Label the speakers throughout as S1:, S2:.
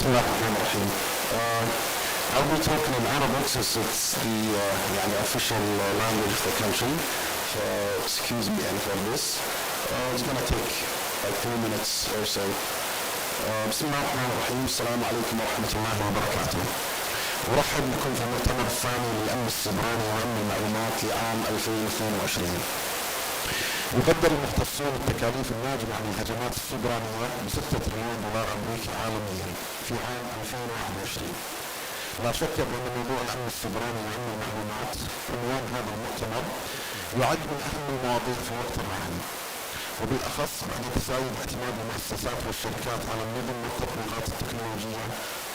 S1: Bismillahirrahmanirrahim. I'll be talking in Arabic since it's the official language of the country. So excuse me for this. It's going to take like 2 minutes or so. Bismillahirrahmanirrahim. Assalamu alaikum wa rahmatullahi wa barakatuh. ورحب بكم في المؤتمر الثاني للأمن السيبراني وأمن المعلومات لعام 2022. يقدر المختصون التكاليف الناجمة عن الهجمات السيبرانية ب6 تريليون دولار أمريكي عالميا في عام 2021. لا شك بأن موضوع الأمن السيبراني وأمن المعلومات عنوان هذا المؤتمر يعد من أهم المواضيع في وقت الراهن، وبالأخص بعد تزايد اعتماد المؤسسات والشركات على النظم والتطبيقات التكنولوجية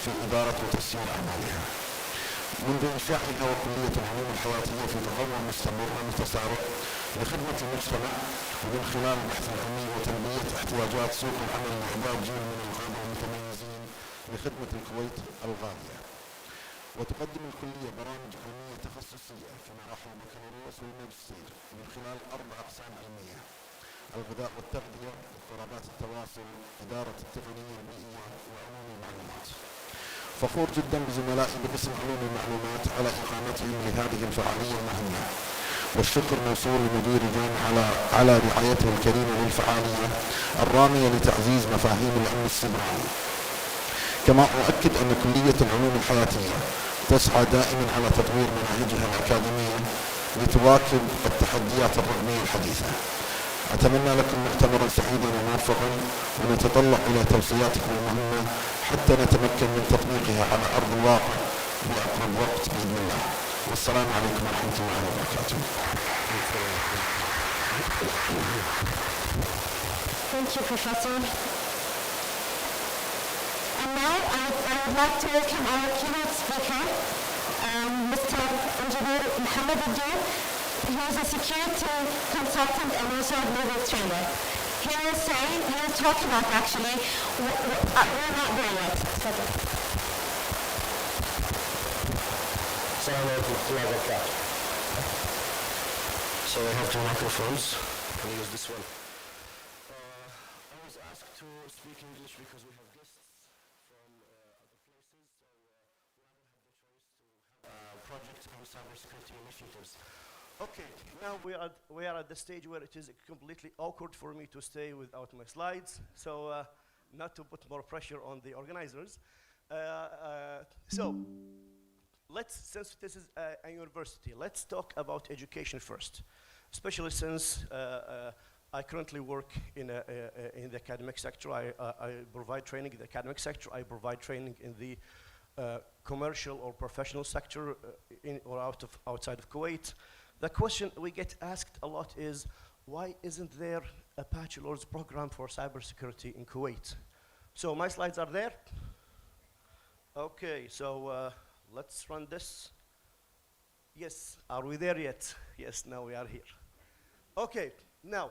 S1: في إدارة وتسيير أعمالها. منذ إنشائها وكلية العلوم الحياتية في تطور مستمر ومتسارع لخدمة المجتمع، ومن خلال البحث العلمي وتلبية احتياجات سوق العمل لإعداد جيل من القادة المتميزين لخدمة الكويت الغالية. وتقدم الكلية برامج علمية تخصصية في مراحل البكالوريوس والماجستير من خلال 4 أقسام علمية: الغذاء والتغذية، اضطرابات التواصل، إدارة التقنية البيئية، وعلوم المعلومات. فخور جدا بزملائي بقسم علوم المعلومات على إقامتهم لهذه الفعالية المهمة، والشكر موصول لمدير الجامعة على رعايته الكريمة للفعالية الرامية لتعزيز مفاهيم الأمن السيبراني. كما أؤكد أن كلية العلوم الحياتية تسعى دائما على تطوير مناهجها الأكاديمية لتواكب التحديات الرقمية الحديثة. أتمنى لكم مؤتمرا سعيدا وموفقا، ونتطلع إلى توصياتكم المهمة حتى نتمكن من تطبيقها على أرض الواقع بأقرب وقت بإذن الله. والسلام عليكم ورحمة الله وبركاته.
S2: Thank you, Professor. And now I would like to welcome our keynote speaker, Mr. Engineer Mohammed Abdul. He is a security consultant and also a legal trainer. He will talk about actually, we're not there yet.
S1: So I have 2 microphones. Can I use this one? I was asked to speak English because we have guests from other places, so we haven't had the choice to have projects on cybersecurity initiatives.
S3: Okay, now we are at the stage where it is completely awkward for me to stay without my slides, so not to put more pressure on the organizers. So since this is a university, let's talk about education first, especially since I currently work in the academic sector. I provide training in the academic sector. I provide training in the commercial or professional sector outside of Kuwait. The question we get asked a lot is, why isn't there a bachelor's program for cybersecurity in Kuwait? So my slides are there. Okay, so let's run this. Yes, are we there yet? Yes, now we are here. Okay, now,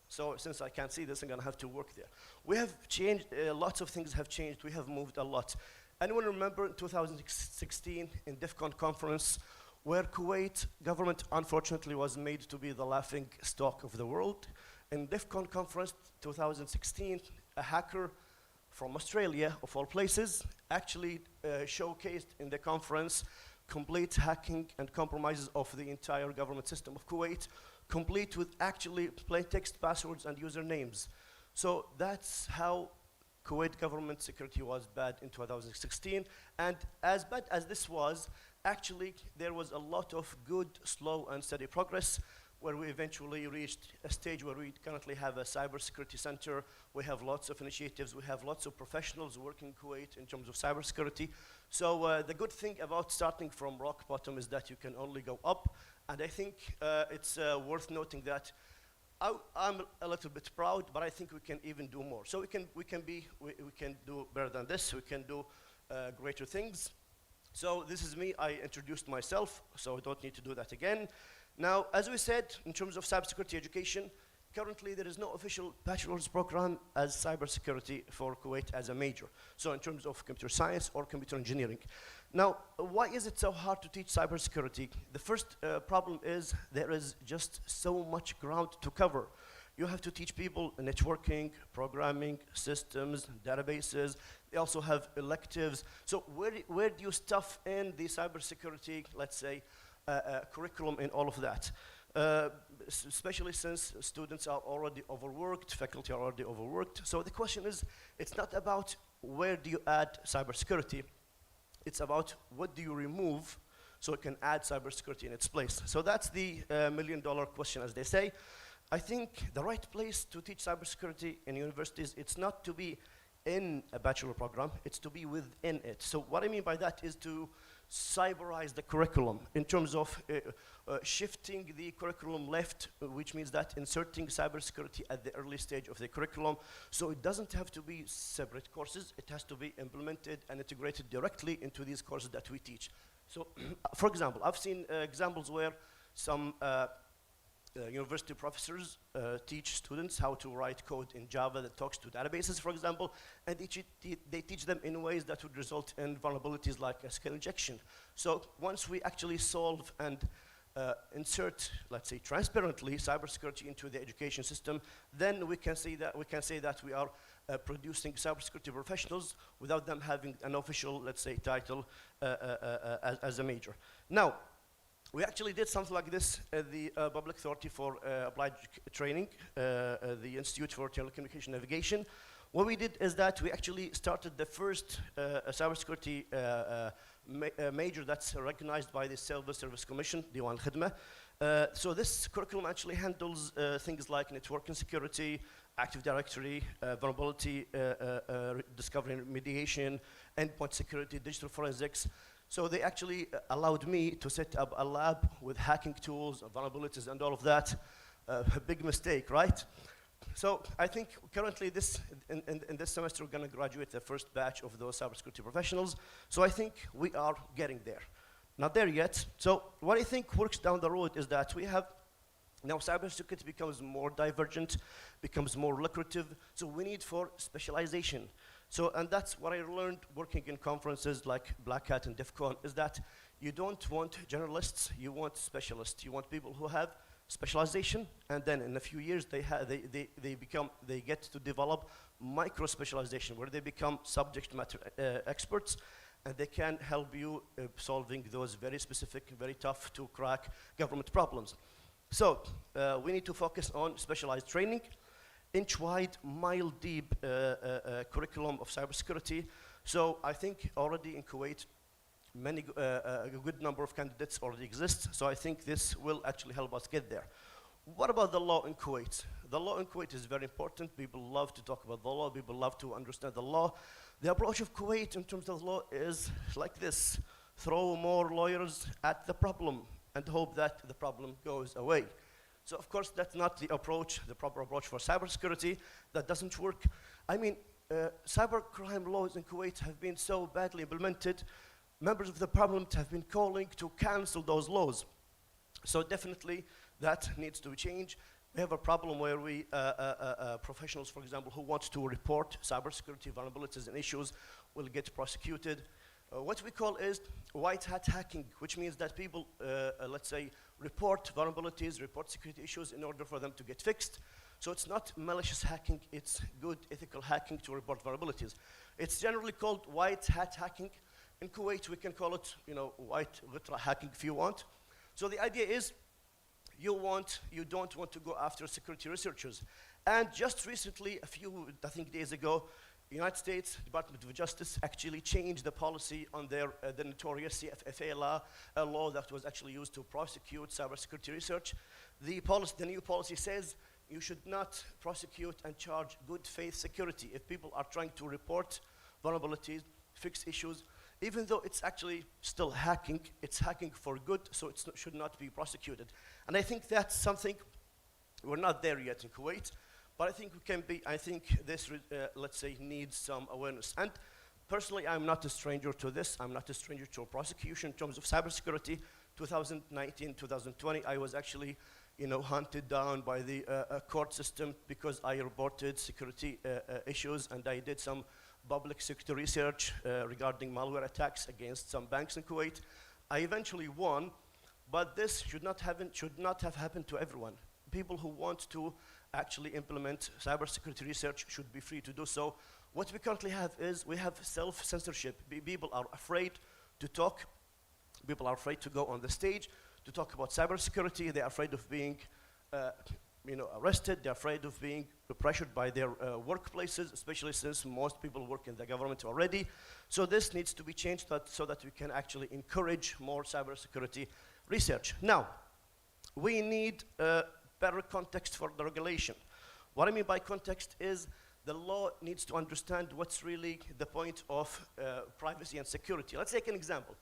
S3: so since I can't see this, I'm gonna have to work there. We have changed, lots of things have changed. We have moved a lot. Anyone remember in 2016 in DEFCON conference where Kuwait government unfortunately was made to be the laughing stock of the world? In DEFCON conference 2016, a hacker from Australia, of all places, actually showcased in the conference complete hacking and compromises of the entire government system of Kuwait, complete with actually plain text passwords and usernames. So that's how Kuwait government security was bad in 2016, and as bad as this was, actually there was a lot of good, slow and steady progress where we eventually reached a stage where we currently have a cybersecurity center. We have lots of initiatives. We have lots of professionals working in Kuwait in terms of cybersecurity. So the good thing about starting from rock bottom is that you can only go up, and I think it's worth noting that I'm a little bit proud, but I think we can even do more. So we can do better than this. We can do greater things. So this is me. I introduced myself, so I don't need to do that again. Now, as we said, in terms of cybersecurity education, currently there is no official bachelor's program as cybersecurity for Kuwait as a major. So in terms of computer science or computer engineering. Now, why is it so hard to teach cybersecurity? The first problem is there is just so much ground to cover. you have to teach people networking, programming, systems, databases. They also have electives. So where do you stuff in the cybersecurity, let's say, curriculum in all of that? Especially since students are already overworked, faculty are already overworked. So the question is, it's not about where do you add cybersecurity, it's about what do you remove so it can add cybersecurity in its place. So that's the million-dollar question, as they say. I think the right place to teach cybersecurity in universities, it's not to be in a bachelor program, it's to be within it. So what I mean by that is to cyberize the curriculum in terms of shifting the curriculum left, which means that inserting cybersecurity at the early stage of the curriculum. So it doesn't have to be separate courses, it has to be implemented and integrated directly into these courses that we teach. So for example, I've seen examples where some university professors teach students how to write code in Java that talks to databases, for example, and they teach them in ways that would result in vulnerabilities like a skill injection. So once we actually solve and insert, let's say, transparently cybersecurity into the education system, then we can say that we are producing cybersecurity professionals without them having an official, let's say, title as a major. Now, we actually did something like this at the Public Authority for Applied Training, the Institute for Telecommunication Navigation. What we did is that we actually started the first cybersecurity major that's recognized by the Civil Service Commission, Diwan Khidmah. So this curriculum actually handles things like network and security, Active Directory, vulnerability discovery and remediation, endpoint security, digital forensics. So they actually allowed me to set up a lab with hacking tools, vulnerabilities, and all of that. A big mistake, right? So I think currently in this semester, we're going to graduate the first batch of those cybersecurity professionals. So I think we are getting there. Not there yet. So what I think works down the road is that we have now cybersecurity becomes more divergent, becomes more lucrative. So we need for specialization. So, and that's what I learned working in conferences like Black Hat and DEF CON, is that you don't want generalists, you want specialists. You want people who have specialization, and then in a few years they get to develop micro-specialization, where they become subject matter experts, and they can help you solving those very specific, very tough to crack government problems. So, we need to focus on specialized training, inch-wide, mile-deep curriculum of cybersecurity. So I think already in Kuwait, a good number of candidates already exist. So I think this will actually help us get there. What about the law in Kuwait? The law in Kuwait is very important. People love to talk about the law. People love to understand the law. The approach of Kuwait in terms of the law is like this: throw more lawyers at the problem and hope that the problem goes away. So of course, that's not the approach, the proper approach for cybersecurity. That doesn't work. I mean, cybercrime laws in Kuwait have been so badly implemented, members of the parliament have been calling to cancel those laws. So definitely, that needs to change. We have a problem where we, professionals, for example, who want to report cybersecurity vulnerabilities and issues will get prosecuted. What we call is white hat hacking, which means that people, let's say, report vulnerabilities, report security issues in order for them to get fixed. So it's not malicious hacking, it's good ethical hacking to report vulnerabilities. It's generally called white hat hacking. In Kuwait, we can call it, white ghitra hacking if you want. So the idea is, you don't want to go after security researchers. And just recently, a few, I think, days ago, United States Department of Justice actually changed the policy on their the notorious CFFA law, a law that was actually used to prosecute cybersecurity research. The new policy says you should not prosecute and charge good faith security if people are trying to report vulnerabilities, fix issues, even though it's actually still hacking. It's hacking for good, so it should not be prosecuted. And I think that's something, we're not there yet in Kuwait. But I think we can be, I think this, let's say, needs some awareness. And personally, I'm not a stranger to this. I'm not a stranger to prosecution in terms of cybersecurity. 2019, 2020, I was actually, hunted down by the court system because I reported security issues, and I did some public sector research regarding malware attacks against some banks in Kuwait. I eventually won, but this should not have happened to everyone. people who want to actually implement cybersecurity research should be free to do so. What we currently have is we have self-censorship. People are afraid to talk. People are afraid to go on the stage to talk about cybersecurity. They're afraid of being arrested. They're afraid of being pressured by their workplaces, especially since most people work in the government already. So this needs to be changed so that we can actually encourage more cybersecurity research. Now, we need better context for the regulation. What I mean by context is the law needs to understand what's really the point of privacy and security. Let's take an example.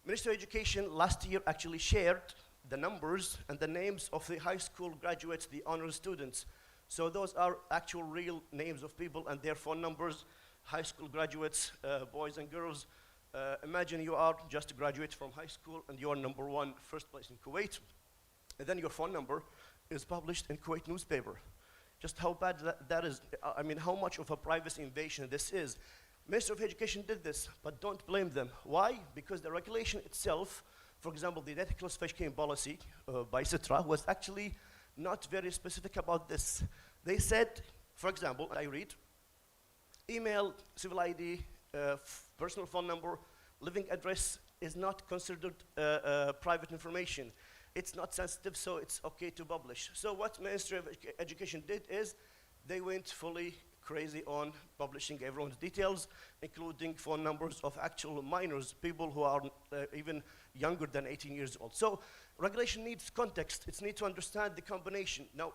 S3: Ministry of Education last year actually shared the numbers and the names of the high school graduates, the honors students. So those are actual real names of people and their phone numbers, high school graduates, boys and girls. Imagine you are just a graduate from high school and you are number one, first place in Kuwait. And then your phone number is published in Kuwait newspaper. Just how bad that is. I mean, how much of a privacy invasion this is. Minister of Education did this, but don't blame them. Why? Because the regulation itself, for example, the data classification policy by CITRA was actually not very specific about this. They said, for example, I read, email, civil ID, personal phone number, living address is not considered private information. It's not sensitive, so it's okay to publish. So what Ministry of Education did is they went fully crazy on publishing everyone's details, including phone numbers of actual minors, people who are even younger than 18 years old. So regulation needs context. It needs to understand the combination. Now,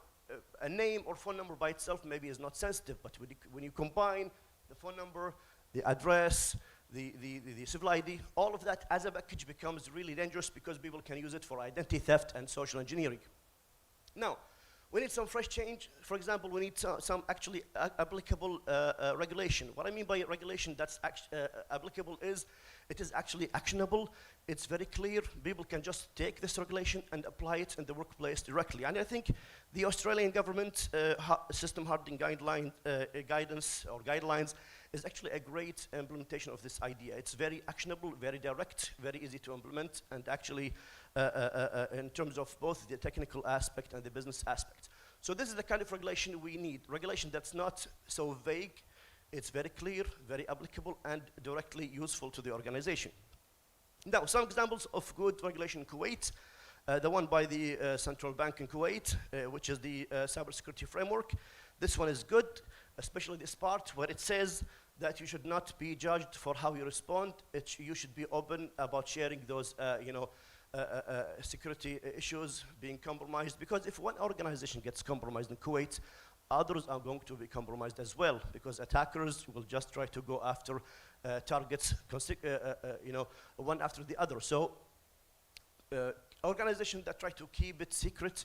S3: a name or phone number by itself maybe is not sensitive, but when you combine the phone number, the address, the civil ID, all of that as a package becomes really dangerous because people can use it for identity theft and social engineering. Now, we need some fresh change. For example, we need some actually applicable regulation. What I mean by regulation that's applicable is it is actually actionable. It's very clear. People can just take this regulation and apply it in the workplace directly. And I think the Australian government system hardening guidance or guidelines is actually a great implementation of this idea. It's very actionable, very direct, very easy to implement, and actually in terms of both the technical aspect and the business aspect. So this is the kind of regulation we need. Regulation that's not so vague, it's very clear, very applicable, and directly useful to the organization. Now, some examples of good regulation in Kuwait. The one by the central bank in Kuwait, which is the cybersecurity framework. This one is good, especially this part where it says that you should not be judged for how you respond. You should be open about sharing those, security issues being compromised. Because if one organization gets compromised in Kuwait, others are going to be compromised as well, because attackers will just try to go after targets, one after the other. So organizations that try to keep it secret,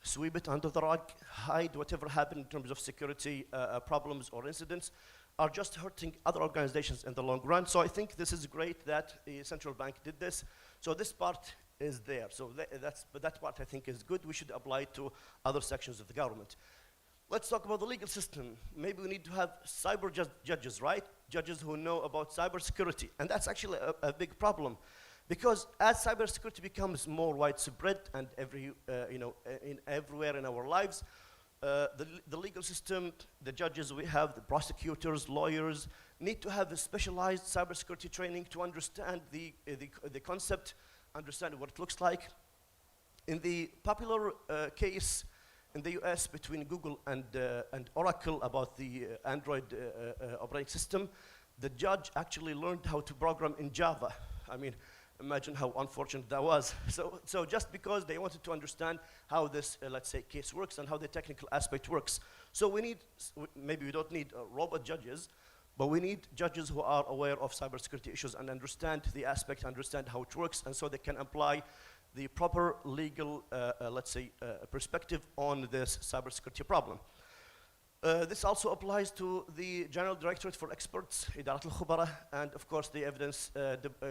S3: sweep it under the rug, hide whatever happened in terms of security problems or incidents, are just hurting other organizations in the long run. So I think this is great that the central bank did this. So this part is there. So but that part I think is good. We should apply it to other sections of the government. Let's talk about the legal system. Maybe we need to have cyber judges, right? Judges who know about cybersecurity. And that's actually a big problem. Because as cybersecurity becomes more widespread and everywhere in our lives, the legal system, the judges we have, the prosecutors, lawyers, need to have a specialized cybersecurity training to understand the concept, understand what it looks like. In the popular case in the US between Google and Oracle about the Android operating system, the judge actually learned how to program in Java. I mean, imagine how unfortunate that was. So just because they wanted to understand how this, let's say, case works and how the technical aspect works. So maybe we don't need robot judges, but we need judges who are aware of cybersecurity issues and understand the aspect, understand how it works, and so they can apply the proper legal, perspective on this cybersecurity problem. This also applies to the General Directorate for Experts, إدارة الخبراء, and of course the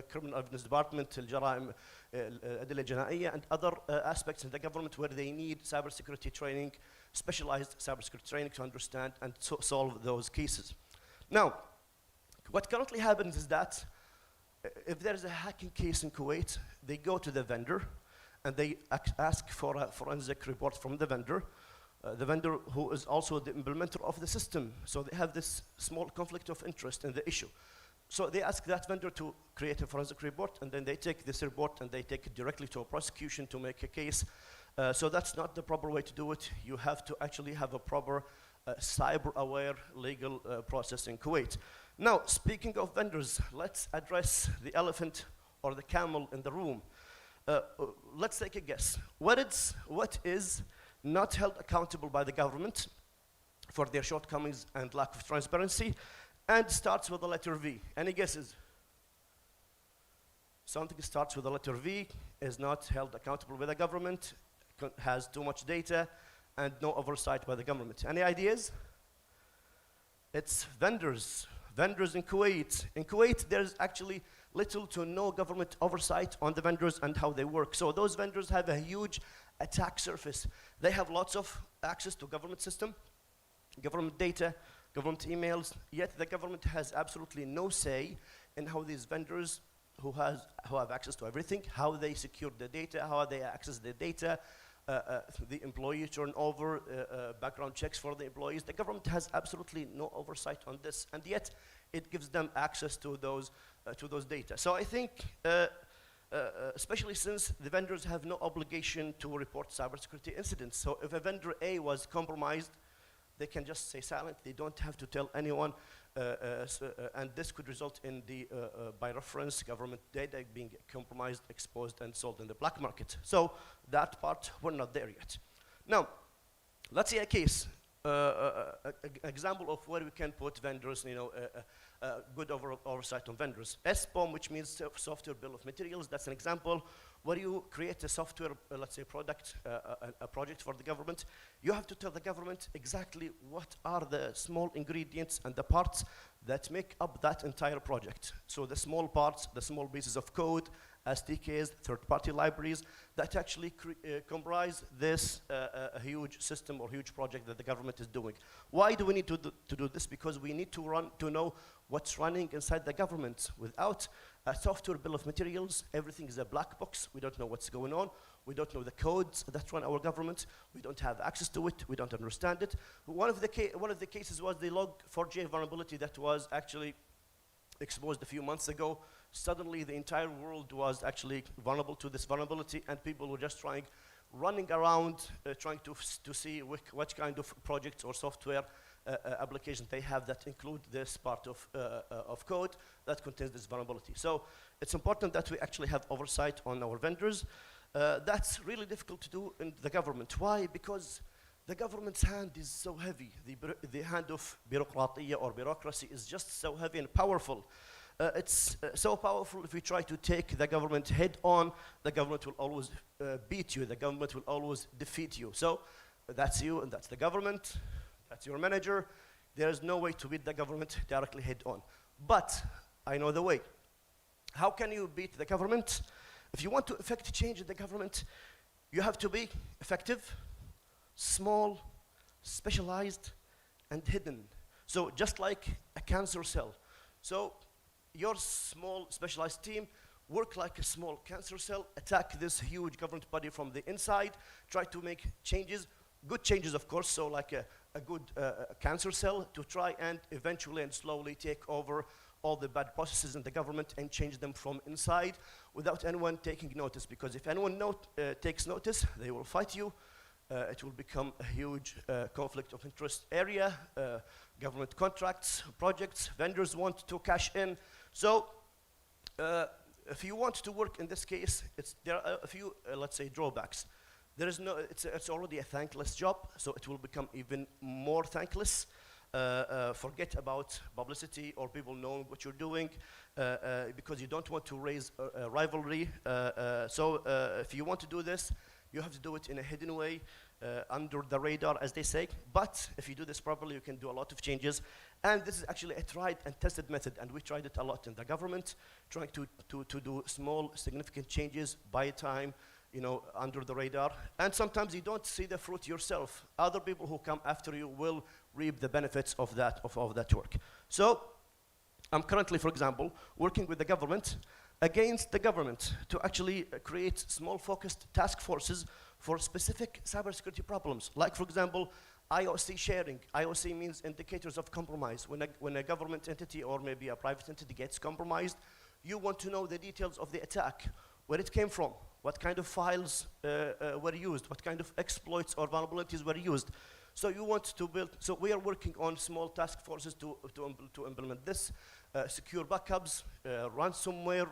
S3: Criminal Evidence Department, الجرائم الأدلة الجنائية, and other aspects in the government where they need cybersecurity training, specialized cybersecurity training to understand and solve those cases. Now, what currently happens is that if there is a hacking case in Kuwait, they go to the vendor and they ask for a forensic report from the vendor who is also the implementer of the system. So they have this small conflict of interest in the issue. So they ask that vendor to create a forensic report, and then they take this report and they take it directly to a prosecution to make a case. So that's not the proper way to do it. You have to actually have a proper cyber-aware legal process in Kuwait. Now, speaking of vendors, let's address the elephant or the camel in the room. Let's take a guess. What is not held accountable by the government for their shortcomings and lack of transparency, and starts with the letter V? Any guesses? Something starts with the letter V, is not held accountable by the government, has too much data, and no oversight by the government. Any ideas? It's vendors. Vendors in Kuwait. In Kuwait, there's actually little to no government oversight on the vendors and how they work. So those vendors have a huge attack surface. They have lots of access to government system, government data, government emails, yet the government has absolutely no say in how these vendors who have access to everything, how they secure the data, how they access the data, the employee turnover, background checks for the employees. The government has absolutely no oversight on this, and yet it gives them access to those data. So I think, especially since the vendors have no obligation to report cybersecurity incidents. So if a vendor A was compromised, they can just stay silent. They don't have to tell anyone, and this could result in by reference, government data being compromised, exposed, and sold in the black market. So that part, we're not there yet. Now, let's see a case, example of where we can put vendors, good oversight on vendors. SBOM, which means software bill of materials, that's an example where you create a software, let's say product, a project for the government. You have to tell the government exactly what are the small ingredients and the parts that make up that entire project. So the small parts, the small pieces of code, SDKs, third-party libraries, that actually comprise this a huge system or huge project that the government is doing. Why do we need to do this? Because we need to know what's running inside the government. Without a software bill of materials, everything is a black box. We don't know what's going on. We don't know the codes that run our government. We don't have access to it. We don't understand it. One of the cases was the log4j vulnerability that was actually exposed a few months ago. Suddenly, the entire world was actually vulnerable to this vulnerability, and people were just running around, trying to see what kind of projects or software applications they have that include this part of code that contains this vulnerability. So it's important that we actually have oversight on our vendors. That's really difficult to do in the government. Why? Because the government's hand is so heavy. The hand of bureaucracy is just so heavy and powerful. It's so powerful. If we try to take the government head on, the government will always beat you. The government will always defeat you. So that's you and that's the government. That's your manager. There is no way to beat the government directly head on. But I know the way. How can you beat the government? If you want to effect change in the government, you have to be effective, small, specialized, and hidden. So just like a cancer cell. So your small specialized team work like a small cancer cell, attack this huge government body from the inside, try to make changes, good changes of course, so like a good cancer cell to try and eventually and slowly take over all the bad processes in the government and change them from inside without anyone taking notice, because if anyone takes notice, they will fight you. It will become a huge conflict of interest area, government contracts, projects, vendors want to cash in. So if you want to work in this case, there are a few, let's say, drawbacks. There is it's already a thankless job, so it will become even more thankless. Forget about publicity or people knowing what you're doing because you don't want to raise a rivalry. So if you want to do this, you have to do it in a hidden way, under the radar, as they say. But if you do this properly, you can do a lot of changes. And this is actually a tried and tested method, and we tried it a lot in the government, trying to do small, significant changes by time, under the radar. And sometimes you don't see the fruit yourself. Other people who come after you will reap the benefits of that work. So I'm currently, for example, working with the government. against the government to actually create small focused task forces for specific cybersecurity problems. Like, for example, IOC sharing. IOC means indicators of compromise. When a government entity or maybe a private entity gets compromised, you want to know the details of the attack, where it came from, what kind of files were used, what kind of exploits or vulnerabilities were used. So you want to build, so we are working on small task forces to implement this, secure backups, ransomware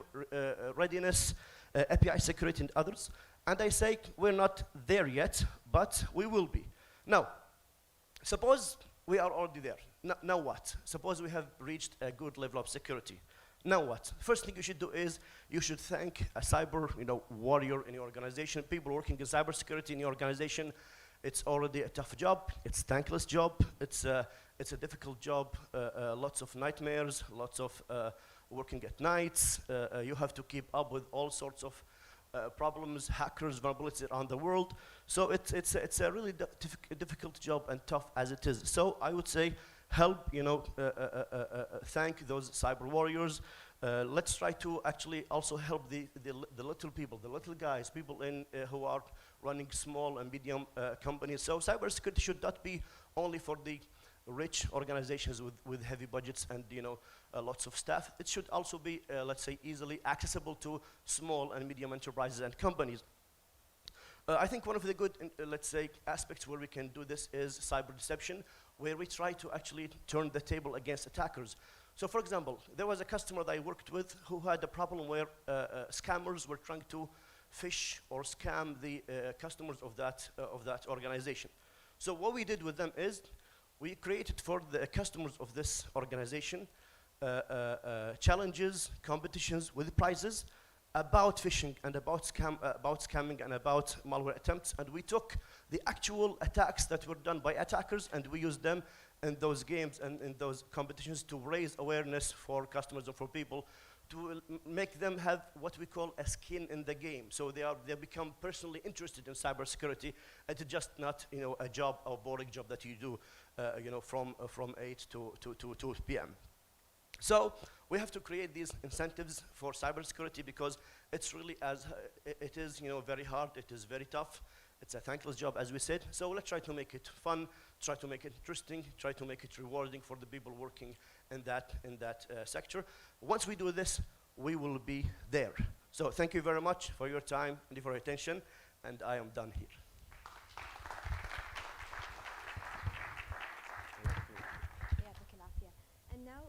S3: readiness, API security and others. And I say we're not there yet, but we will be. Now, suppose we are already there. Now what? Suppose we have reached a good level of security. Now what? First thing you should do is you should thank a cyber warrior in your organization, people working in cybersecurity in your organization. It's already a tough job. It's a thankless job. It's a difficult job. Lots of nightmares, lots of working at nights. You have to keep up with all sorts of problems, hackers, vulnerabilities around the world. So it's a really difficult job and tough as it is. So I would say help, thank those cyber warriors. Let's try to actually also help the little people, the little guys, people who are running small and medium companies. So cybersecurity should not be only for the rich organizations with heavy budgets and lots of staff. It should also be, let's say, easily accessible to small and medium enterprises and companies. I think one of the good, let's say, aspects where we can do this is cyber deception, where we try to actually turn the table against attackers. So for example, there was a customer that I worked with who had a problem where scammers were trying to phish or scam the customers of that organization. So what we did with them is we created for the customers of this organization challenges, competitions with prizes about phishing and about scamming and about malware attempts, and we took the actual attacks that were done by attackers and we used them in those games and in those competitions to raise awareness for customers or for people, to make them have what we call a skin in the game. So they become personally interested in cybersecurity, and it's just not a job, a boring job that you do from 8 to 2 p.m. So we have to create these incentives for cybersecurity because it's really it is very hard, it is very tough, it's a thankless job as we said. So let's try to make it fun, try to make it interesting, try to make it rewarding for the people working in that sector. Once we do this, we will be there. So thank you very much for your time and for your attention, and I am done here.
S2: And now,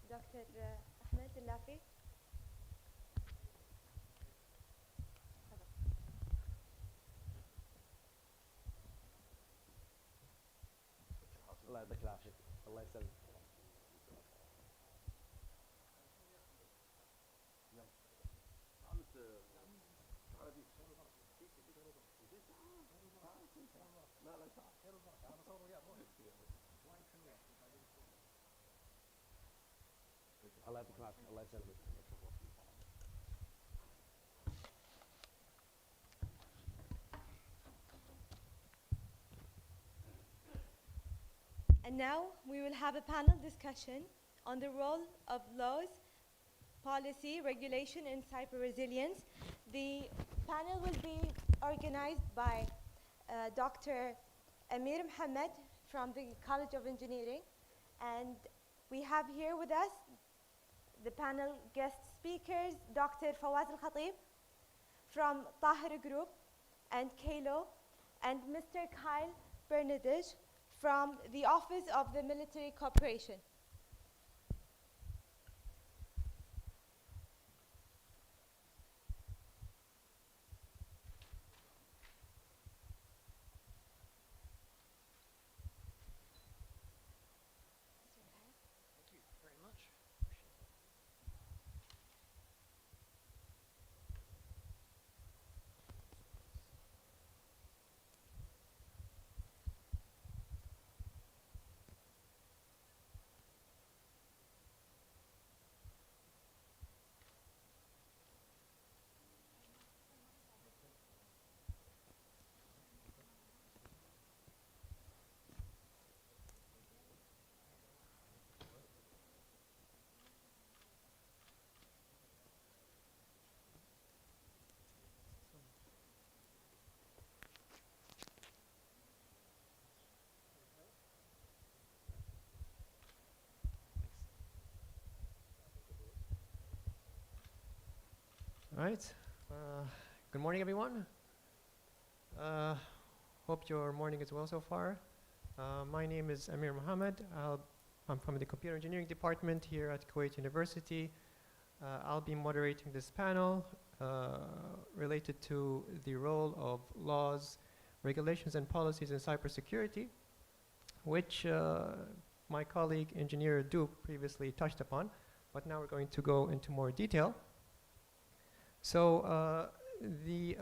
S2: Dr. Ahmed Al-Lafi.
S4: الله يعطيك العافية. الله يسلمك. الله يعطيك العافية. الله يسلمك.
S2: And now we will have a panel discussion on the role of laws, policy, regulation, and cyber resilience. The panel will be organized by Dr. Amir Mohammed from the College of Engineering. And we have here with us the panel guest speakers, Dr. Fawaz Al-Khatib from Tahir Group and Kalo, and Mr. Kyle Bernadette from the Office of the Military Corporation.
S5: Thank you very much.
S6: right. Good morning, everyone. Hope your morning is well so far. My name is Amir Mohammed. I'm from the Computer Engineering Department here at Kuwait University. I'll be moderating this panel related to the role of laws, regulations, and policies in cybersecurity, which my colleague, Engineer Duke, previously touched upon, but now we're going to go into more detail. So the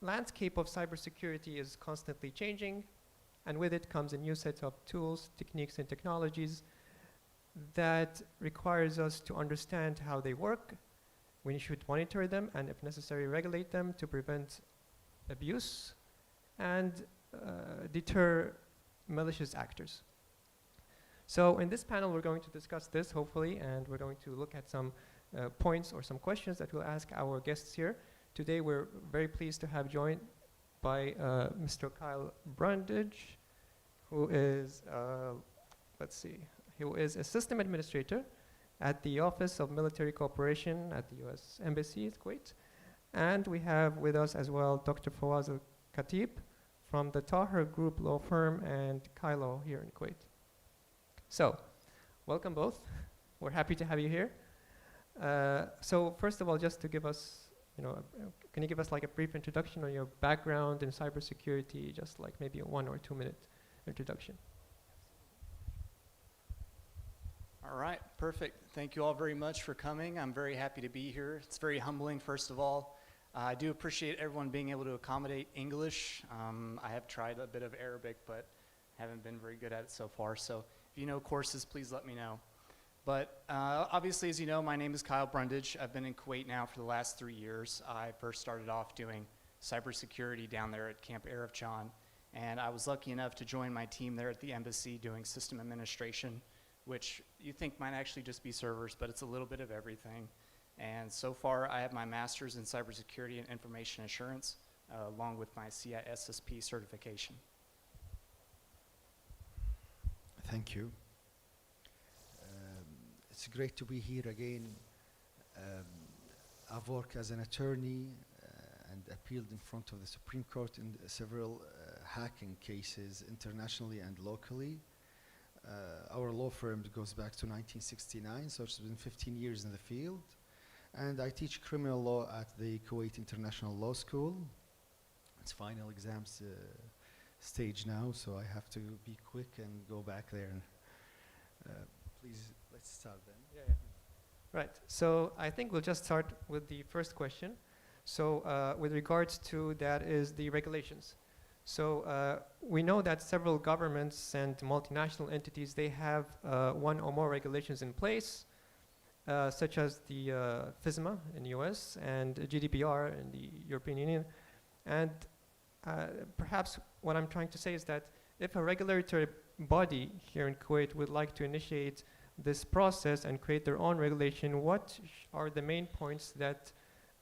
S6: landscape of cybersecurity is constantly changing, and with it comes a new set of tools, techniques, and technologies that requires us to understand how they work. We should monitor them and, if necessary, regulate them to prevent abuse and deter malicious actors. So in this panel, we're going to discuss this, hopefully, and we're going to look at some points or some questions that we'll ask our guests here. Today, we're very pleased to have joined by Mr. Kyle Brundage, who is, who is a system administrator at the Office of Military Cooperation at the U.S. Embassy in Kuwait. And we have with us as well Dr. Fawaz Al-Khatib from the Taher Group law firm and Kylo here in Kuwait. So, welcome both. We're happy to have you here. So first of all, just to give us, can you give us like a brief introduction on your background in cybersecurity, just like maybe a 1 or 2 minute introduction?
S7: All right, perfect. Thank you all very much for coming. I'm very happy to be here. It's very humbling, first of all. I do appreciate everyone being able to accommodate English. I have tried a bit of Arabic, but haven't been very good at it so far. So if you know courses, please let me know. But obviously, as you know, my name is Kyle Brundage. I've been in Kuwait now for the last 3 years. I first started off doing cybersecurity down there at Camp Arif John. And I was lucky enough to join my team there at the embassy doing system administration, which you think might actually just be servers, but it's a little bit of everything. And so far, I have my master's in cybersecurity and information assurance, along with my CISSP certification.
S8: Thank you. It's great to be here again. I've worked as an attorney and appealed in front of the Supreme Court in several hacking cases internationally and locally. Our law firm goes back to 1969, so it's been 15 years in the field. And I teach criminal law at the Kuwait International Law School. It's final exams stage now, so I have to be quick and go back there. Please, let's start then.
S6: Yeah. Right, so I think we'll just start with the first question. So with regards to that is the regulations. So we know that several governments and multinational entities, they have 1 or more regulations in place, such as the FISMA in the US and GDPR in the European Union. And perhaps what I'm trying to say is that if a regulatory body here in Kuwait would like to initiate this process and create their own regulation, what are the main points that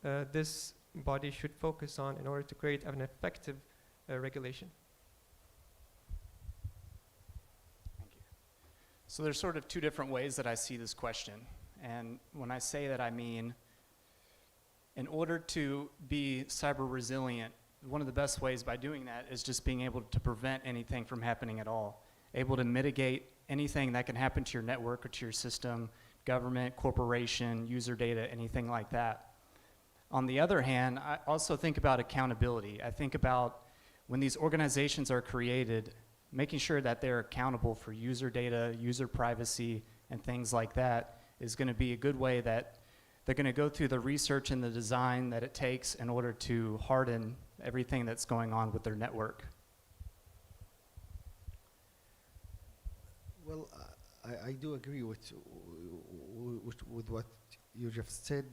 S6: this body should focus on in order to create an effective regulation?
S7: Thank you. So there's sort of 2 different ways that I see this question. And when I say that, I mean, in order to be cyber resilient, one of the best ways by doing that is just being able to prevent anything from happening at all. Able to mitigate anything that can happen to your network or to your system, government, corporation, user data, anything like that. On the other hand, I also think about accountability. I think about when these organizations are created, making sure that they're accountable for user data, user privacy, and things like that is going to be a good way that they're going to go through the research and the design that it takes in order to harden everything that's going on with their network.
S8: Well, I do agree with what you just said.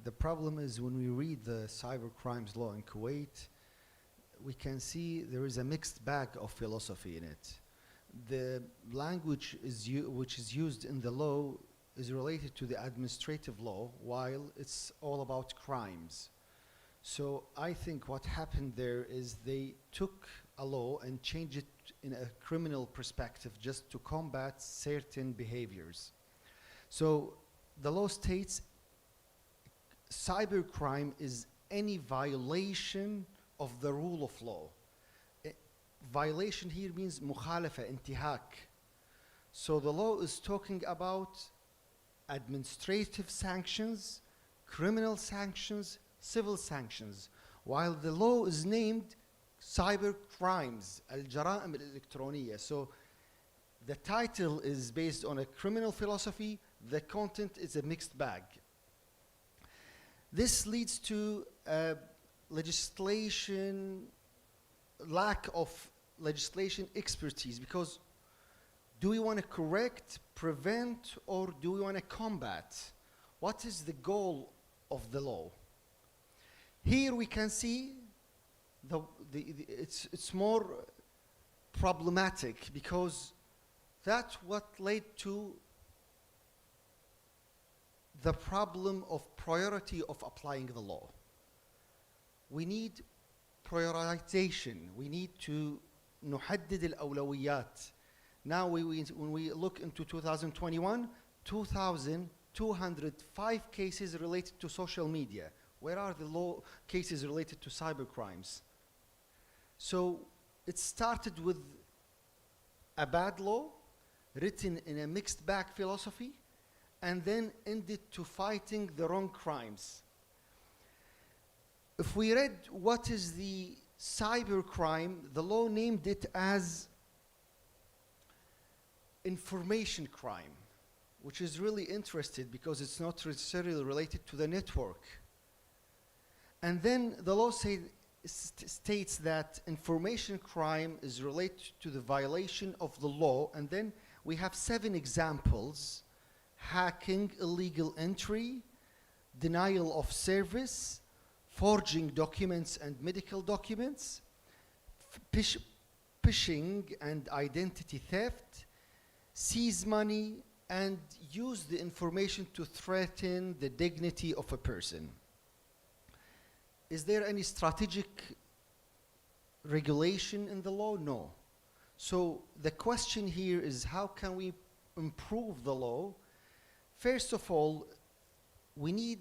S8: The problem is when we read the cyber crimes law in Kuwait, we can see there is a mixed bag of philosophy in it. The language which is used in the law is related to the administrative law, while it's all about crimes. So I think what happened there is they took a law and changed it in a criminal perspective just to combat certain behaviors. So the law states cybercrime is any violation of the rule of law. Violation here means mukhalafa, intihak. So the law is talking about administrative sanctions, criminal sanctions, civil sanctions, while the law is named cyber crimes, al-jara'im al-electroniya. So the title is based on a criminal philosophy, the content is a mixed bag. This leads to legislation, lack of legislation expertise, because do we want to correct, prevent, or do we want to combat? What is the goal of the law? Here we can see it's more problematic, because that's what led to the problem of priority of applying the law. We need prioritization. We need to نحدد الأولويات. Now when we look into 2021, 2,205 cases related to social media. Where are the law cases related to cyber crimes? So it started with a bad law written in a mixed bag philosophy, and then ended to fighting the wrong crimes. If we read what is the cyber crime, the law named it as information crime, which is really interesting because it's not necessarily related to the network. And then the law states that information crime is related to the violation of the law, and then we have 7 examples: hacking, illegal entry, denial of service, forging documents and medical documents, phishing and identity theft, seize money, and use the information to threaten the dignity of a person. Is there any strategic regulation in the law? No. So the question here is, how can we improve the law? First of all, we need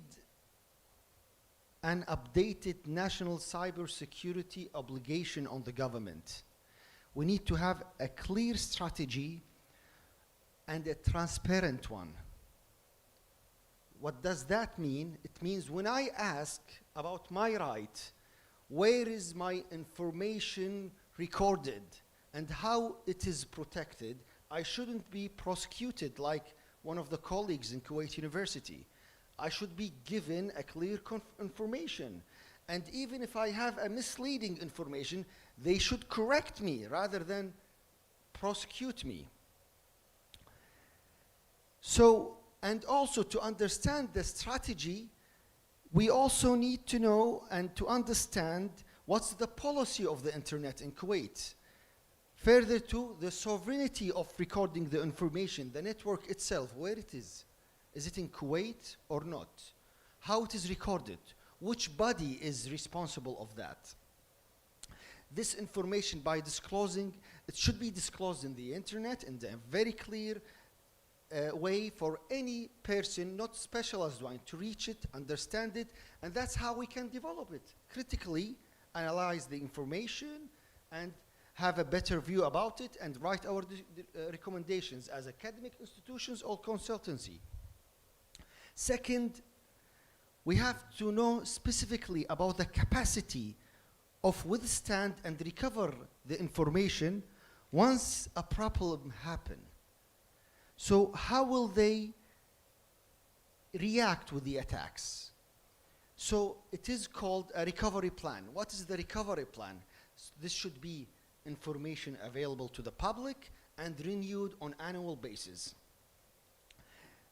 S8: an updated national cybersecurity obligation on the government. We need to have a clear strategy and a transparent one. What does that mean? It means when I ask about my right, where is my information recorded and how it is protected, I shouldn't be prosecuted like one of the colleagues in Kuwait University. I should be given a clear information. And even if I have a misleading information, they should correct me rather than prosecute me. So, and also to understand the strategy, we also need to know and to understand what's the policy of the internet in Kuwait. Further to the sovereignty of recording the information, the network itself, where it is. Is it in Kuwait or not? How it is recorded? Which body is responsible of that? This information, by disclosing, it should be disclosed in the internet in a very clear way for any person, not specialized one, to reach it, understand it, and that's how we can develop it. Critically analyze the information and have a better view about it and write our recommendations as academic institutions or consultancy. Second, we have to know specifically about the capacity of withstand and recover the information once a problem happens. So how will they react with the attacks? So it is called a recovery plan. What is the recovery plan? This should be information available to the public and renewed on annual basis.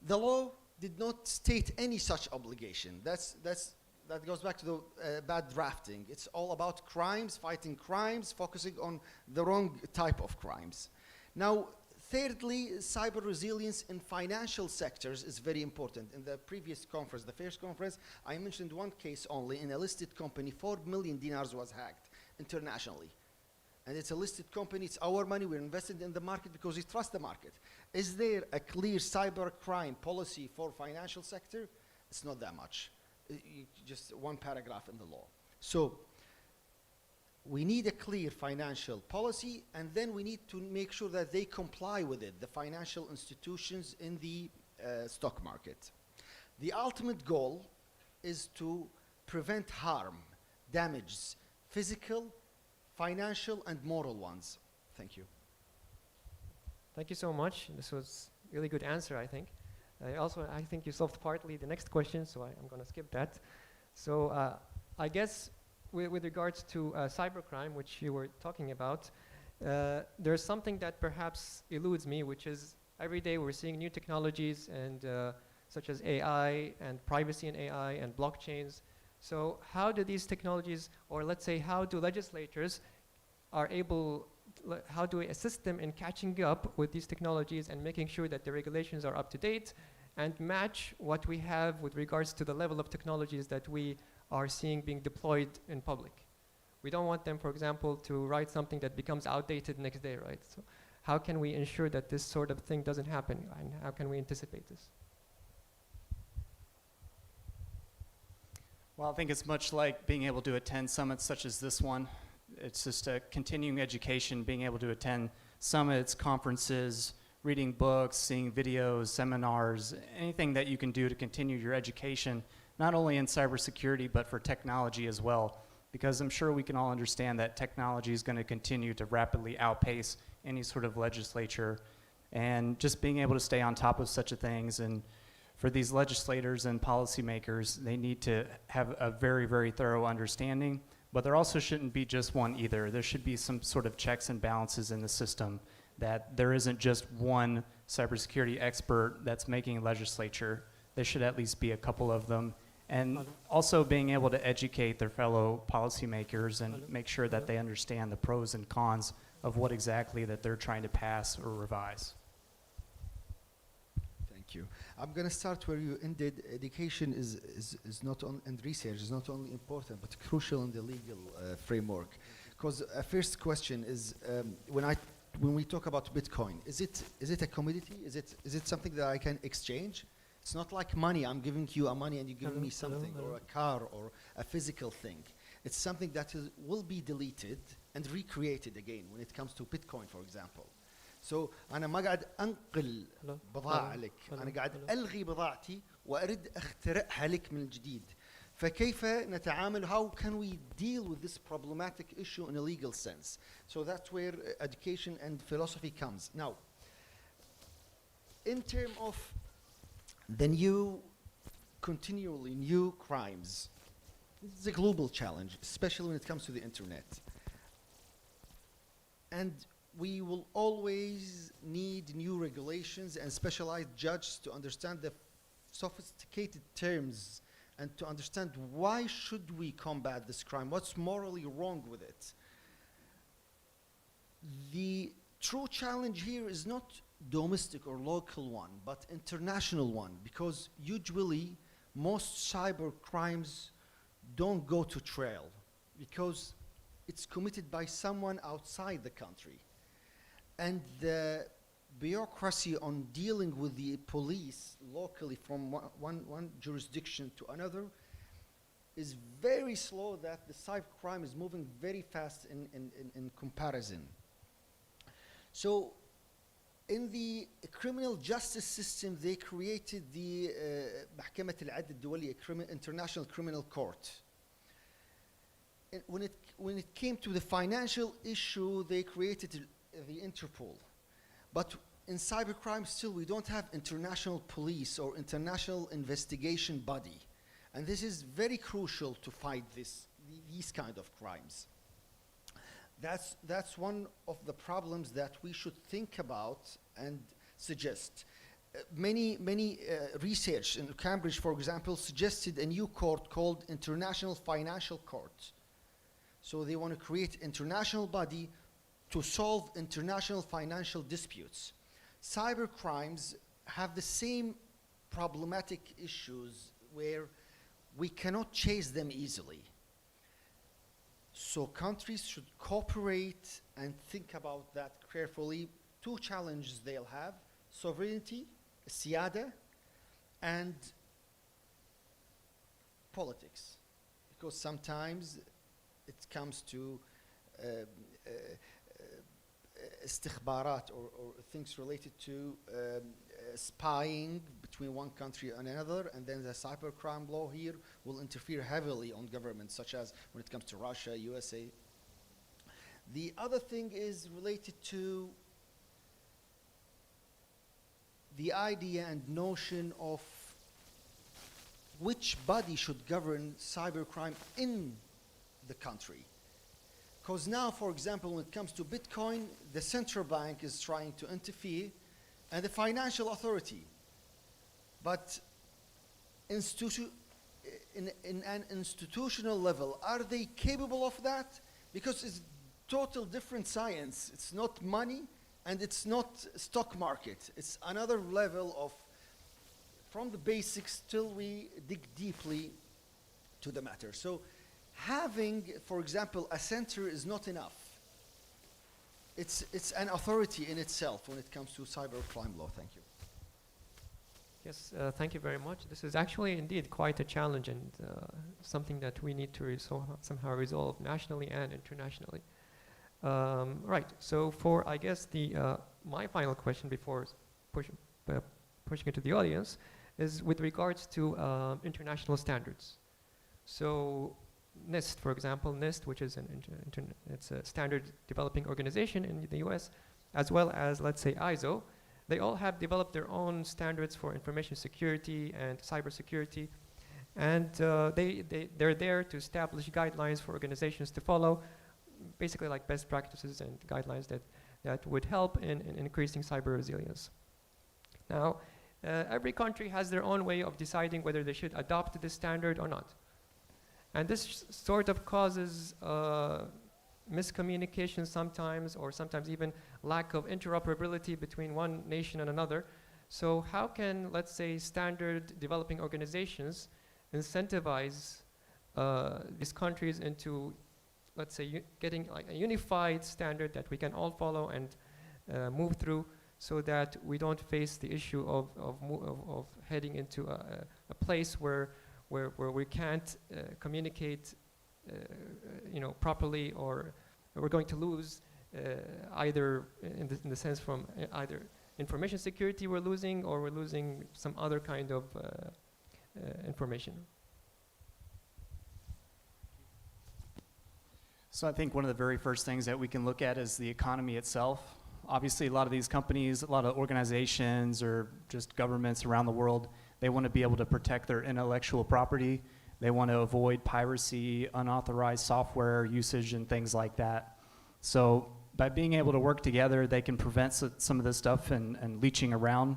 S8: The law did not state any such obligation. That goes back to the bad drafting. It's all about crimes, fighting crimes, focusing on the wrong type of crimes. Now, thirdly, cyber resilience in financial sectors is very important. In the previous conference, the first conference, I mentioned one case only. In a listed company, 4 million dinars was hacked internationally. And it's a listed company, it's our money, we're invested in the market because we trust the market. Is there a clear cyber crime policy for financial sector? It's not that much. just one paragraph in the law. So we need a clear financial policy, and then we need to make sure that they comply with it, the financial institutions in the stock market. The ultimate goal is to prevent harm, damage, physical, financial, and moral ones. Thank you.
S6: Thank you so much. This was a really good answer, I think. I think you solved partly the next question, so I'm going to skip that. So I guess with regards to cybercrime, which you were talking about, there's something that perhaps eludes me, which is every day we're seeing new technologies and such as AI and privacy in AI and blockchains. So how do these technologies, or let's say how do legislators how do we assist them in catching up with these technologies and making sure that the regulations are up to date and match what we have with regards to the level of technologies that we are seeing being deployed in public? We don't want them, for example, to write something that becomes outdated next day, right? So how can we ensure that this sort of thing doesn't happen, and how can we anticipate this?
S7: Well, I think it's much like being able to attend summits such as this one. It's just a continuing education, being able to attend summits, conferences, reading books, seeing videos, seminars, anything that you can do to continue your education, not only in cybersecurity, but for technology as well. Because I'm sure we can all understand that technology is going to continue to rapidly outpace any sort of legislature. And just being able to stay on top of such things, and for these legislators and policymakers, they need to have a very, very thorough understanding. But there also shouldn't be just one either. There should be some sort of checks and balances in the system, that there isn't just one cybersecurity expert that's making legislature. There should at least be a couple of them. And also being able to educate their fellow policymakers and make sure that they understand the pros and cons of what exactly that they're trying to pass or revise.
S8: Thank you. I'm going to start where you ended. Education is not on, and research is not only important, but crucial in the legal framework. Because a first question is, when we talk about Bitcoin, is it a commodity? Is it something that I can exchange? It's not like money. I'm giving you money and you give me something, or a car, or a physical thing. It's something that will be deleted and recreated again when it comes to Bitcoin, for example. So أنا ما قاعد أنقل بضاعة لك، أنا قاعد ألغي بضاعتي وأريد أخترعها لك من جديد. فكيف نتعامل? How can we deal with this problematic issue in a legal sense? So that's where education and philosophy comes. Now, in terms of the continually new crimes, this is a global challenge, especially when it comes to the internet. And we will always need new regulations and specialized judges to understand the sophisticated terms and to understand why should we combat this crime, what's morally wrong with it. The true challenge here is not domestic or local one, but international one, because usually most cyber crimes don't go to trial because it's committed by someone outside the country. And the bureaucracy on dealing with the police locally from one jurisdiction to another is very slow, that the cybercrime is moving very fast in comparison. So in the criminal justice system, they created the محكمة العدل الدولية, International Criminal Court. And when it came to the financial issue, they created the Interpol. But in cybercrime, still we don't have international police or international investigation body. And this is very crucial to fight these kind of crimes. That's one of the problems that we should think about and suggest. Many research in Cambridge, for example, suggested a new court called International Financial Court. So they want to create international body to solve international financial disputes. Cyber crimes have the same problematic issues where we cannot chase them easily. So countries should cooperate and think about that carefully. Two challenges they'll have: sovereignty, siyada, and politics, because sometimes it comes to استخبارات or things related to spying between one country and another, and then the cybercrime law here will interfere heavily on governments, such as when it comes to Russia, USA. The other thing is related to the idea and notion of which body should govern cybercrime in the country. Because now, for example, when it comes to Bitcoin, the central bank is trying to interfere, and the financial authority. But in an institutional level, are they capable of that? Because it's total different science. It's not money, and it's not stock market. It's another level of, from the basics till we dig deeply to the matter. So having, for example, a center is not enough. It's an authority in itself when it comes to cybercrime law. Thank you.
S6: Yes, thank you very much. This is actually indeed quite a challenge, and something that we need to somehow resolve nationally and internationally. Right, so for, I guess, my final question before pushing it to the audience is with regards to international standards. So NIST, for example, NIST, which is it's a standard developing organization in the US, as well as, let's say, ISO, they all have developed their own standards for information security and cybersecurity, and they're there to establish guidelines for organizations to follow, basically like best practices and guidelines that would help in increasing cyber resilience. Now, every country has their own way of deciding whether they should adopt this standard or not. And this sort of causes miscommunication sometimes, or sometimes even lack of interoperability between one nation and another. So how can, let's say, standard developing organizations incentivize these countries into, let's say, getting like a unified standard that we can all follow and move through, so that we don't face the issue of heading into a place where we can't communicate properly, or we're going to lose either in the sense from either information security we're losing, or we're losing some other kind of information.
S7: So I think one of the very first things that we can look at is the economy itself. Obviously, a lot of these companies, a lot of organizations, or just governments around the world, they want to be able to protect their intellectual property. They want to avoid piracy, unauthorized software usage, and things like that. So by being able to work together, they can prevent some of this stuff and leaching around,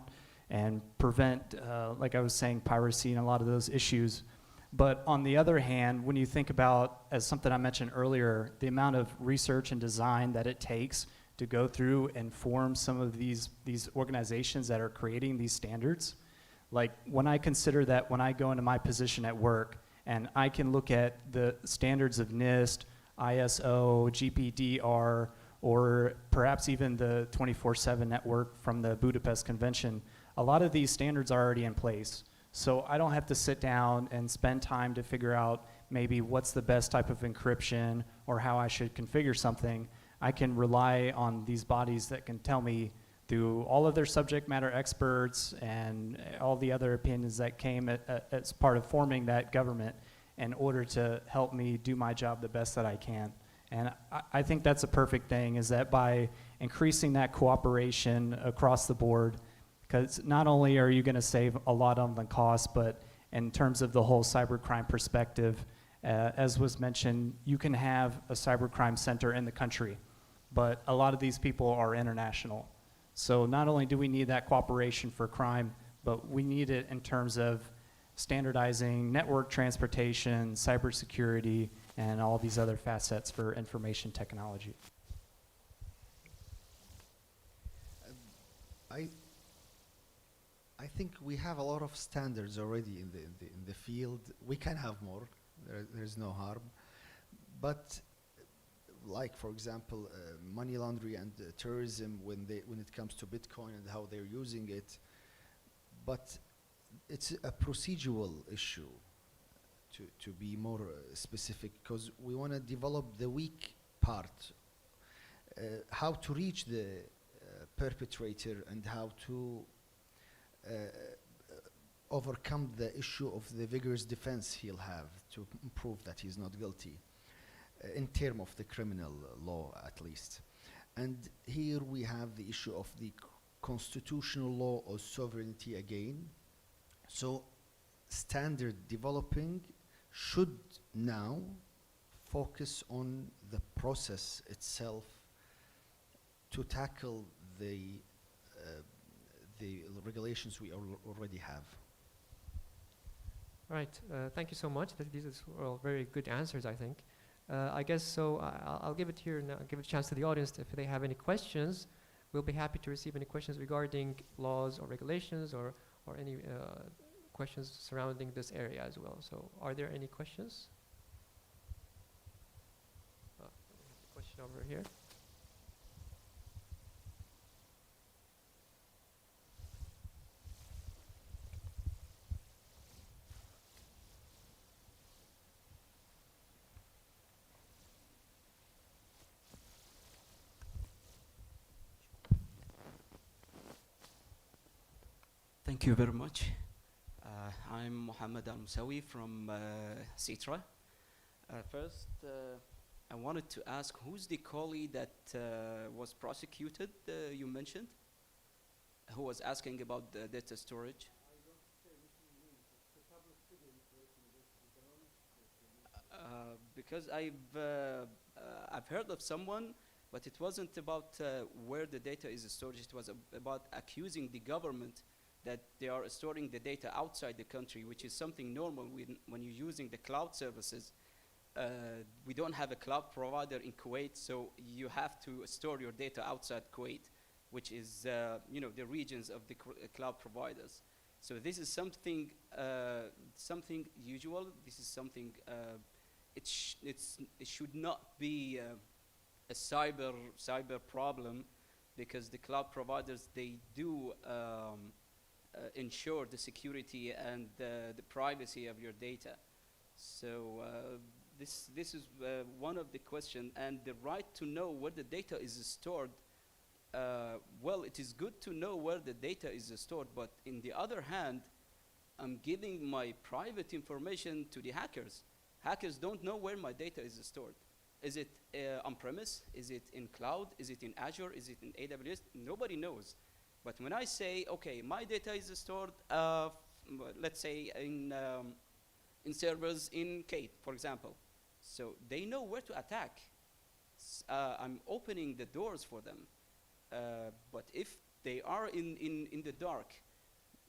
S7: and prevent, like I was saying, piracy and a lot of those issues. But on the other hand, when you think about, as something I mentioned earlier, the amount of research and design that it takes to go through and form some of these organizations that are creating these standards, like when I consider that, when I go into my position at work and I can look at the standards of NIST, ISO, GPDR, or perhaps even the 24/7 network from the Budapest Convention, a lot of these standards are already in place. So I don't have to sit down and spend time to figure out maybe what's the best type of encryption or how I should configure something. I can rely on these bodies that can tell me through all of their subject matter experts and all the other opinions that came as part of forming that government, in order to help me do my job the best that I can. And I think that's a perfect thing, is that by increasing that cooperation across the board, because not only are you going to save a lot on the cost, but in terms of the whole cybercrime perspective, as was mentioned, you can have a cybercrime center in the country, but a lot of these people are international. So not only do we need that cooperation for crime, but we need it in terms of standardizing network transportation, cybersecurity, and all these other facets for information technology.
S8: I think we have a lot of standards already in the field. We can have more. There's no harm. But like, for example, money laundering and terrorism, when it comes to Bitcoin and how they're using it, but it's a procedural issue. to be more specific, because we want to develop the weak part, how to reach the perpetrator and how to overcome the issue of the vigorous defense he'll have to prove that he's not guilty, in terms of the criminal law at least. And here we have the issue of the constitutional law or sovereignty again. So standard developing should now focus on the process itself to tackle the regulations we already have.
S6: Right. Thank you so much. These are all very good answers, I think. I guess so. I'll give it here now. Give a chance to the audience if they have any questions. We'll be happy to receive any questions regarding laws or regulations or any questions surrounding this area as well. So, are there any questions? Question over here.
S9: Thank you very much. I'm Mohammed Al-Musawi from Citra. First, I wanted to ask, who's the colleague that was prosecuted, you mentioned, who was asking about the data storage? Because I've heard of someone, but it wasn't about where the data is stored. It was about accusing the government that they are storing the data outside the country, which is something normal when you're using the cloud services. We don't have a cloud provider in Kuwait, so you have to store your data outside Kuwait, which is the regions of the cloud providers. So this is something usual. This is something it should not be a cyber problem, because the cloud providers, they do ensure the security and the privacy of your data. So this is one of the questions. And the right to know where the data is stored, well, it is good to know where the data is stored, but in the other hand, I'm giving my private information to the hackers. Hackers don't know where my data is stored. Is it on-premise? Is it in cloud? Is it in Azure? Is it in AWS? Nobody knows. But when I say, okay, my data is stored, let's say in servers in Kate, for example, so they know where to attack. I'm opening the doors for them. But if they are in the dark,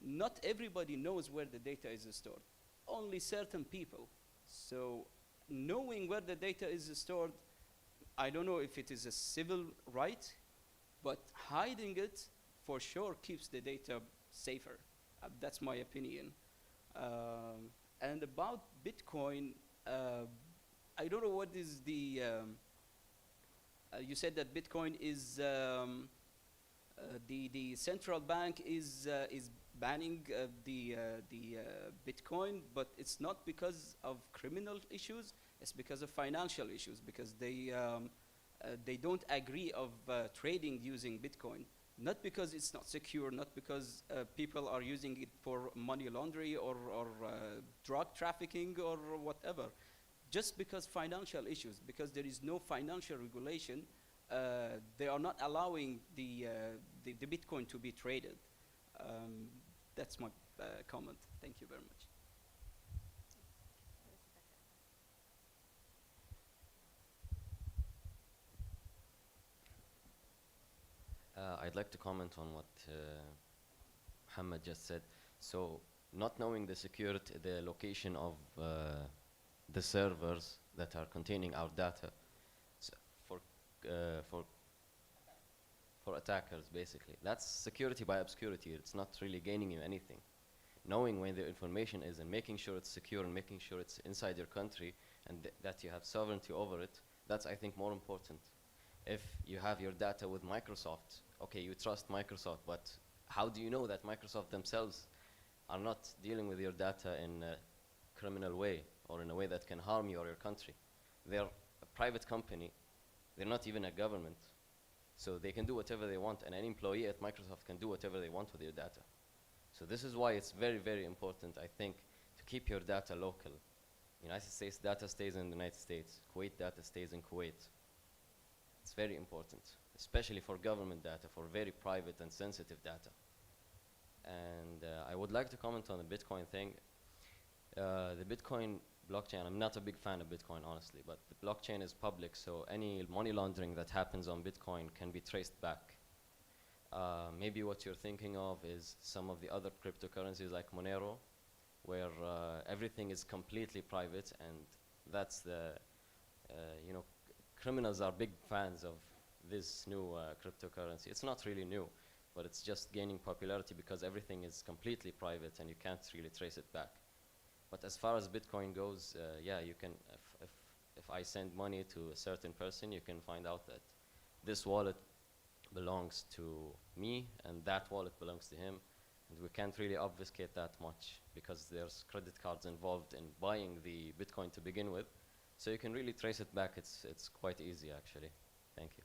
S9: not everybody knows where the data is stored. Only certain people. So knowing where the data is stored, I don't know if it is a civil right, but hiding it for sure keeps the data safer. That's my opinion. And about Bitcoin, I don't know what is the, you said that Bitcoin is, the central bank is banning the Bitcoin, but it's not because of criminal issues, it's because of financial issues, because they don't agree of trading using Bitcoin. Not because it's not secure, not because people are using it for money laundering or drug trafficking or whatever. Just because financial issues, because there is no financial regulation, they are not allowing the Bitcoin to be traded. That's my comment. Thank you very much.
S10: I'd like to comment on what Muhammad just said. So, not knowing the security, the location of the servers that are containing our data, so for attackers, basically, that's security by obscurity. It's not really gaining you anything. Knowing where the information is and making sure it's secure and making sure it's inside your country and that you have sovereignty over it, that's, I think, more important. If you have your data with Microsoft, okay, you trust Microsoft, but how do you know that Microsoft themselves are not dealing with your data in a criminal way? or in a way that can harm you or your country. They're a private company. They're not even a government. So they can do whatever they want, and any employee at Microsoft can do whatever they want with your data. So this is why it's very, very important, I think, to keep your data local. United States data stays in the United States. Kuwait data stays in Kuwait. It's very important, especially for government data, for very private and sensitive data. And I would like to comment on the Bitcoin thing. The Bitcoin blockchain, I'm not a big fan of Bitcoin, honestly, but the blockchain is public, so any money laundering that happens on Bitcoin can be traced back. Maybe what you're thinking of is some of the other cryptocurrencies like Monero, where everything is completely private, and that's the, criminals are big fans of this new cryptocurrency. It's not really new, but it's just gaining popularity because everything is completely private and you can't really trace it back. But as far as Bitcoin goes, yeah, you can, if I send money to a certain person, you can find out that this wallet belongs to me and that wallet belongs to him. And we can't really obfuscate that much because there's credit cards involved in buying the Bitcoin to begin with. So you can really trace it back. It's quite easy, actually. Thank you.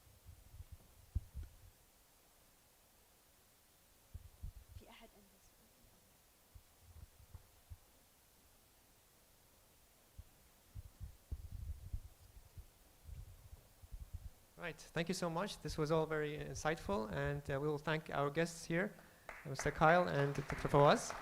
S6: Right, thank you so much. This was all very insightful, and we will thank our guests here, Mr. Kyle and Dr. Fawaz.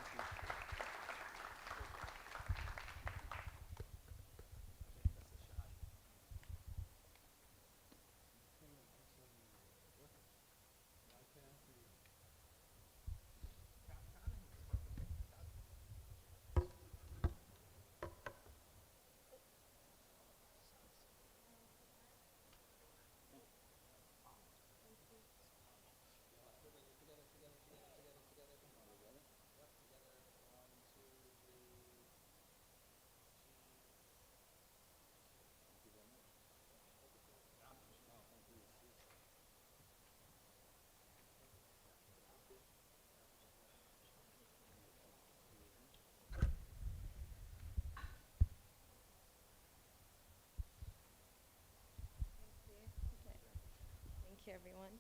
S11: Thank you, everyone.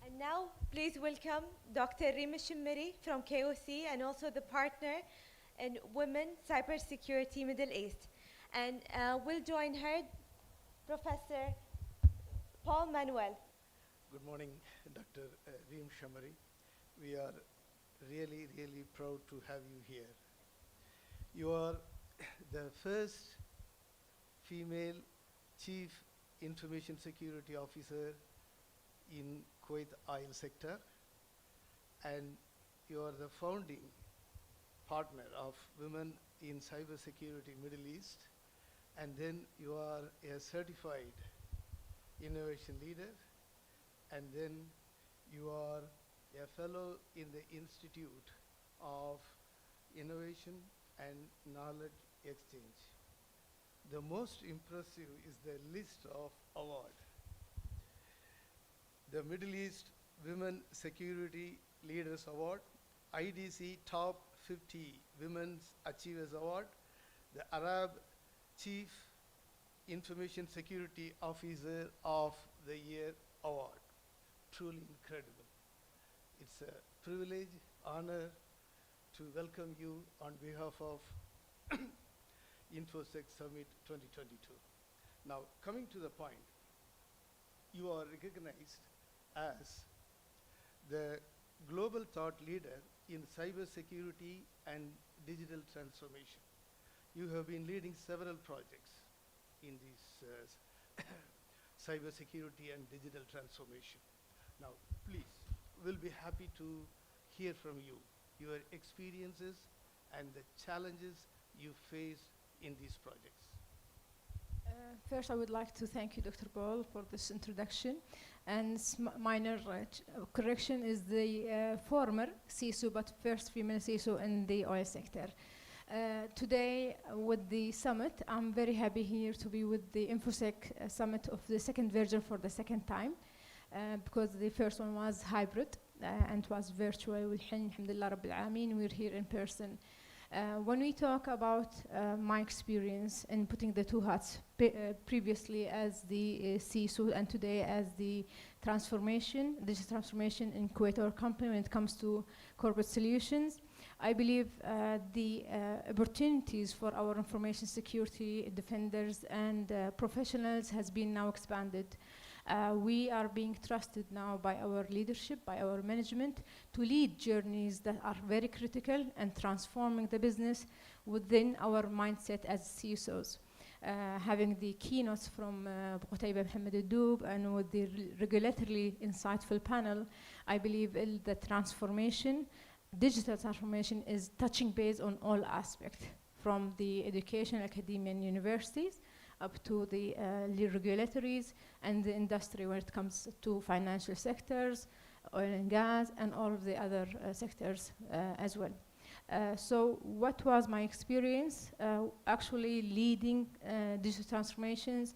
S11: And now, please welcome Dr. Rima Shimmeri from KOC and also the partner in Women Cybersecurity Middle East. And we'll join her, Professor Paul Manuel.
S12: Good morning, Dr. Rima Shimmeri. We are really, really proud to have you here. You are the first female Chief Information Security Officer in Kuwait oil sector, and you are the founding partner of Women in Cybersecurity Middle East, and then you are a certified innovation leader, and then you are a fellow in the Institute of Innovation and Knowledge Exchange. The most impressive is the list of awards. The Middle East Women Security Leaders Award, IDC Top 50 Women's Achievers Award, the Arab Chief Information Security Officer of the Year Award. Truly incredible. It's a privilege, honor to welcome you on behalf of InfoSec Summit 2022. Now, coming to the point, you are recognized as the global thought leader in cybersecurity and digital transformation. You have been leading several projects in this cybersecurity and digital transformation. Now, please, we'll be happy to hear from you, your experiences and the challenges you face in these projects.
S13: First, I would like to thank you, Dr. Paul, for this introduction. And minor correction is the former CISO, but first female CISO in the oil sector. Today, with the summit, I'm very happy here to be with the InfoSec summit of the second version for the second time, because the first one was hybrid and was virtual. Alhamdulillah Rabbil Alameen, we're here in person. When we talk about my experience in putting the two hats, previously as the CISO and today as the digital transformation in Kuwait, our company, when it comes to corporate solutions, I believe the opportunities for our information security defenders and professionals has been now expanded. We are being trusted now by our leadership, by our management, to lead journeys that are very critical and transforming the business within our mindset as CISOs. Having the keynotes from Qutayba Mohammed Adoub and with the regulatorily insightful panel, I believe the transformation, digital transformation, is touching base on all aspects, from the education, academia, and universities, up to the regulatories and the industry when it comes to financial sectors, oil and gas, and all of the other sectors as well. So what was my experience? Actually leading digital transformations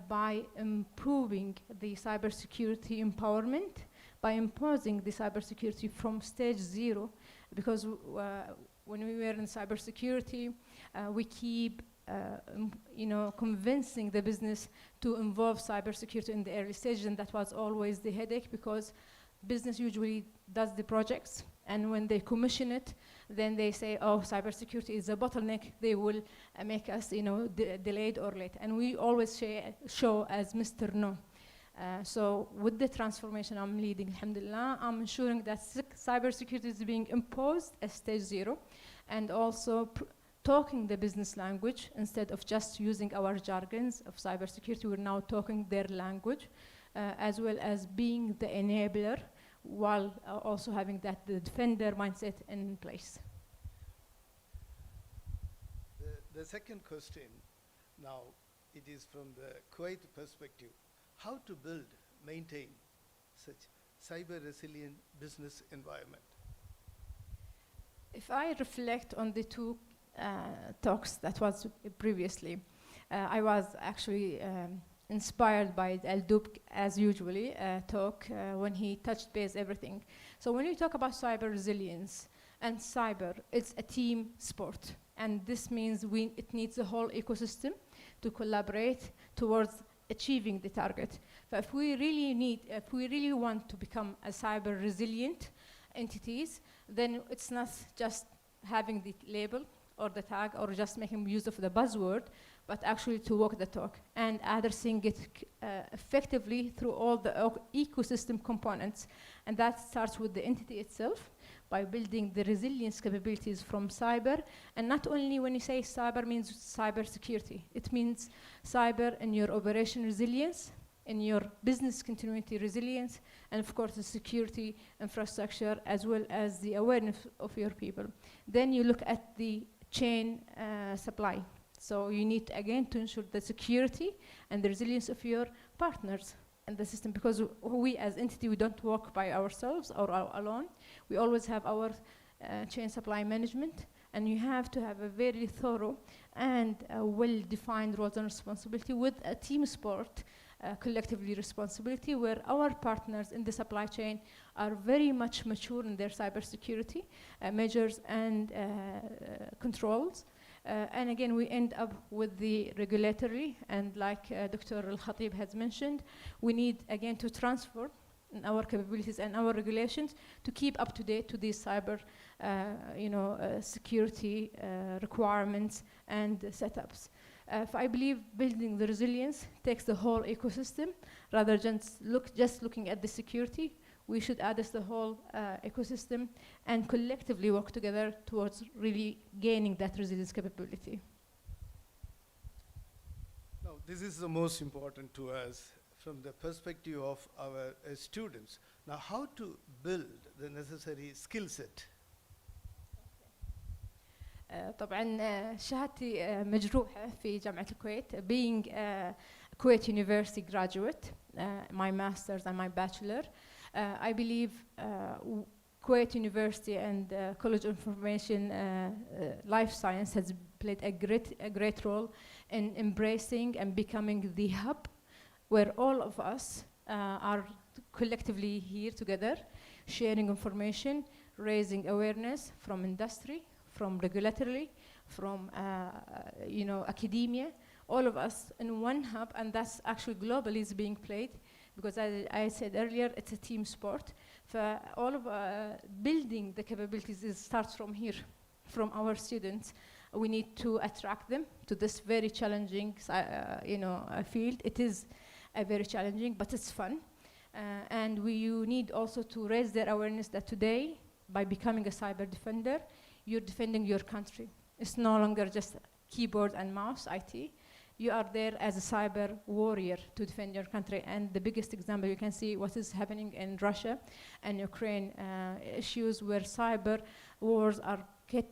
S13: by improving the cybersecurity empowerment, by imposing the cybersecurity from stage 0, because when we were in cybersecurity, we keep convincing the business to involve cybersecurity in the early stage, and that was always the headache, because business usually does the projects, and when they commission it, then they say, oh, cybersecurity is a bottleneck, they will make us delayed or late, and we always show as Mr. No. So with the transformation I'm leading, alhamdulillah, I'm ensuring that cybersecurity is being imposed as stage 0, and also talking the business language instead of just using our jargons of cybersecurity. We're now talking their language, as well as being the enabler, while also having the defender mindset in place.
S12: The second question now, it is from the Kuwait perspective. How to build, maintain such cyber resilient business environment?
S13: If I reflect on the two talks that was previously, I was actually inspired by Al-Dub, as usually, talk when he touched base everything. So when we talk about cyber resilience and cyber, it's a team sport. And this means it needs the whole ecosystem to collaborate towards achieving the target. But if we really want to become a cyber resilient entities, then it's not just having the label or the tag or just making use of the buzzword, but actually to walk the talk and addressing it effectively through all the ecosystem components. And that starts with the entity itself, by building the resilience capabilities from cyber. And not only when you say cyber means cyber security, it means cyber in your operation resilience, in your business continuity resilience, and of course the security infrastructure, as well as the awareness of your people. Then you look at the chain supply. So you need, again, to ensure the security and the resilience of your partners in the system, because we as entity, we don't work by ourselves or alone. We always have our chain supply management, and you have to have a very thorough and well-defined roles and responsibility with a team sport, collectively responsibility, where our partners in the supply chain are very much mature in their cybersecurity measures and controls. And again, we end up with the regulatory, and like Dr. Al-Khatib has mentioned, we need again to transfer our capabilities and our regulations to keep up to date to these cyber security requirements and setups. I believe building the resilience takes the whole ecosystem rather than just looking at the security. We should address the whole ecosystem and collectively work together towards really gaining that resilience capability.
S12: Now, this is the most important to us from the perspective of our students. Now, how to build the necessary skill set?
S13: طبعا شهادتي مجروحة في جامعة الكويت, being a Kuwait University graduate, my master's and my bachelor. I believe Kuwait University and College of Information Life Science has played a great role in embracing and becoming the hub where all of us are collectively here together, sharing information, raising awareness from industry, from regulatory, from academia, all of us in one hub, and that's actually globally is being played, because as I said earlier, it's a team sport. For all of building the capabilities, it starts from here, from our students. We need to attract them to this very challenging, field. It is very challenging, but it's fun. And you need also to raise their awareness that today, by becoming a cyber defender, you're defending your country. It's no longer just keyboard and mouse, IT. You are there as a cyber warrior to defend your country. And the biggest example, you can see what is happening in Russia and Ukraine, issues where cyber wars are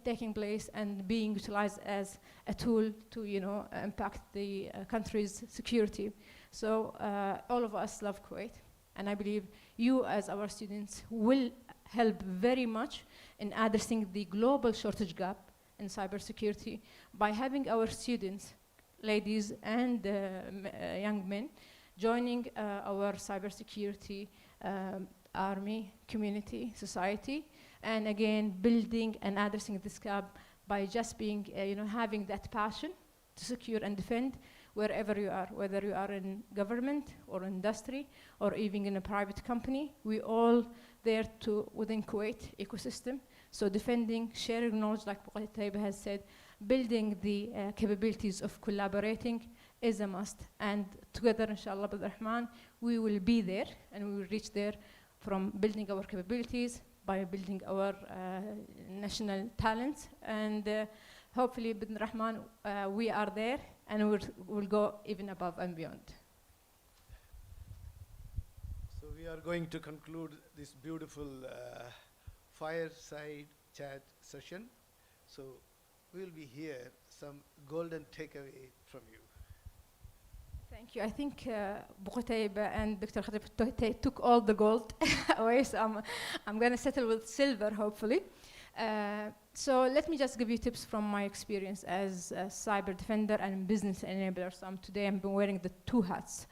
S13: taking place and being utilized as a tool to, impact the country's security. So all of us love Kuwait, and I believe you as our students will help very much in addressing the global shortage gap in cybersecurity by having our students, ladies and young men, joining our cybersecurity army, community, society, and again, building and addressing this gap by just being, having that passion to secure and defend wherever you are, whether you are in government or industry or even in a private company. We all there to within Kuwait ecosystem. So defending, sharing knowledge, like Buqaytayba has said, building the capabilities of collaborating is a must. And together, inshallah, Rahman, we will be there and we will reach there from building our capabilities, by building our national talents, and hopefully, Bidn Rahman, we are there and we'll go even above and beyond.
S12: So we are going to conclude this beautiful fireside chat session. So we'll be here, some golden takeaway from you.
S13: Thank you. I think Buqaytayba and Dr. Khatib took all the gold away, so I'm going to settle with silver, hopefully. So let me just give you tips from my experience as a cyber defender and business enabler. So today I'm wearing the two hats.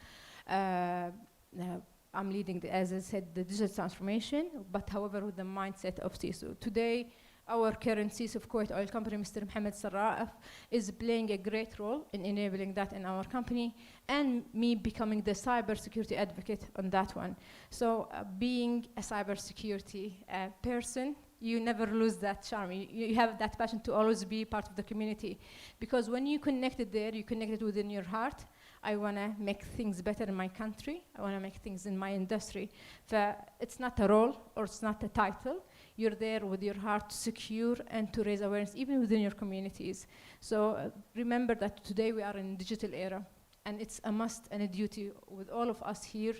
S13: I'm leading, as I said, the digital transformation, but however with the mindset of CISO. Today, our current CISO of Kuwait Oil Company, Mr. Mohammed Sarraf, is playing a great role in enabling that in our company, and me becoming the cybersecurity advocate on that one. So being a cybersecurity person, you never lose that charm. You have that passion to always be part of the community. Because when you connected there, you connected within your heart. I want to make things better in my country. I want to make things in my industry. It's not a role or it's not a title. You're there with your heart to secure and to raise awareness, even within your communities. So remember that today we are in digital era, and it's a must and a duty with all of us here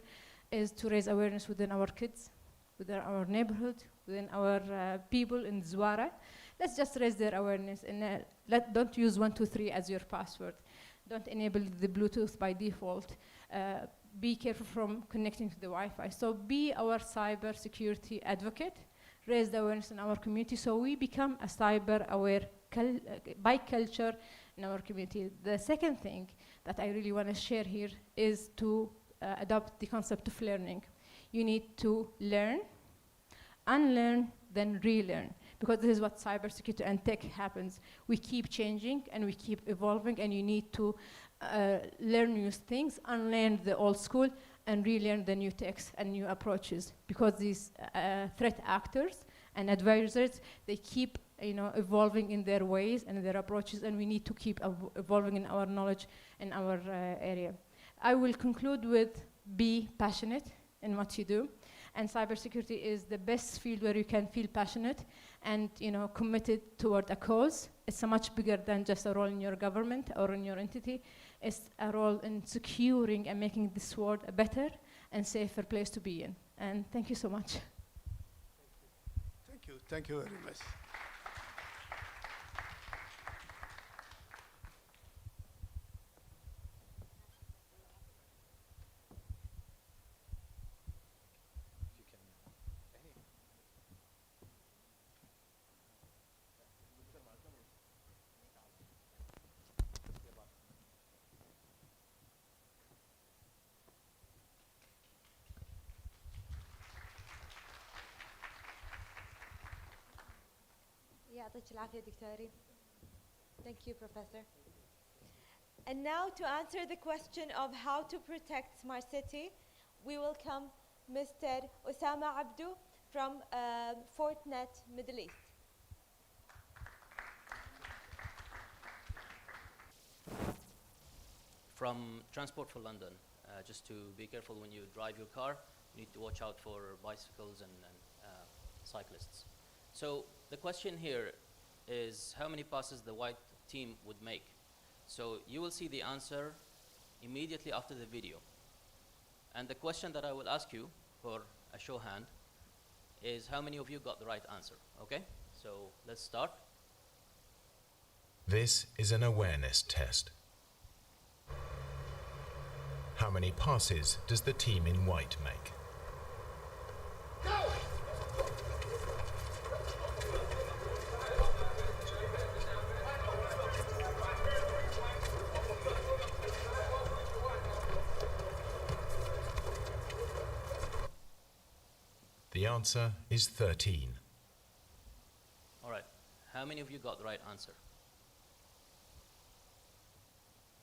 S13: is to raise awareness within our kids, within our neighborhood, within our people in Zwara. Let's just raise their awareness, and don't use 123 as your password. Don't enable the Bluetooth by default. Be careful from connecting to the Wi-Fi. So be our cyber security advocate. Raise the awareness in our community so we become a cyber aware by culture in our community. The second thing that I really want to share here is to adopt the concept of learning. You need to learn, unlearn, then relearn. Because this is what cybersecurity and tech happens. We keep changing and we keep evolving, and you need to learn new things, unlearn the old school, and relearn the new techs and new approaches. Because these threat actors and advisors, they keep evolving in their ways and their approaches, and we need to keep evolving in our knowledge in our area. I will conclude with be passionate in what you do. And cybersecurity is the best field where you can feel passionate and committed toward a cause. It's a much bigger than just a role in your government or in your entity. It's a role in securing and making this world a better and safer place to be in. And thank you so much.
S12: Thank you. Thank you very much.
S11: يعطيك العافية دكتوري. Thank you, Professor. And now to answer the question of how to protect smart city, we welcome Mr. Osama Abdu from Fortnet Middle East.
S14: From Transport for London, just to be careful when you drive your car, you need to watch out for bicycles and cyclists. So the question here is how many passes the white team would make. So you will see the answer immediately after the video. And the question that I will ask you for a show hand is how many of you got the right answer, okay? So let's start.
S15: This is an awareness test. How many passes does the team in white make? The answer is 13.
S14: All right, how many of you got the right answer?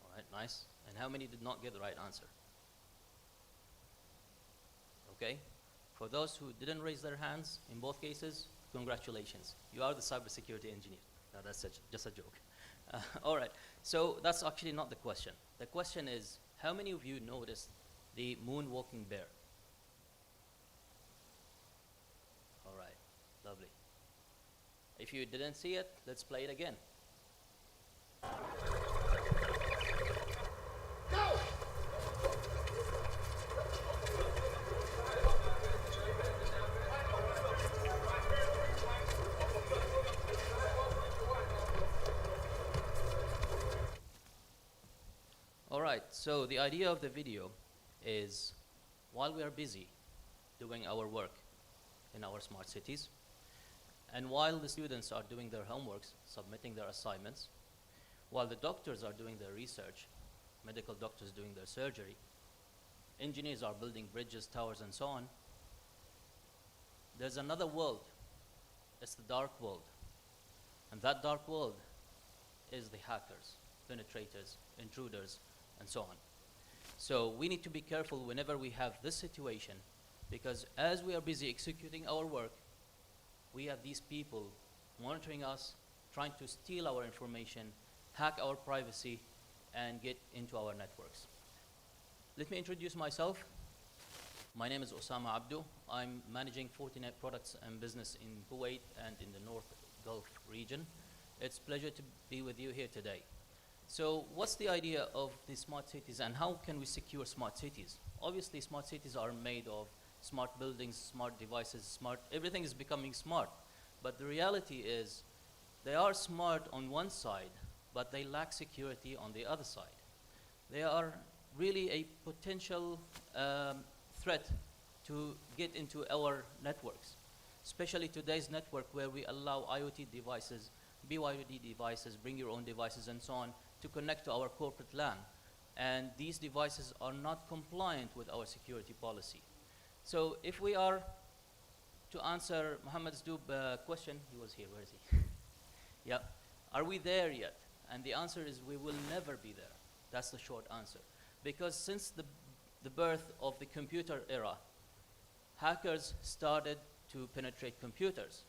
S14: All right, nice. And how many did not get the right answer? Okay, for those who didn't raise their hands, in both cases, congratulations. You are the cybersecurity engineer. No, that's just a joke. All right, so that's actually not the question. The question is, how many of you noticed the moonwalking bear? All right, lovely. If you didn't see it, let's play it again. All right, so the idea of the video is while we are busy doing our work in our smart cities, and while the students are doing their homeworks, submitting their assignments, while the doctors are doing their research, medical doctors doing their surgery, engineers are building bridges, towers, and so on, there's another world. It's the dark world. And that dark world is the hackers, penetrators, intruders, and so on. So we need to be careful whenever we have this situation, because as we are busy executing our work, we have these people monitoring us, trying to steal our information, hack our privacy, and get into our networks. Let me introduce myself. My name is Osama Abdu. I'm managing Fortinet products and business in Kuwait and in the North Gulf region. It's a pleasure to be with you here today. So what's the idea of the smart cities and how can we secure smart cities? Obviously, smart cities are made of smart buildings, smart devices, everything is becoming smart. But the reality is they are smart on one side, but they lack security on the other side. They are really a potential threat to get into our networks, especially today's network where we allow IoT devices, BYOD devices, bring your own devices and so on, to connect to our corporate LAN. And these devices are not compliant with our security policy. So if we are to answer Mohammed Zdoub's question, he was here, where is he? Yeah, are we there yet? And the answer is we will never be there. That's the short answer. Because since the birth of the computer era, hackers started to penetrate computers.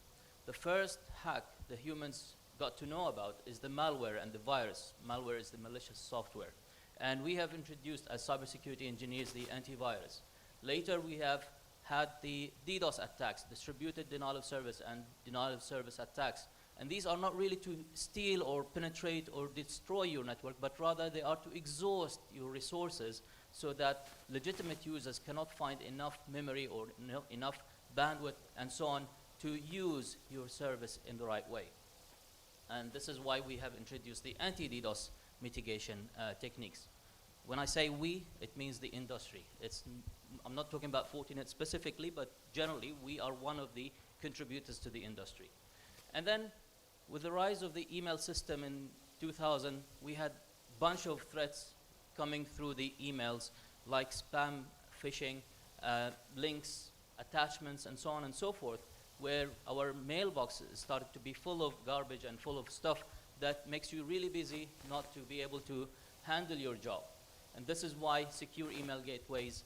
S14: The first hack the humans got to know about is the malware and the virus. Malware is the malicious software. And we have introduced, as cybersecurity engineers, the antivirus. Later, we have had the DDoS attacks, distributed denial of service and denial of service attacks. And these are not really to steal or penetrate or destroy your network, but rather they are to exhaust your resources so that legitimate users cannot find enough memory or enough bandwidth and so on to use your service in the right way. And this is why we have introduced the anti-DDoS mitigation techniques. When I say we, it means the industry. I'm not talking about Fortinet specifically, but generally we are one of the contributors to the industry. And then with the rise of the email system in 2000, we had a bunch of threats coming through the emails, like spam, phishing, links, attachments, and so on and so forth, where our mailboxes started to be full of garbage and full of stuff that makes you really busy not to be able to handle your job. And this is why secure email gateways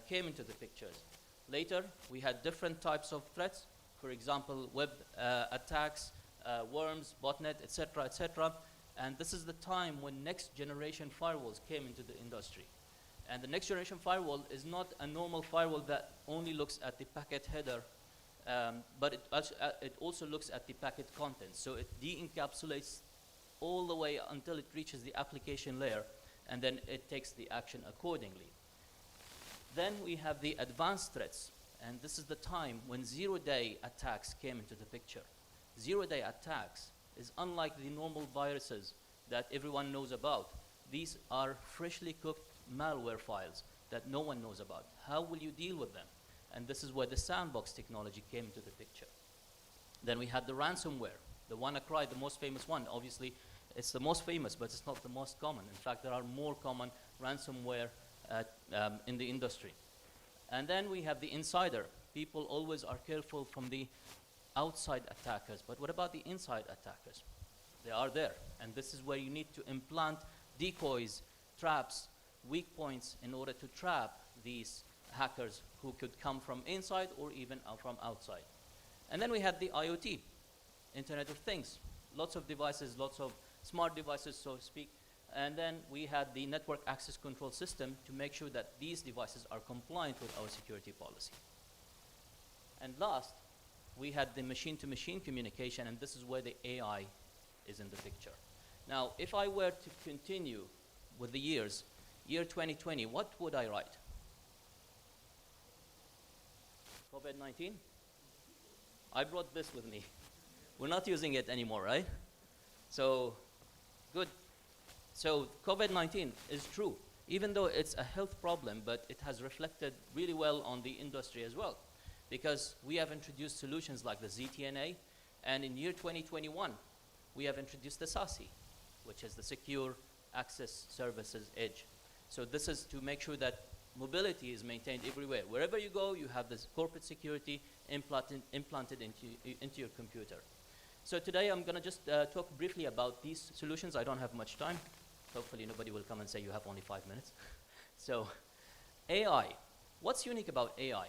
S14: came into the pictures. Later, we had different types of threats. For example, web attacks, worms, botnet, etc., etc. And this is the time when next generation firewalls came into the industry. And the next generation firewall is not a normal firewall that only looks at the packet header, but it also looks at the packet content. So it de-encapsulates all the way until it reaches the application layer, and then it takes the action accordingly. Then we have the advanced threats, and this is the time when zero-day attacks came into the picture. Zero-day attacks is unlike the normal viruses that everyone knows about. These are freshly cooked malware files that no one knows about. How will you deal with them? And this is where the sandbox technology came into the picture. Then we had the ransomware, the WannaCry, the most famous one. Obviously, it's the most famous, but it's not the most common. In fact, there are more common ransomware in the industry. And then we have the insider. People always are careful from the outside attackers, but what about the inside attackers? They are there, and this is where you need to implant decoys, traps, weak points in order to trap these hackers who could come from inside or even from outside. And then we had the IoT, Internet of Things. Lots of devices, lots of smart devices, so to speak. And then we had the network access control system to make sure that these devices are compliant with our security policy. And last, we had the machine-to-machine communication, and this is where the AI is in the picture. Now, if I were to continue with the years, year 2020, what would I write? COVID-19? I brought this with me. We're not using it anymore, right? So, good. So COVID-19 is true, even though it's a health problem, but it has reflected really well on the industry as well, because we have introduced solutions like the ZTNA, and in year 2021, we have introduced the SASE, which is the Secure Access Services Edge. So this is to make sure that mobility is maintained everywhere. Wherever you go, you have this corporate security implanted into your computer. So today I'm going to just talk briefly about these solutions. I don't have much time. Hopefully nobody will come and say you have only 5 minutes. So AI, what's unique about AI?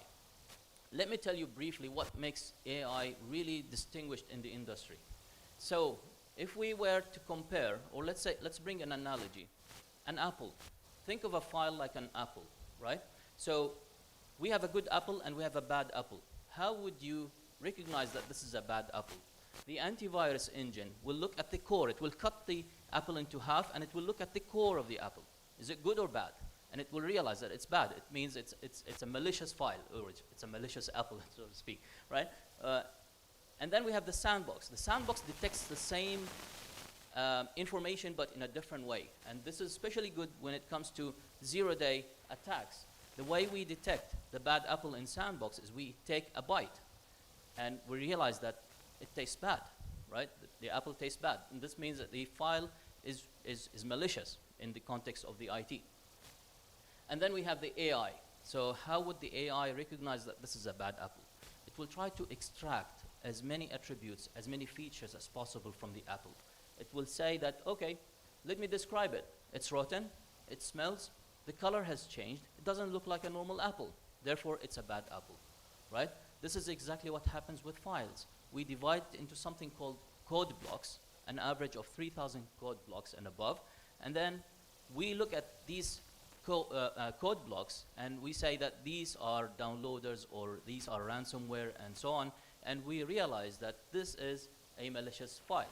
S14: Let me tell you briefly what makes AI really distinguished in the industry. So if we were to compare, or let's bring an analogy, an apple. Think of a file like an apple, right? So we have a good apple and we have a bad apple. How would you recognize that this is a bad apple? The antivirus engine will look at the core. It will cut the apple into half, and it will look at the core of the apple. Is it good or bad? And it will realize that it's bad. It means it's a malicious file, or it's a malicious apple, so to speak, right? And then we have the sandbox. The sandbox detects the same information, but in a different way. And this is especially good when it comes to zero-day attacks. The way we detect the bad apple in sandbox is we take a bite, and we realize that it tastes bad, right? The apple tastes bad. And this means that the file is malicious in the context of the IT. And then we have the AI. So how would the AI recognize that this is a bad apple? It will try to extract as many attributes, as many features as possible from the apple. It will say that, okay, let me describe it. It's rotten, it smells, the color has changed, it doesn't look like a normal apple. Therefore, it's a bad apple, right? This is exactly what happens with files. We divide it into something called code blocks, an average of 3,000 code blocks and above, and then we look at these code blocks and we say that these are downloaders or these are ransomware and so on, and we realize that this is a malicious file.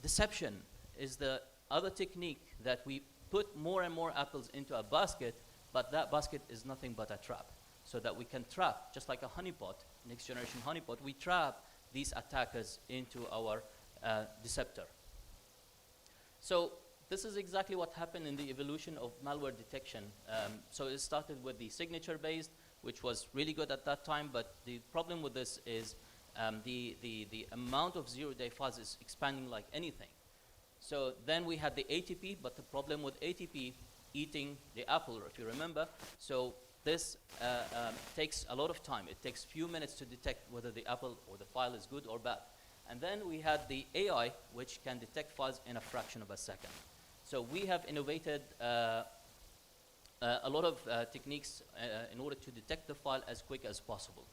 S14: Deception is the other technique that we put more and more apples into a basket, but that basket is nothing but a trap. So that we can trap, just like a honeypot, next generation honeypot, we trap these attackers into our deceptor. So this is exactly what happened in the evolution of malware detection. So it started with the signature-based, which was really good at that time, but the problem with this is the amount of zero-day files is expanding like anything. So then we had the ATP, but the problem with ATP eating the apple, if you remember. So This takes a lot of time. It takes few minutes to detect whether the apple or the file is good or bad. And then we had the AI, which can detect files in a fraction of a second. So we have innovated a lot of techniques in order to detect the file as quick as possible.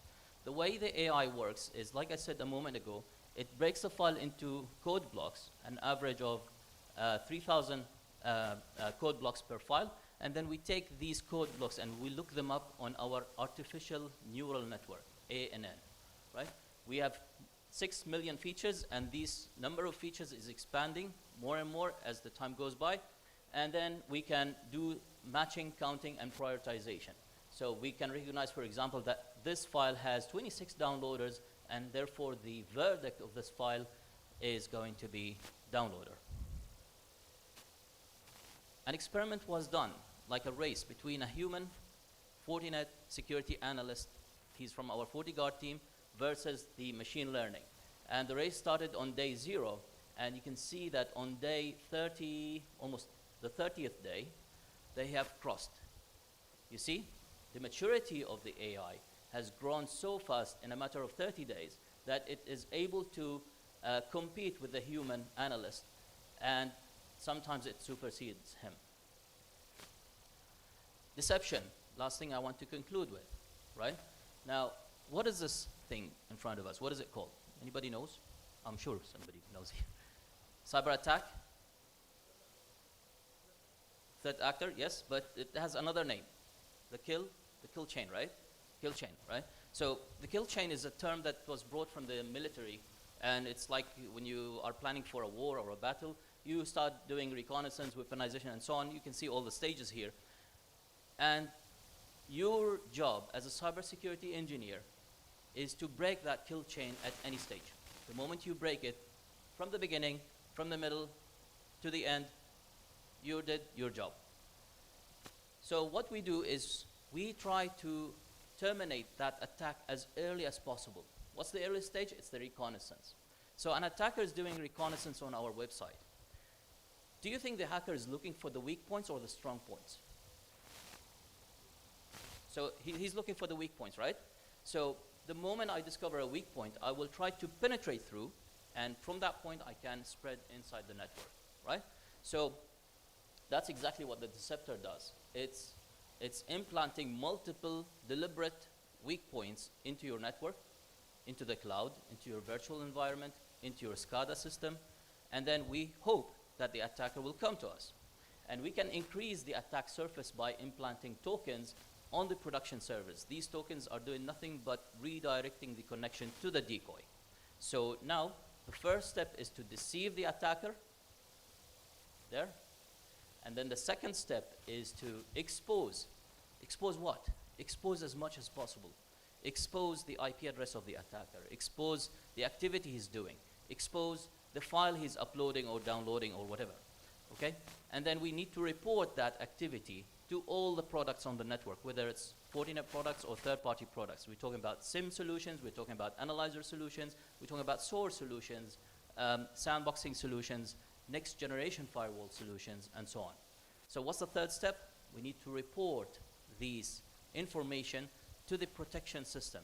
S14: The way the AI works is, like I said a moment ago, it breaks the file into code blocks, an average of 3,000 code blocks per file, and then we take these code blocks and we look them up on our artificial neural network, ANN, right? We have 6 million features, and this number of features is expanding more and more as the time goes by, and then we can do matching, counting, and prioritization. So we can recognize, for example, that this file has 26 downloaders, and therefore the verdict of this file is going to be downloader. An experiment was done, like a race between a human Fortinet security analyst, he's from our FortiGuard team, versus the machine learning. And the race started on day 0, and you can see that on day 30, almost the 30th day, they have crossed. You see, the maturity of the AI has grown so fast in a matter of 30 days that it is able to compete with the human analyst, and sometimes it supersedes him. Deception, last thing I want to conclude with, right? Now, what is this thing in front of us? What is it called? Anybody knows? I'm sure somebody knows here. Cyber attack? Threat actor, yes, but it has another name. The kill chain, right? Kill chain, right? So the kill chain is a term that was brought from the military, and it's like when you are planning for a war or a battle, you start doing reconnaissance, weaponization, and so on. You can see all the stages here. And your job as a cybersecurity engineer is to break that kill chain at any stage. The moment you break it, from the beginning, from the middle, to the end, you did your job. So what we do is we try to terminate that attack as early as possible. What's the earliest stage? It's the reconnaissance. So an attacker is doing reconnaissance on our website. Do you think the hacker is looking for the weak points or the strong points? So he's looking for the weak points, right? So the moment I discover a weak point, I will try to penetrate through, and from that point I can spread inside the network, right? So that's exactly what the deceptor does. It's implanting multiple deliberate weak points into your network, into the cloud, into your virtual environment, into your SCADA system, and then we hope that the attacker will come to us. And we can increase the attack surface by implanting tokens on the production servers. These tokens are doing nothing but redirecting the connection to the decoy. So now, the first step is to deceive the attacker, there. And then the second step is to expose. Expose what? Expose as much as possible. Expose the IP address of the attacker. Expose the activity he's doing. Expose the file he's uploading or downloading or whatever, okay? And then we need to report that activity to all the products on the network, whether it's Fortinet products or third-party products. We're talking about SIM solutions, we're talking about analyzer solutions, we're talking about SOAR solutions, sandboxing solutions, next-generation firewall solutions, and so on. So what's the third step? We need to report these information to the protection system.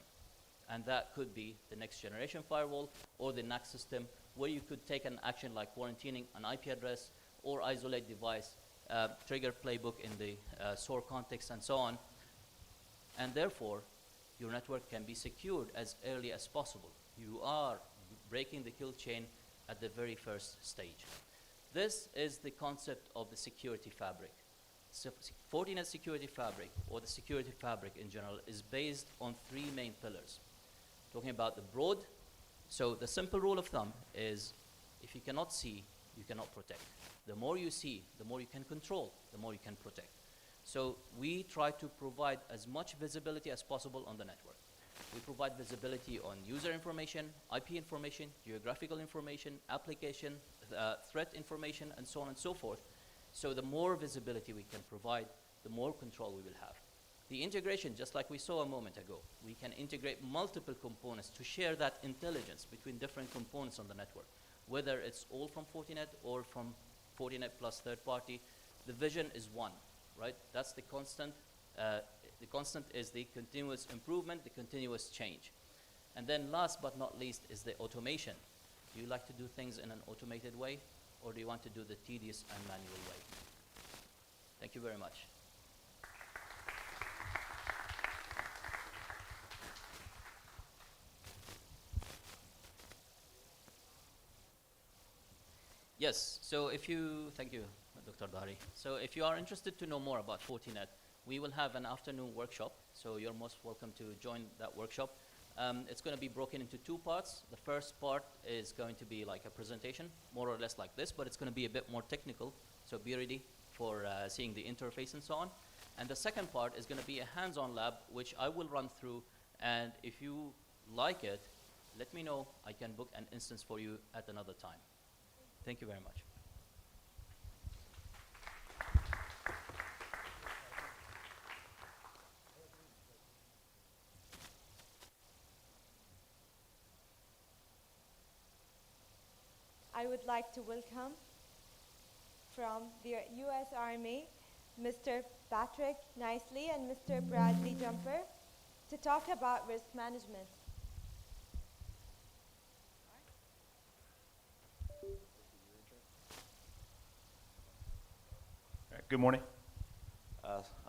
S14: And that could be the next-generation firewall or the NAC system, where you could take an action like quarantining an IP address or isolate device, trigger playbook in the SOAR context, and so on. And therefore, your network can be secured as early as possible. You are breaking the kill chain at the very first stage. This is the concept of the security fabric. So Fortinet security fabric, or the security fabric in general, is based on 3 main pillars. Talking about the broad, so the simple rule of thumb is if you cannot see, you cannot protect. The more you see, the more you can control, the more you can protect. So we try to provide as much visibility as possible on the network. We provide visibility on user information, IP information, geographical information, application, threat information, and so on and so forth. So the more visibility we can provide, the more control we will have. The integration, just like we saw a moment ago, we can integrate multiple components to share that intelligence between different components on the network, whether it's all from Fortinet or from Fortinet plus third party. The vision is one, right? That's the constant The constant is the continuous improvement, the continuous change. And then last but not least is the automation. Do you like to do things in an automated way, or do you want to do the tedious and manual way? Thank you very much. Yes, so thank you, Dr. Dari. So if you are interested to know more about Fortinet, we will have an afternoon workshop, so you're most welcome to join that workshop. It's going to be broken into two parts. The first part is going to be like a presentation, more or less like this, but it's going to be a bit more technical, so be ready for seeing the interface and so on. And the second part is going to be a hands-on lab, which I will run through, and if you like it, let me know. I can book an instance for you at another time. Thank you very much.
S11: I would like to welcome from the U.S. Army, Mr. Patrick Nicely and Mr. Bradley Jumper, to talk about risk management.
S16: Good morning.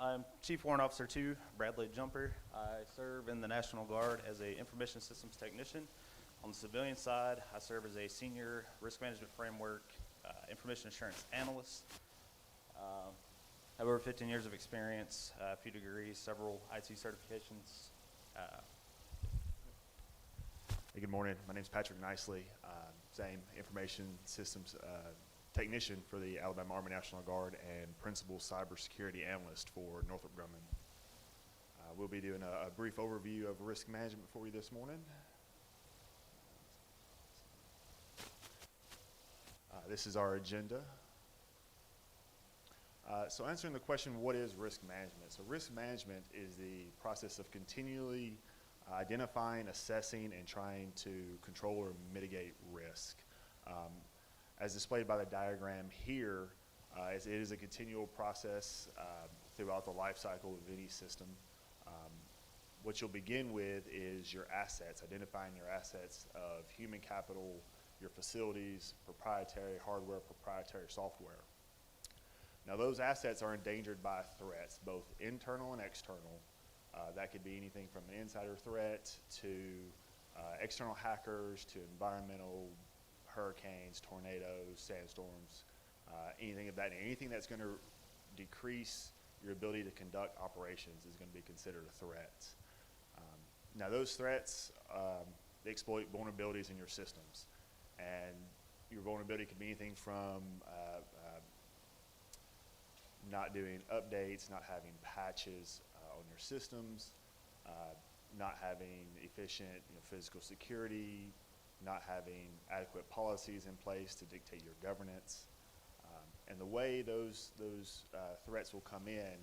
S16: I'm Chief Warrant Officer 2, Bradley Jumper. I serve in the National Guard as an information systems technician. On the civilian side, I serve as a senior risk management framework information assurance analyst. I have over 15 years of experience, a few degrees, several IT certifications.
S17: Hey, good morning. My name is Patrick Nicely. Same information systems technician for the Alabama Army National Guard and principal cybersecurity analyst for Northrop Grumman. We'll be doing a brief overview of risk management for you this morning. This is our agenda. So answering the question, what is risk management? So risk management is the process of continually identifying, assessing, and trying to control or mitigate risk. As displayed by the diagram here, it is a continual process throughout the life cycle of any system. What you'll begin with is your assets, identifying your assets of human capital, your facilities, proprietary hardware, proprietary software. Now those assets are endangered by threats, both internal and external. That could be anything from an insider threat to external hackers to environmental hurricanes, tornadoes, sandstorms, anything of that. Anything that's going to decrease your ability to conduct operations is going to be considered a threat. Now those threats, they exploit vulnerabilities in your systems. And your vulnerability could be anything from not doing updates, not having patches on your systems, not having efficient physical security, not having adequate policies in place to dictate your governance. And the way those threats will come in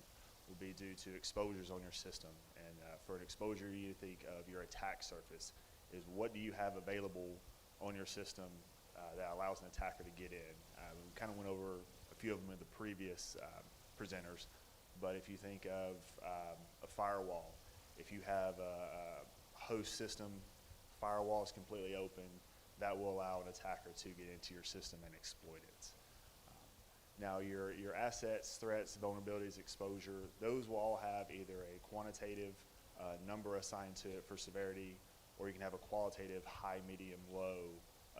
S17: will be due to exposures on your system. And for an exposure, you think of your attack surface is what do you have available on your system that allows an attacker to get in. We kind of went over a few of them in the previous presenters, but if you think of a firewall, if you have a host system, firewall is completely open, that will allow an attacker to get into your system and exploit it. Now your assets, threats, vulnerabilities, exposure, those will all have either a quantitative number assigned to it for severity, or you can have a qualitative high, medium, low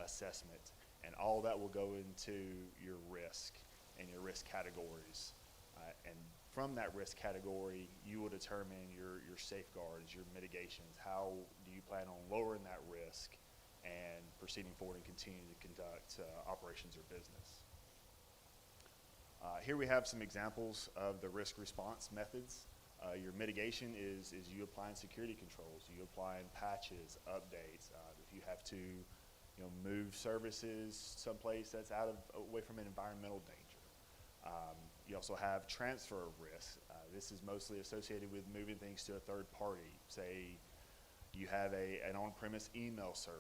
S17: assessment. And all that will go into your risk and your risk categories. And from that risk category, you will determine your safeguards, your mitigations. How do you plan on lowering that risk and proceeding forward and continuing to conduct operations or business? Here we have some examples of the risk response methods. Your mitigation is you applying security controls, you applying patches, updates. If you have to move services someplace that's away from an environmental danger. You also have transfer of risk. This is mostly associated with moving things to a third party. Say you have an on-premise email server.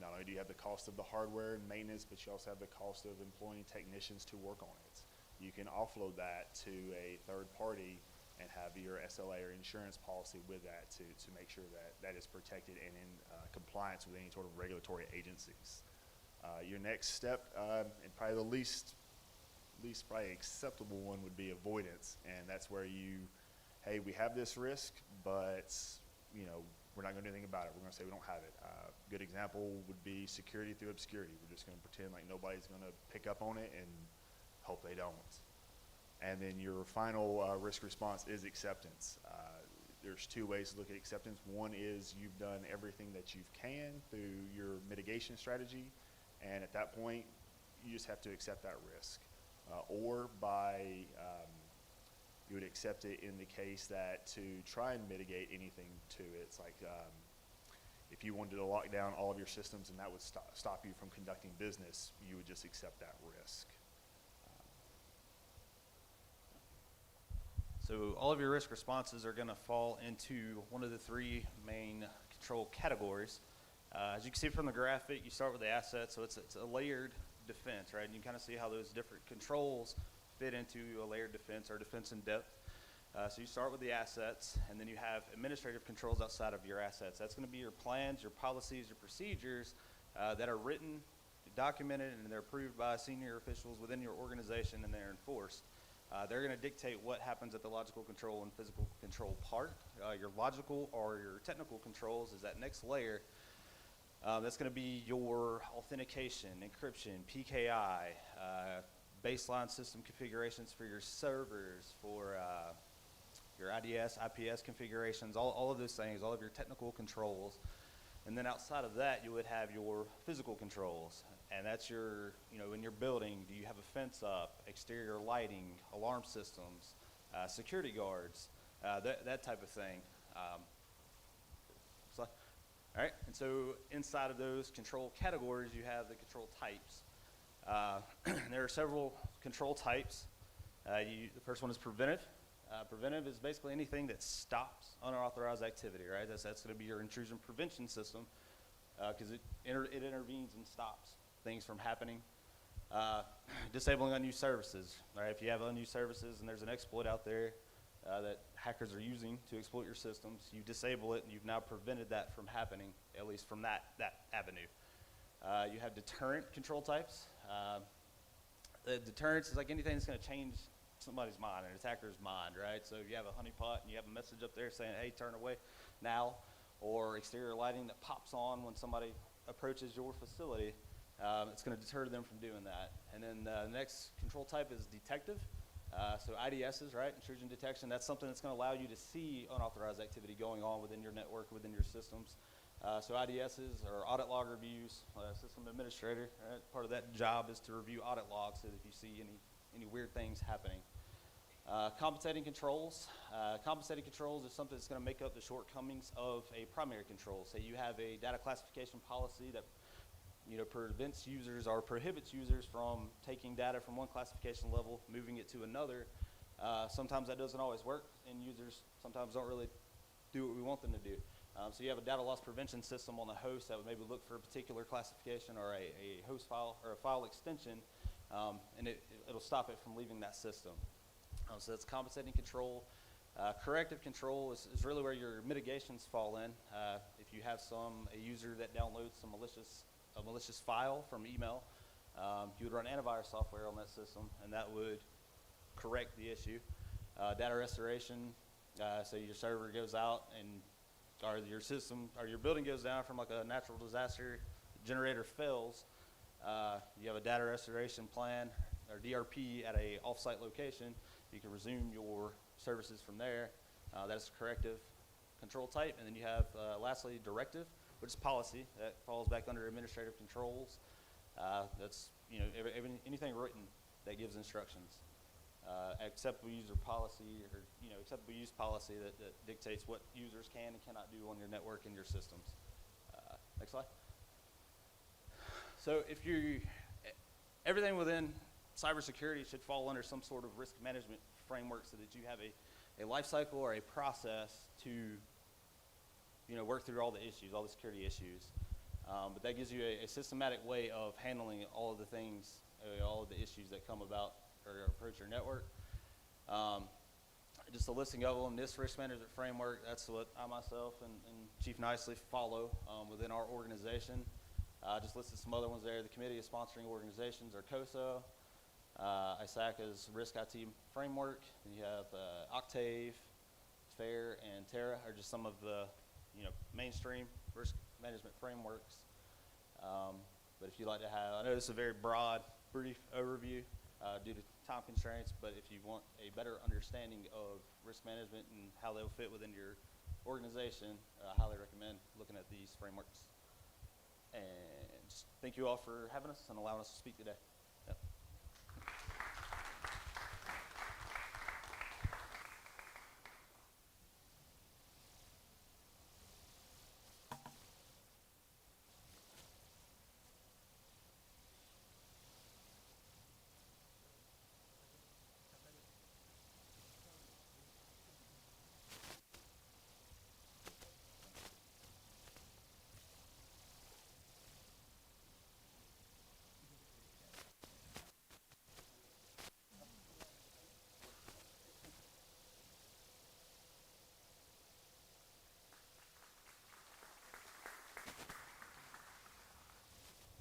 S17: Not only do you have the cost of the hardware and maintenance, but you also have the cost of employing technicians to work on it. You can offload that to a third party and have your SLA or insurance policy with that to make sure that that is protected and in compliance with any sort of regulatory agencies. Your next step, and probably the least probably acceptable one, would be avoidance, and that's where hey, we have this risk, but we're not going to do anything about it. We're going to say we don't have it. Good example would be security through obscurity. We're just going to pretend like nobody's going to pick up on it and hope they don't. And then your final risk response is acceptance. There's two ways to look at acceptance. One is you've done everything that you can through your mitigation strategy, and at that point, you just have to accept that risk. Or you would accept it in the case that to try and mitigate anything to it, it's like if you wanted to lock down all of your systems and that would stop you from conducting business, you would just accept that risk.
S16: So all of your risk responses are going to fall into one of the three main control categories. As you can see from the graphic, you start with the assets, so it's a layered defense, right? And you kind of see how those different controls fit into a layered defense or defense in depth. So you start with the assets, and then you have administrative controls outside of your assets. That's going to be your plans, your policies, your procedures that are written, documented, and they're approved by senior officials within your organization, and they're enforced. They're going to dictate what happens at the logical control and physical control part. Your logical or your technical controls is that next layer. That's going to be your authentication, encryption, PKI, baseline system configurations for your servers, for your IDS, IPS configurations, all of those things, all of your technical controls. And then outside of that, you would have your physical controls. And that's your, in your building, do you have a fence up, exterior lighting, alarm systems, security guards, that type of thing. All right, and so inside of those control categories, you have the control types. There are several control types. The first one is preventive. Preventive is basically anything that stops unauthorized activity, right? That's going to be your intrusion prevention system because it intervenes and stops things from happening. Disabling unused services, right? If you have unused services and there's an exploit out there that hackers are using to exploit your systems, you disable it and you've now prevented that from happening, at least from that avenue. You have deterrent control types. The deterrence is like anything that's going to change somebody's mind, an attacker's mind, right? So if you have a honeypot and you have a message up there saying, hey, turn away now, or exterior lighting that pops on when somebody approaches your facility, it's going to deter them from doing that. And then the next control type is detective. So IDSs, right, intrusion detection, that's something that's going to allow you to see unauthorized activity going on within your network, within your systems. So IDSs are audit log reviews, system administrator, right? Part of that job is to review audit logs so that if you see any weird things happening. Compensating controls. Compensating controls is something that's going to make up the shortcomings of a primary control. Say you have a data classification policy that prevents users or prohibits users from taking data from one classification level, moving it to another. Sometimes that doesn't always work, and users sometimes don't really do what we want them to do. So you have a data loss prevention system on the host that would maybe look for a particular classification or a host file or a file extension, and it'll stop it from leaving that system. So that's compensating control. Corrective control is really where your mitigations fall in. If you have a user that downloads a malicious file from email, you would run antivirus software on that system, and that would correct the issue. Data restoration, so your server goes out or your system or your building goes down from like a natural disaster, generator fails, you have a data restoration plan or DRP at a off-site location, you can resume your services from there. That's corrective control type. And then you have lastly directive, which is policy. That falls back under administrative controls. That's anything written that gives instructions. Acceptable user policy or acceptable use policy that dictates what users can and cannot do on your network and your systems. Next slide. So everything within cybersecurity should fall under some sort of risk management framework so that you have a life cycle or a process to work through all the issues, all the security issues. But that gives you a systematic way of handling all of the things, all of the issues that come about or approach your network. just a listing of them. This risk management framework, that's what I myself and Chief Nicely follow within our organization. I just listed some other ones there. The Committee of Sponsoring Organizations, or COSA. ISACA's Risk IT Framework. And you have Octave, FAIR, and Terra are just some of the mainstream risk management frameworks. But if you'd like to have, I know this is a very broad, brief overview due to time constraints, but if you want a better understanding of risk management and how they'll fit within your organization, I highly recommend looking at these frameworks. And just thank you all for having us and allowing us to speak today. Yep.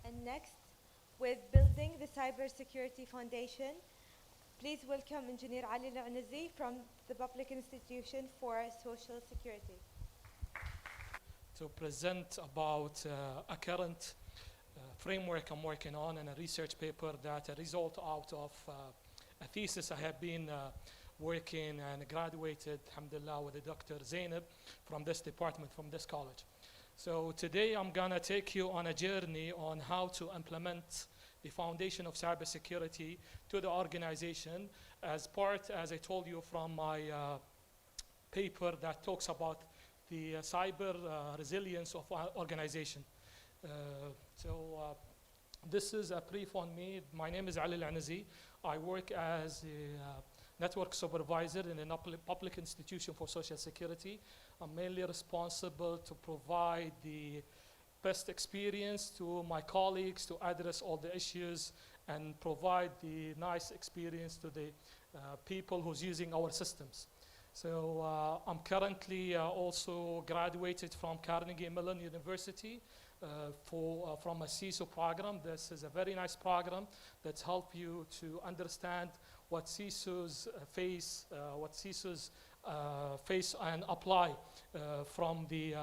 S11: And next, with building the Cybersecurity Foundation, please welcome Engineer Ali Al-Anazi from the Public Institution for Social Security.
S18: To present about a current framework I'm working on and a research paper that a result out of a thesis I have been working and graduated, alhamdulillah, with Dr. Zainab from this department, from this college. So today I'm gonna take you on a journey on how to implement the foundation of cybersecurity to the organization as part, as I told you, from my paper that talks about the cyber resilience of our organization. This is a brief on me. My name is Ali Al-Anazi. I work as a network supervisor in a public institution for social security. I'm mainly responsible to provide the best experience to my colleagues to address all the issues and provide the nice experience to the people who's using our systems. So I'm currently also graduated from Carnegie Mellon University from a CISO program. This is a very nice program that helps you to understand what CISOs face, face and apply from the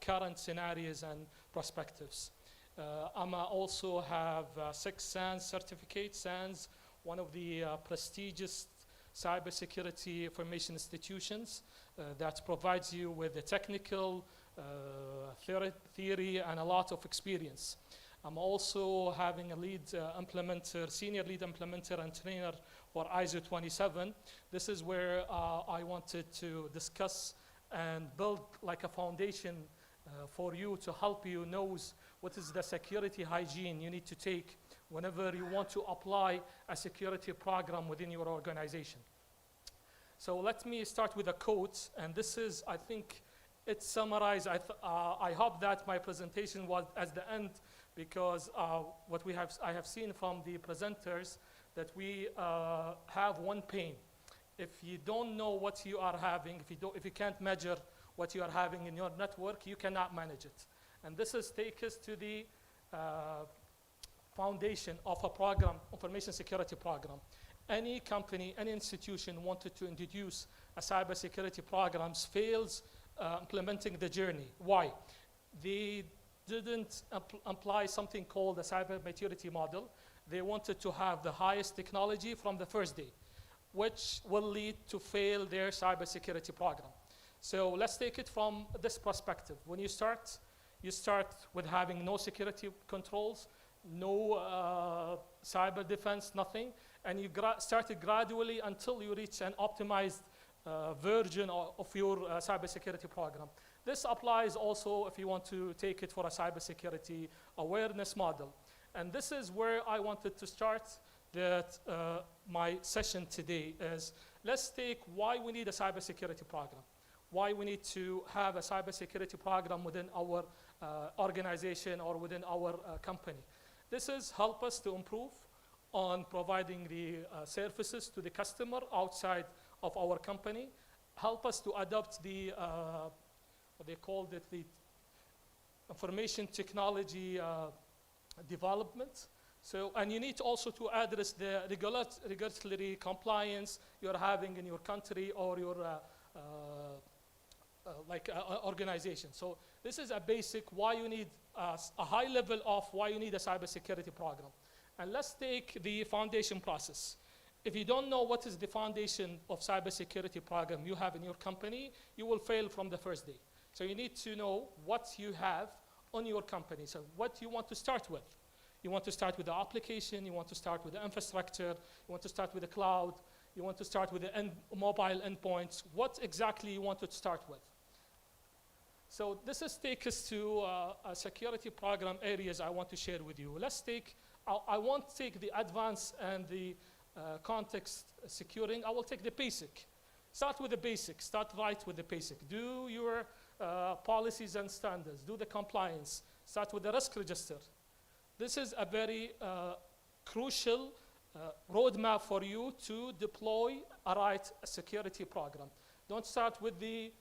S18: current scenarios and perspectives. I also have 6 SANS certificates. SANS, one of the prestigious cybersecurity information institutions that provides you with the technical theory and a lot of experience. I'm also having a lead implementer, senior lead implementer and trainer for ISO 27. This is where I wanted to discuss and build like a foundation for you to help you know what is the security hygiene you need to take whenever you want to apply a security program within your organization. So let me start with a quote, and this is, I think, it summarized. I hope that my presentation was at the end, because what I have seen from the presenters that we have one pain. If you don't know what you are having, if you can't measure what you are having in your network, you cannot manage it. And this is take us to the foundation of a program, information security program. Any company, any institution wanted to introduce a cybersecurity programs fails implementing the journey. Why? They didn't apply something called a cyber maturity model. They wanted to have the highest technology from the first day, which will lead to fail their cybersecurity program. So let's take it from this perspective. When you start with having no security controls, no cyber defense, nothing, and you started gradually until you reach an optimized version of your cybersecurity program. This applies also if you want to take it for a cybersecurity awareness model. And this is where I wanted to start my session today is, let's take why we need a cybersecurity program, why we need to have a cybersecurity program within our organization or within our company. This is help us to improve on providing the services to the customer outside of our company, help us to adopt the, what they called it, the information technology development. So, and you need also to address the regulatory compliance you're having in your country or your organization. So this is a basic why you need a high level of why you need a cybersecurity program. And let's take the foundation process. If you don't know what is the foundation of cybersecurity program you have in your company, you will fail from the first day. So you need to know what you have on your company. So what you want to start with. You want to start with the application, you want to start with the infrastructure, you want to start with the cloud, you want to start with the mobile endpoints. What exactly you want to start with? So this is take us to a security program areas I want to share with you. Let's take, I won't take the advanced and the context securing. I will take the basic. Start with the basic. Start right with the basic. Do your policies and standards. Do the compliance. Start with the risk register. This is a very crucial roadmap for you to deploy a right security program. Don't start with the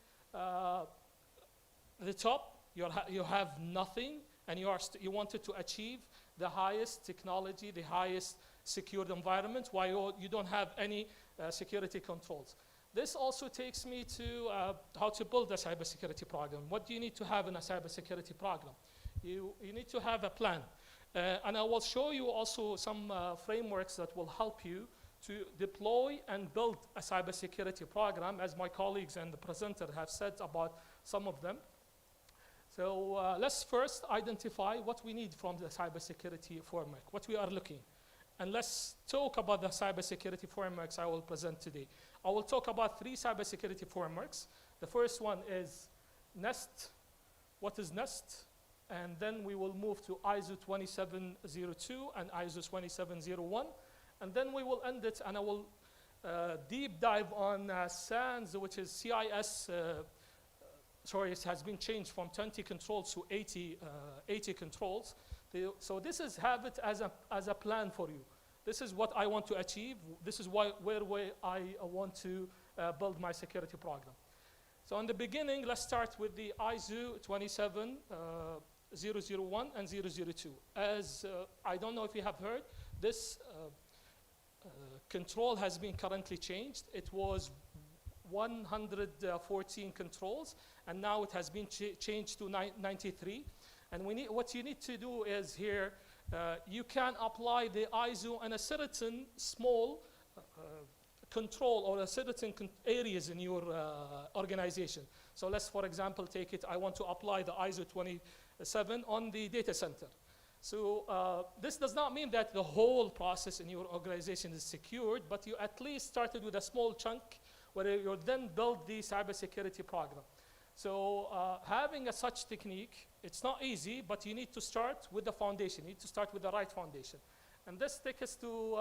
S18: top. You have nothing, and you wanted to achieve the highest technology, the highest secured environment, while you don't have any security controls. This also takes me to how to build a cybersecurity program. What do you need to have in a cybersecurity program? You need to have a plan. And I will show you also some frameworks that will help you to deploy and build a cybersecurity program, as my colleagues and the presenter have said about some of them. So let's first identify what we need from the cybersecurity framework, what we are looking. And let's talk about the cybersecurity frameworks I will present today. I will talk about 3 cybersecurity frameworks. The first one is NEST. What is NEST? And then we will move to ISO 2702 and ISO 2701. And then we will end it, and I will deep dive on SANS, which is CIS. Sorry, it has been changed from 20 controls to 80 controls. So this is have it as a plan for you. This is what I want to achieve. This is where I want to build my security program. So in the beginning, let's start with the ISO 27001 and 002. As I don't know if you have heard, this control has been currently changed. It was 114 controls, and now it has been changed to 93. And what you need to do is here, you can apply the ISO in a certain small control or a certain areas in your organization. So let's, for example, take it, I want to apply the ISO 27 on the data center. So this does not mean that the whole process in your organization is secured, but you at least started with a small chunk where you then build the cybersecurity program. So having a such technique, it's not easy, but you need to start with the foundation. You need to start with the right foundation. And this takes us to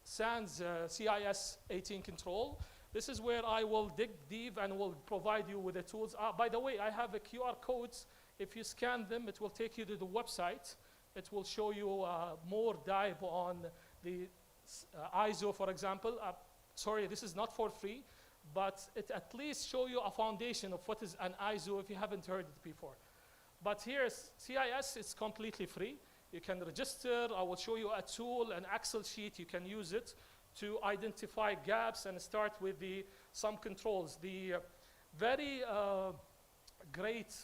S18: SANS CIS 18 control. This is where I will dig deep and will provide you with the tools. By the way, I have a QR codes. If you scan them, it will take you to the website. It will show you more dive on the ISO, for example. Sorry, this is not for free, but it at least show you a foundation of what is an ISO if you haven't heard it before. But here, CIS is completely free. You can register. I will show you a tool, an Excel sheet. You can use it to identify gaps and start with some controls. The very great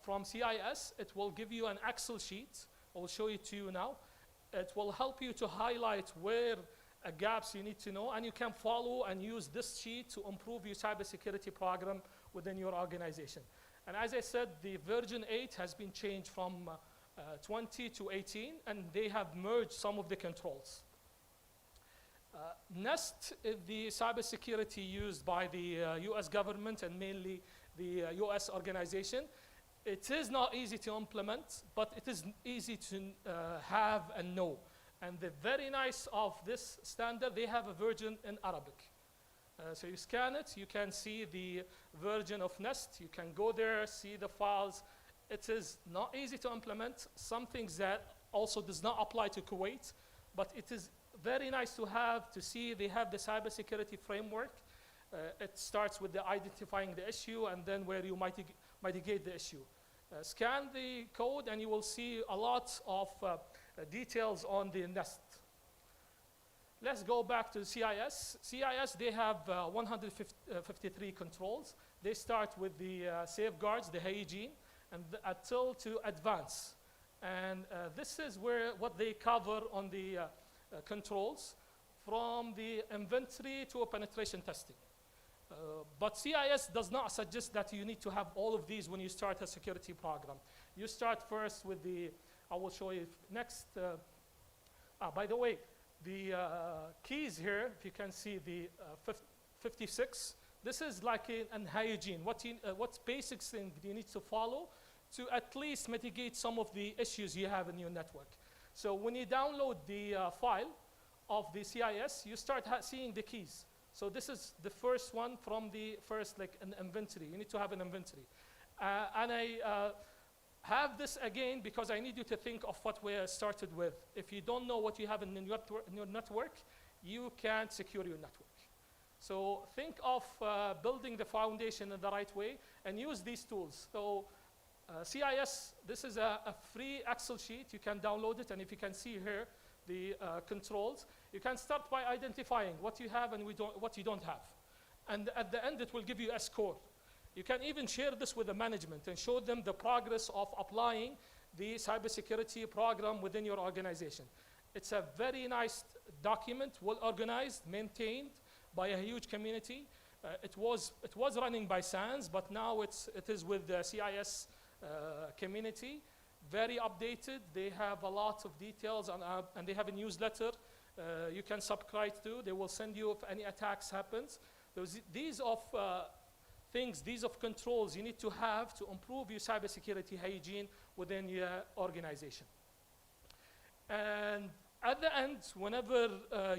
S18: from CIS, it will give you an Excel sheet. I will show it to you now. It will help you to highlight where gaps you need to know, and you can follow and use this sheet to improve your cybersecurity program within your organization. And as I said, the version 8 has been changed from 20 to 18, and they have merged some of the controls. NEST is the cybersecurity used by the US government and mainly the US organization. It is not easy to implement, but it is easy to have and know. And the very nice of this standard, they have a version in Arabic. So you scan it, you can see the version of NEST. You can go there, see the files. It is not easy to implement. Some things that also does not apply to Kuwait, but it is very nice to have, to see they have the cybersecurity framework. It starts with the identifying the issue and then where you mitigate the issue. Scan the code and you will see a lot of details on the nest. Let's go back to CIS. CIS, they have 153 controls. They start with the safeguards, the hygiene, and until to advance. And this is where what they cover on the controls, from the inventory to penetration testing. But CIS does not suggest that you need to have all of these when you start a security program. You start first with the, I will show you next. By the way, the keys here, if you can see the 56, this is like an hygiene. What basic thing you need to follow to at least mitigate some of the issues you have in your network. So when you download the file of the CIS, you start seeing the keys. So this is the first one from the first, like an inventory. You need to have an inventory. And I have this again because I need you to think of what we started with. If you don't know what you have in your network, you can't secure your network. So think of building the foundation in the right way and use these tools. So CIS, this is a free Excel sheet. You can download it, and if you can see here, the controls, you can start by identifying what you have and what you don't have. And at the end, it will give you a score. You can even share this with the management and show them the progress of applying the cybersecurity program within your organization. It's a very nice document, well organized, maintained by a huge community. It was running by SANS, but now it is with the CIS community. Very updated. They have a lot of details, and they have a newsletter you can subscribe to. They will send you if any attacks happens. These of controls you need to have to improve your cybersecurity hygiene within your organization. And at the end, whenever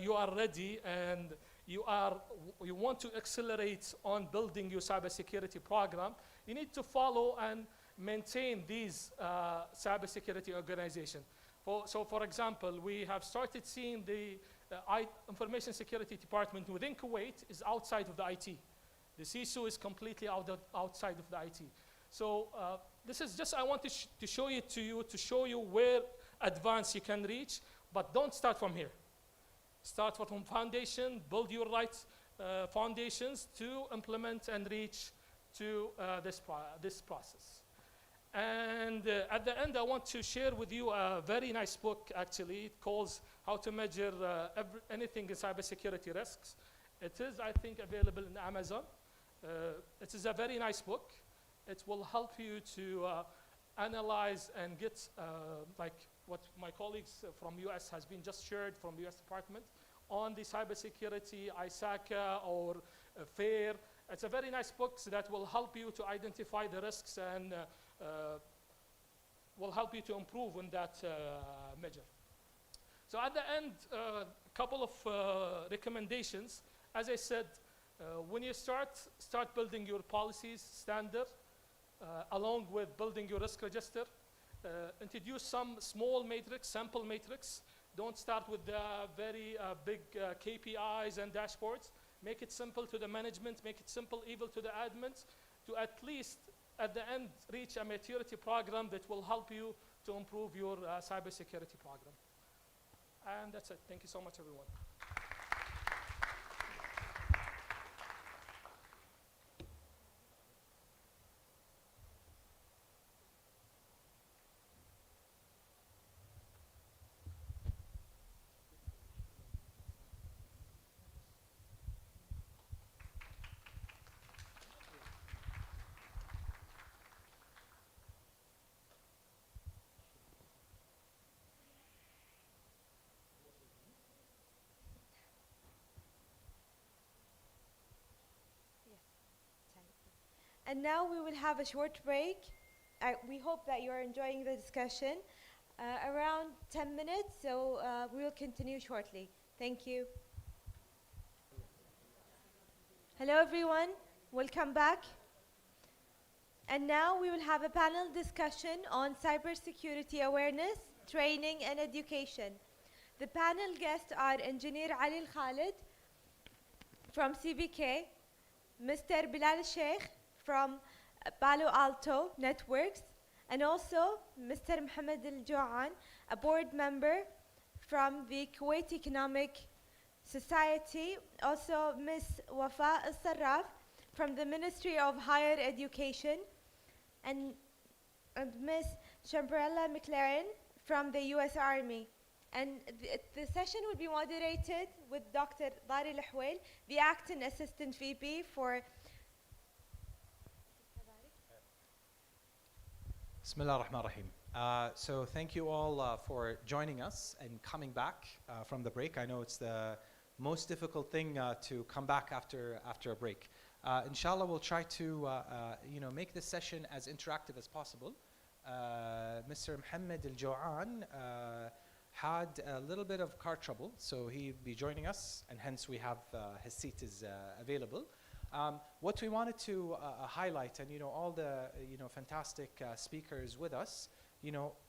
S18: you are ready and you want to accelerate on building your cybersecurity program, you need to follow and maintain these cybersecurity organization. So for example, we have started seeing the information security department within Kuwait is outside of the IT. The CISO is completely outside of the IT. So this is just, I want to show it to you, to show you where advanced you can reach, but don't start from here. Start from foundation, build your right foundations to implement and reach to this process. And at the end, I want to share with you a very nice book, actually. It calls How to Measure Anything in Cybersecurity Risks. It is, I think, available in Amazon. It is a very nice book. It will help you to analyze and get, like what my colleagues from US has been just shared from US Department on the cybersecurity, ISACA or FAIR. It's a very nice book that will help you to identify the risks and will help you to improve on that measure. So at the end, a couple of recommendations. As I said, when you start building your policies standard, along with building your risk register, introduce some small matrix, sample matrix. Don't start with the very big KPIs and dashboards. Make it simple to the management, make it simple even to the admins, to at least at the end reach a maturity program that will help you to improve your cybersecurity program. And that's it. Thank you so much, everyone.
S11: And now we will have a short break. We hope that you are enjoying the discussion. Around 10 minutes, so we will continue shortly. Thank you. Hello, everyone. Welcome back. And now we will have a panel discussion on cybersecurity awareness, training, and education. The panel guests are Engineer Ali Khalid from CBK, Mr. Bilal Sheikh from Palo Alto Networks, and also Mr. Mohammed Al-Jouan, a board member from the Kuwait Economic Society, also Ms. Wafa Al-Sarraf from the Ministry of Higher Education, and Ms. Chamberlain McLaren from the U.S. Army. And the session will be moderated with Dr. Dari Al-Hwail, the Acting Assistant VP for
S19: Bismillah ar-Rahman ar-Rahim. So thank you all for joining us and coming back from the break. I know it's the most difficult thing to come back after a break. Inshallah, we'll try to make this session as interactive as possible. Mr. Mohammed Al-Jouan had a little bit of car trouble, so he'll be joining us, and hence we have his seat is available. What we wanted to highlight, and all the fantastic speakers with us,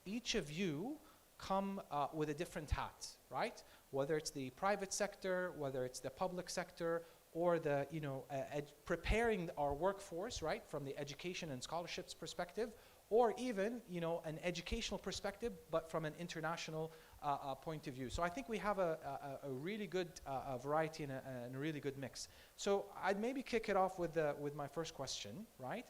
S19: each of you come with a different hat, right? Whether it's the private sector, whether it's the public sector, or the preparing our workforce, right, from the education and scholarships perspective, or even an educational perspective, but from an international point of view. So I think we have a really good variety and a really good mix. So I'd maybe kick it off with my first question, right?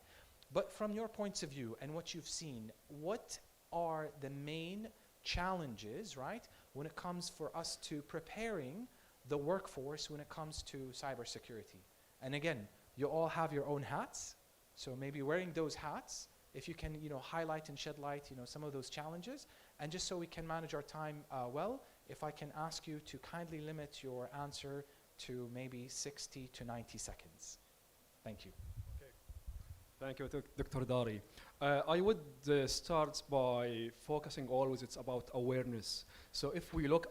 S19: But from your points of view and what you've seen, what are the main challenges, right, when it comes for us to preparing the workforce when it comes to cybersecurity? And again, you all have your own hats, so maybe wearing those hats, if you can highlight and shed light some of those challenges. And just so we can manage our time well, if I can ask you to kindly limit your answer to maybe 60 to 90 seconds. Thank you.
S20: Thank you, Dr. Dari. I would start by focusing always it's about awareness. So if we look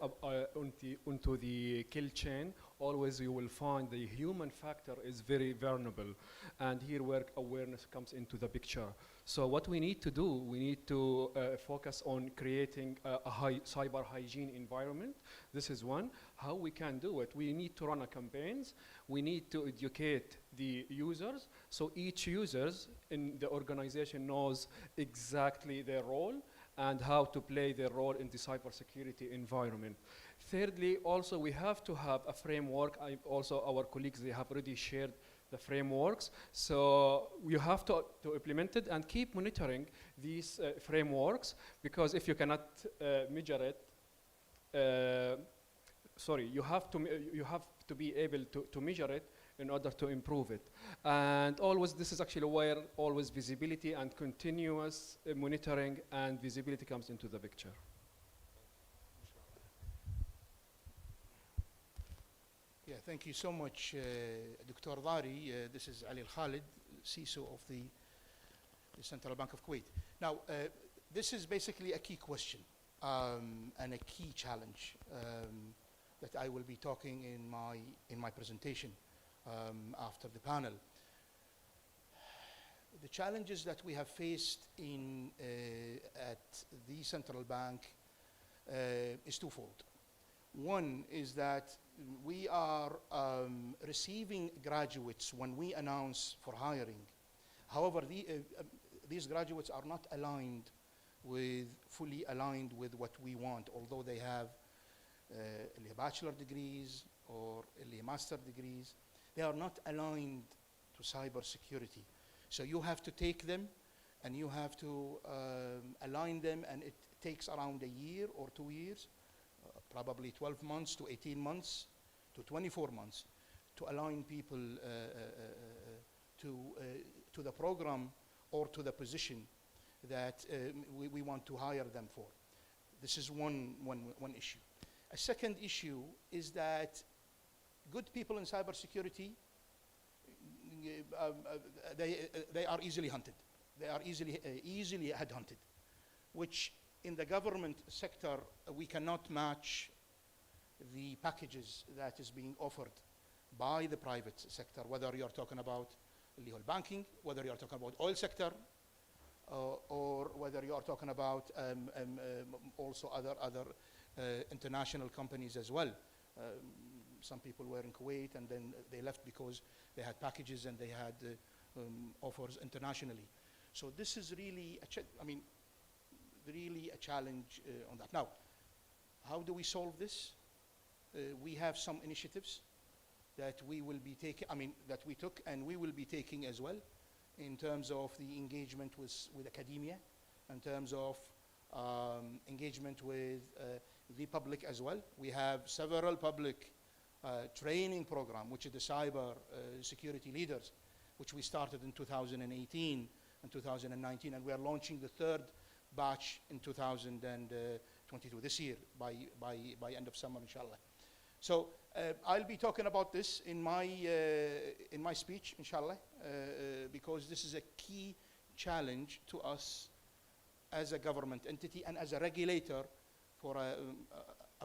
S20: into the kill chain, always you will find the human factor is very vulnerable, and here where awareness comes into the picture. So what we need to do, we need to focus on creating a cyber hygiene environment. This is one. How we can do it? We need to run a campaigns. We need to educate the users, so each users in the organization knows exactly their role and how to play their role in the cybersecurity environment. Thirdly, also we have to have a framework. Also our colleagues, they have already shared the frameworks. So you have to implement it and keep monitoring these frameworks, because if you cannot measure it, you have to be able to measure it in order to improve it. And always, this is actually where always visibility and continuous monitoring and visibility comes into the picture.
S21: Yeah, thank you so much, Dr. Dari. This is Ali Al-Khalid, CISO of the Central Bank of Kuwait. Now, this is basically a key question and a key challenge that I will be talking in my presentation after the panel. The challenges that we have faced at the central bank is twofold. One is that we are receiving graduates when we announce for hiring. However, these graduates are not fully aligned with what we want, although they have bachelor degrees or master degrees. They are not aligned to cybersecurity. So you have to take them and you have to align them, and it takes around a year or 2 years, probably 12 months to 18 months to 24 months to align people to the program or to the position that we want to hire them for. This is one issue. A second issue is that good people in cybersecurity, they are easily hunted. They are easily headhunted, which in the government sector, we cannot match the packages that is being offered by the private sector, whether you're talking about legal banking, whether you're talking about oil sector, or whether you are talking about also other international companies as well. Some people were in Kuwait and then they left because they had packages and they had offers internationally. So this is really, really a challenge on that. Now, how do we solve this? We have some initiatives that we will be taking, that we took and we will be taking as well in terms of the engagement with academia, in terms of engagement with the public as well. We have several public training programs, which is the cyber security leaders, which we started in 2018 and 2019, and we are launching the third batch in 2022, this year, by end of summer, inshallah. So I'll be talking about this in my speech, inshallah, because this is a key challenge to us as a government entity and as a regulator for a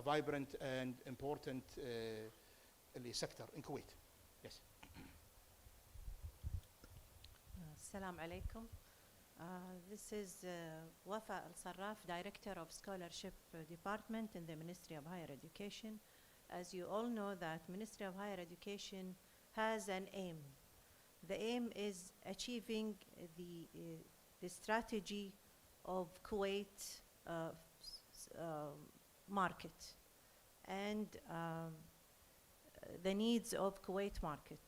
S21: vibrant and important sector in Kuwait. Yes.
S1: Assalamu alaikum. This is Wafa Al-Sarraf, Director of Scholarship Department in the Ministry of Higher Education. As you all know, that Ministry of Higher Education has an aim. The aim is achieving the strategy of Kuwait market and the needs of Kuwait market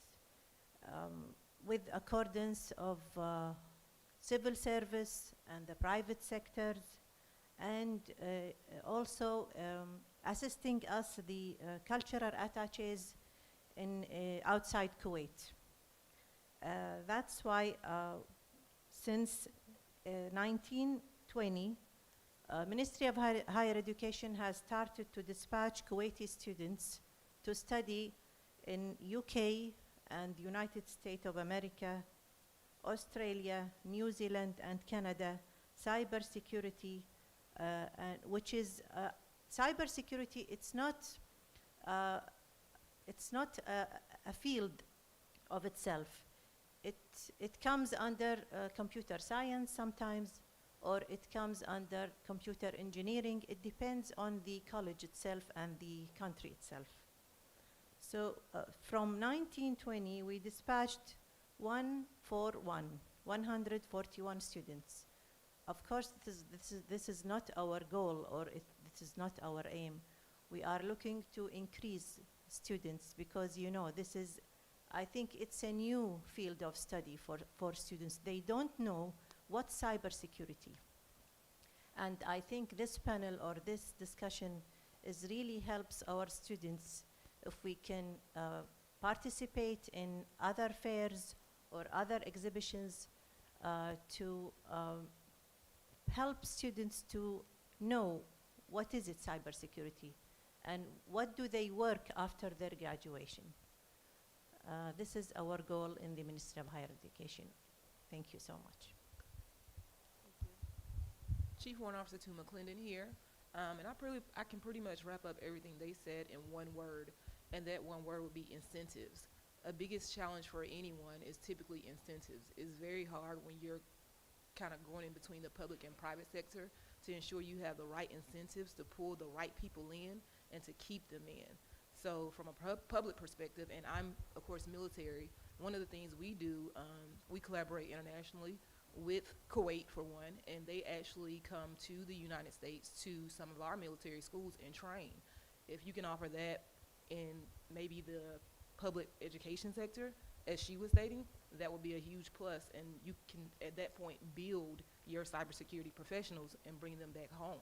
S1: with accordance of civil service and the private sectors, and also assisting us, the cultural attaches in outside Kuwait. That's why since 1920, Ministry of Higher Education has started to dispatch Kuwaiti students to study in UK and United States of America, Australia, New Zealand, and Canada, cybersecurity, which is cybersecurity. It's not a field of itself. It comes under computer science sometimes, or it comes under computer engineering. It depends on the college itself and the country itself. So from 1920, we dispatched 141 students. Of course, this is not our goal, or this is not our aim. We are looking to increase students because, you know, this is, I think it's a new field of study for students. They don't know what cybersecurity. And I think this panel or this discussion is really helps our students if we can participate in other fairs or other exhibitions to help students to know what is it cybersecurity and what do they work after their graduation. This is our goal in the Ministry of Higher Education. Thank you so much.
S22: Chief Warrant Officer 2 McClendon here, and I can pretty much wrap up everything they said in one word, and that one word would be incentives. A biggest challenge for anyone is typically incentives. It's very hard when you're kind of going in between the public and private sector to ensure you have the right incentives to pull the right people in and to keep them in. So from a public perspective, and I'm of course military, one of the things we do, we collaborate internationally with Kuwait for one, and they actually come to the United States to some of our military schools and train. If you can offer that in maybe the public education sector, as she was stating, that would be a huge plus, and you can at that point build your cybersecurity professionals and bring them back home.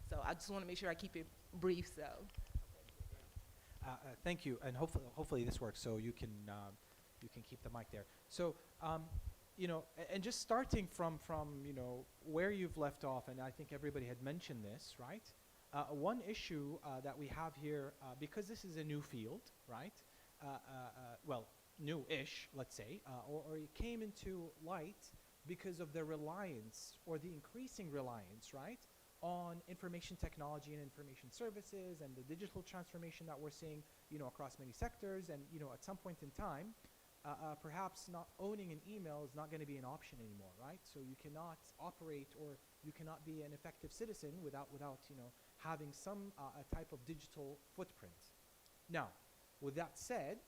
S22: So I just want to make sure I keep it brief. So
S19: thank you, and hopefully this works, so you can keep the mic there. So you know, and just starting from you know where you've left off, and I think everybody had mentioned this, right? One issue that we have here, because this is a new field, right? Well, new-ish, let's say, or it came into light because of the reliance or the increasing reliance, right, on information technology and information services and the digital transformation that we're seeing, you know, across many sectors. And, you know, at some point in time, perhaps not owning an email is not going to be an option anymore, right? So you cannot operate, or you cannot be an effective citizen without you know, having some type of digital footprint. Now, With that said,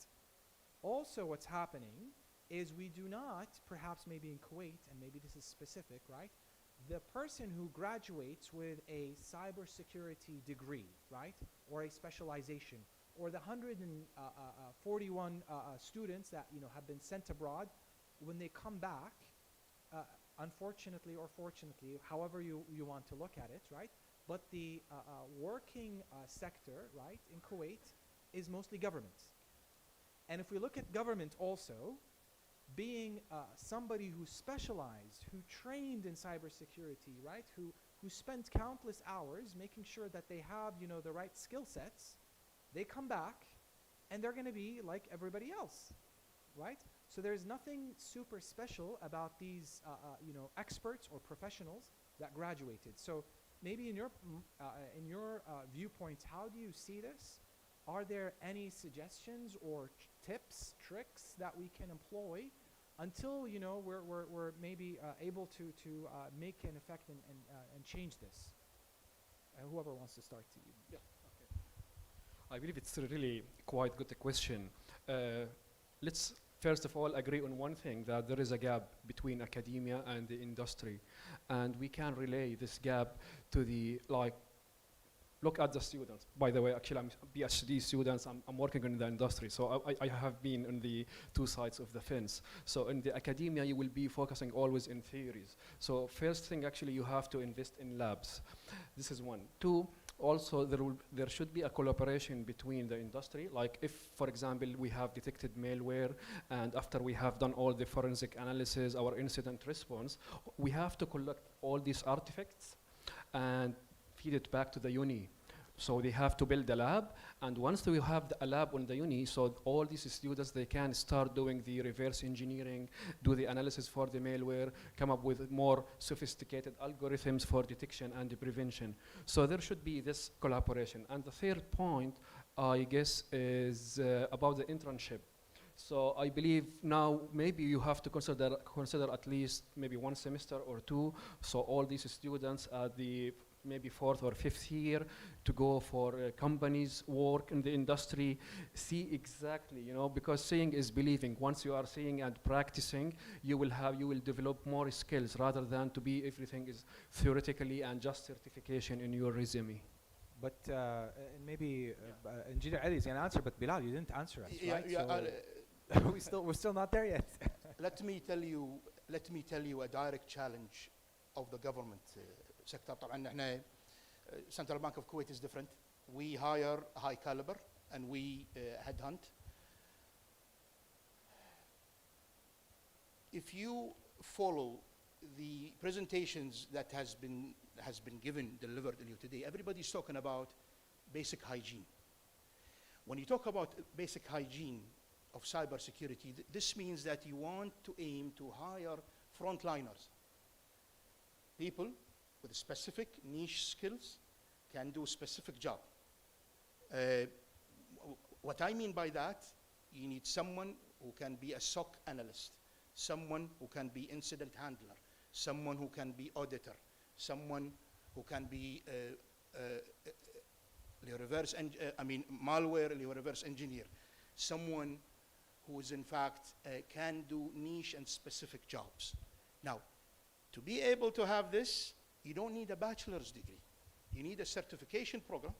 S19: also what's happening is we do not, perhaps maybe in Kuwait, and maybe this is specific, right? The person who graduates with a cybersecurity degree, right, or a specialization, or the 141 students that have been sent abroad, when they come back, unfortunately or fortunately, however you want to look at it, right? But the working sector, right, in Kuwait is mostly government. And if we look at government also, being somebody who specialized, who trained in cybersecurity, right, who spent countless hours making sure that they have, the right skill sets, they come back and they're going to be like everybody else, right? So there's nothing super special about these, experts or professionals that graduated. So maybe in your viewpoint, how do you see this? Are there any suggestions or tips, tricks that we can employ until we're maybe able to make an effect and change this? Whoever wants to start.
S20: Yeah. Okay. I believe it's a really quite good question. Let's first of all agree on one thing, that there is a gap between academia and the industry, and we can relay this gap to the look at the students. By the way, actually, I'm PhD students. I'm working in the industry, so I have been on the two sides of the fence. So in the academia, you will be focusing always in theories. So first thing, actually, you have to invest in labs. This is one. Two, also there should be a collaboration between the industry. Like if, for example, we have detected malware, and after we have done all the forensic analysis, our incident response, we have to collect all these artifacts and feed it back to the uni. So they have to build a lab, and once we have a lab on the uni, so all these students, they can start doing the reverse engineering, do the analysis for the malware, come up with more sophisticated algorithms for detection and prevention. So there should be this collaboration. And the third point, I guess, is about the internship. So I believe now maybe you have to consider at least maybe one semester or two, so all these students at the maybe fourth or fifth year to go for companies, work in the industry, see exactly, because seeing is believing. Once you are seeing and practicing, you will develop more skills rather than to be everything is theoretically and just certification in your resume.
S19: But maybe Engineer Ali is going to answer, but Bilal, you didn't answer us, right? So we're still not there yet.
S21: Let me tell you a direct challenge of the government sector. طبعا احنا Central Bank of Kuwait is different. We hire high caliber and we headhunt. If you follow the presentations that has been delivered to you today, everybody's talking about basic hygiene. When you talk about basic hygiene of cybersecurity, this means that you want to aim to hire frontliners, people with specific niche skills can do a specific job. What I mean by that, you need someone who can be a SOC analyst, someone who can be incident handler, someone who can be auditor, someone who can be malware reverse engineer, someone who is in fact can do niche and specific jobs. Now, to be able to have this, you don't need a bachelor's degree. You need a certification program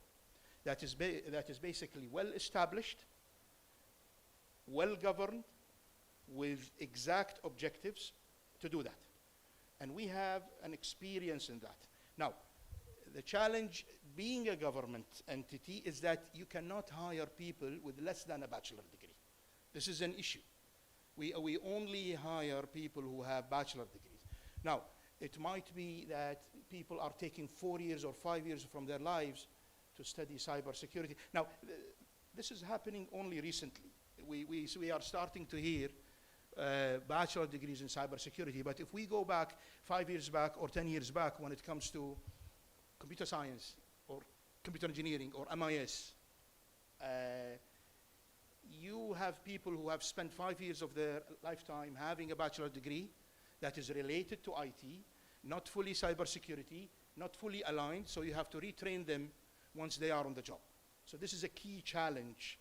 S21: that is basically well established, well governed, with exact objectives to do that. And we have an experience in that. Now, the challenge being a government entity is that you cannot hire people with less than a bachelor degree. This is an issue. We only hire people who have bachelor degrees. Now, it might be that people are taking 4 years or 5 years from their lives to study cybersecurity. Now, this is happening only recently. We are starting to hear bachelor degrees in cybersecurity, but if we go back 5 years back or 10 years back when it comes to computer science or computer engineering or MIS, you have people who have spent 5 years of their lifetime having a bachelor degree that is related to IT, not fully cybersecurity, not fully aligned, so you have to retrain them once they are on the job. So this is a key challenge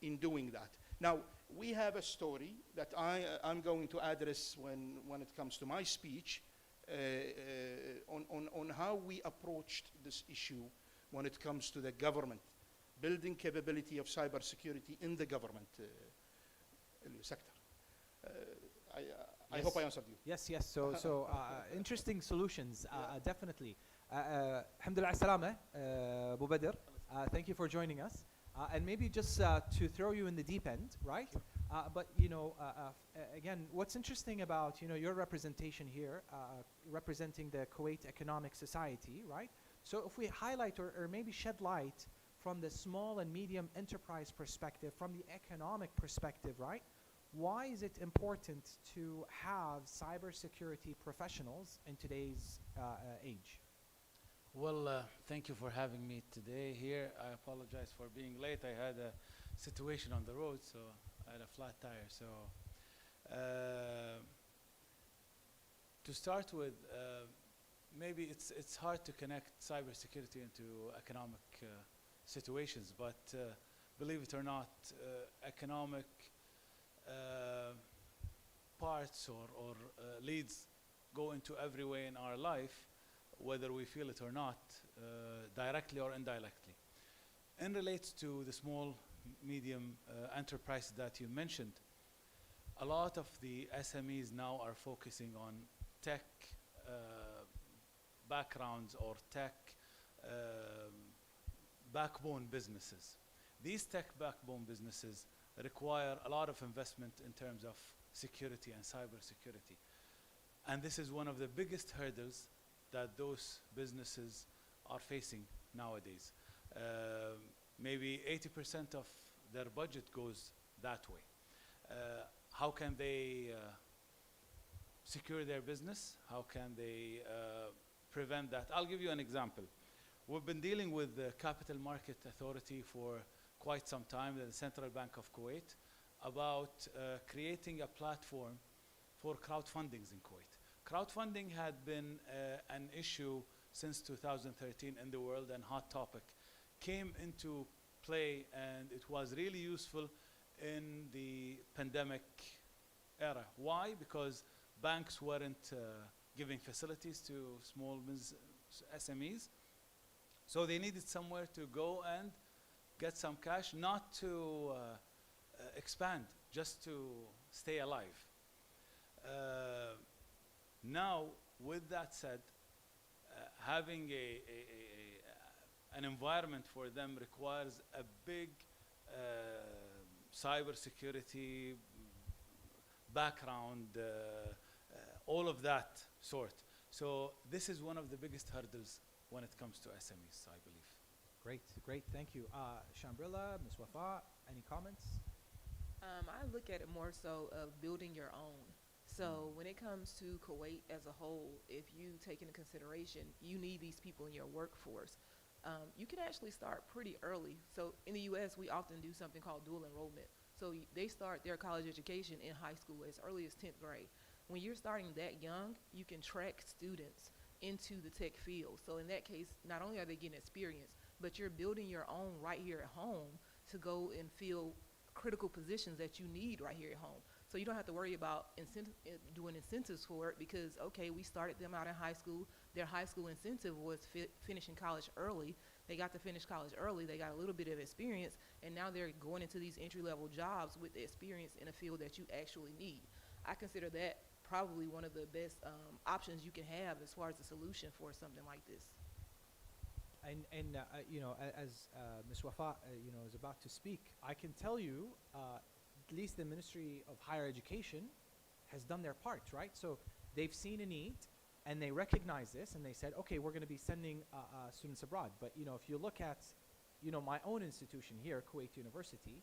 S21: in doing that. Now, we have a story that I'm going to address when it comes to my speech on how we approached this issue when it comes to the government, building capability of cybersecurity in the government sector. I hope I answered you.
S19: Yes, yes. So interesting solutions, definitely. Alhamdulillah salama, Abu Badr. Thank you for joining us. And maybe just to throw you in the deep end, right? But again, what's interesting about your representation here, representing the Kuwait Economic Society, right? So if we highlight or maybe shed light from the small and medium enterprise perspective, from the economic perspective, right? Why is it important to have cybersecurity professionals in today's age?
S3: Well, thank you for having me today here. I apologize for being late. I had a situation on the road, so I had a flat tire. So to start with, maybe it's hard to connect cybersecurity into economic situations, but believe it or not, economic parts or leads go into every way in our life, whether we feel it or not, directly or indirectly. And relates to the small, medium enterprise that you mentioned, a lot of the SMEs now are focusing on tech backgrounds or tech backbone businesses. These tech backbone businesses require a lot of investment in terms of security and cybersecurity. And this is one of the biggest hurdles that those businesses are facing nowadays. Maybe 80% of their budget goes that way. How can they secure their business? How can they prevent that? I'll give you an example. We've been dealing with the Capital Market Authority for quite some time, the Central Bank of Kuwait, about creating a platform for crowdfundings in Kuwait. Crowdfunding had been an issue since 2013 in the world, and hot topic. Came into play, and it was really useful in the pandemic era. Why? Because banks weren't giving facilities to small SMEs, so they needed somewhere to go and get some cash, not to expand, just to stay alive. Now, with that said, having an environment for them requires a big cybersecurity background, all of that sort. So this is one of the biggest hurdles when it comes to SMEs, I believe.
S19: Great, great, thank you. Shambrilla, Ms. Wafa, any comments?
S22: I look at it more so of building your own. So when it comes to Kuwait as a whole, if you take into consideration, you need these people in your workforce. You can actually start pretty early. So in the US, we often do something called dual enrollment. So they start their college education in high school as early as 10th grade. When you're starting that young, you can track students into the tech field. So in that case, not only are they getting experience, but you're building your own right here at home to go and fill critical positions that you need right here at home. So you don't have to worry about doing incentives for it because, okay, we started them out in high school. Their high school incentive was finishing college early. They got to finish college early. They got a little bit of experience, and now they're going into these entry-level jobs with the experience in a field that you actually need. I consider that probably one of the best options you can have as far as a solution for something like this.
S19: And you know, as Ms. Wafa, you know, is about to speak, I can tell you, at least the Ministry of Higher Education has done their part, right? So they've seen a need, and they recognize this, and they said, okay, we're going to be sending students abroad. But you know, if you look at, you know, my own institution here, Kuwait University,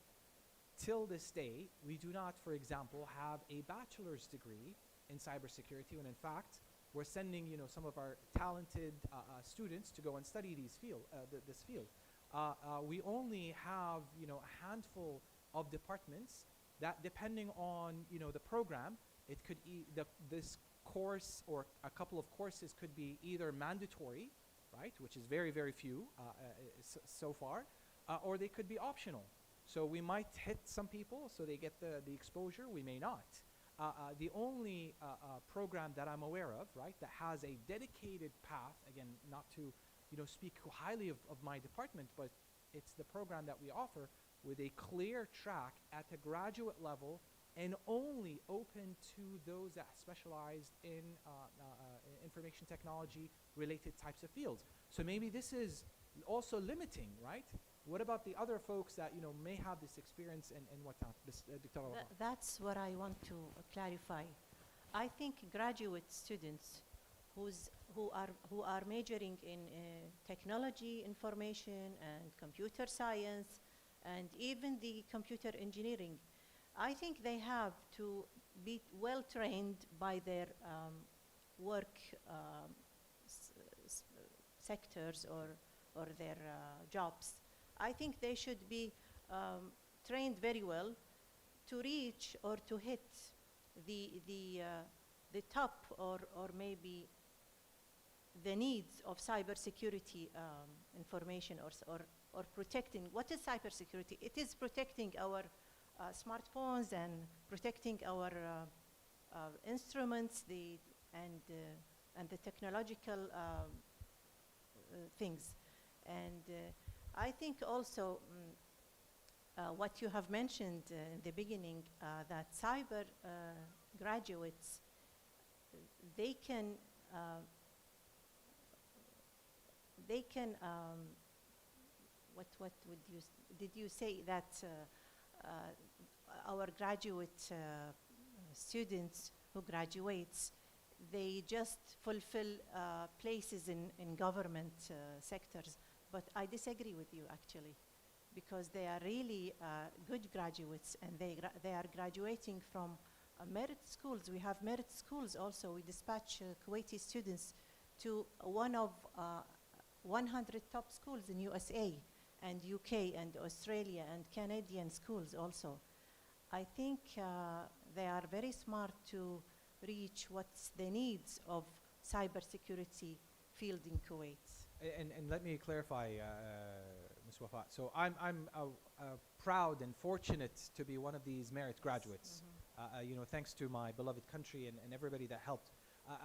S19: till this day, we do not, for example, have a bachelor's degree in cybersecurity, when in fact, we're sending, you know, some of our talented students to go and study this field. We only have, you know, a handful of departments that, depending on, you know, the program, it could this course or a couple of courses could be either mandatory, right, which is very, very few so far, or they could be optional. So we might hit some people so they get the exposure, we may not. The only program that I'm aware of, right, that has a dedicated path, again, not to speak highly of my department, but it's the program that we offer with a clear track at the graduate level and only open to those that specialize in information technology related types of fields. So maybe this is also limiting, right? What about the other folks that may have this experience and whatnot? Dr. Rawha?
S1: That's what I want to clarify. I think graduate students who are majoring in technology, information, and computer science, and even the computer engineering, I think they have to be well trained by their work sectors or their jobs. I think they should be trained very well to reach or to hit the top or maybe the needs of cybersecurity information or protecting. What is cybersecurity? It is protecting our smartphones and protecting our instruments and the technological things. And I think also what you have mentioned in the beginning, that cyber graduates, they can what would you did you say that our graduate students who graduates, they just fulfill places in government sectors, but I disagree with you actually, because they are really good graduates and they are graduating from merit schools. We have merit schools also. We dispatch Kuwaiti students to one of 100 top schools in USA and UK and Australia and Canadian schools also. I think they are very smart to reach what's the needs of cybersecurity field in Kuwait.
S19: And let me clarify, Ms. Wafa. So I'm proud and fortunate to be one of these merit graduates. Thanks to my beloved country and everybody that helped.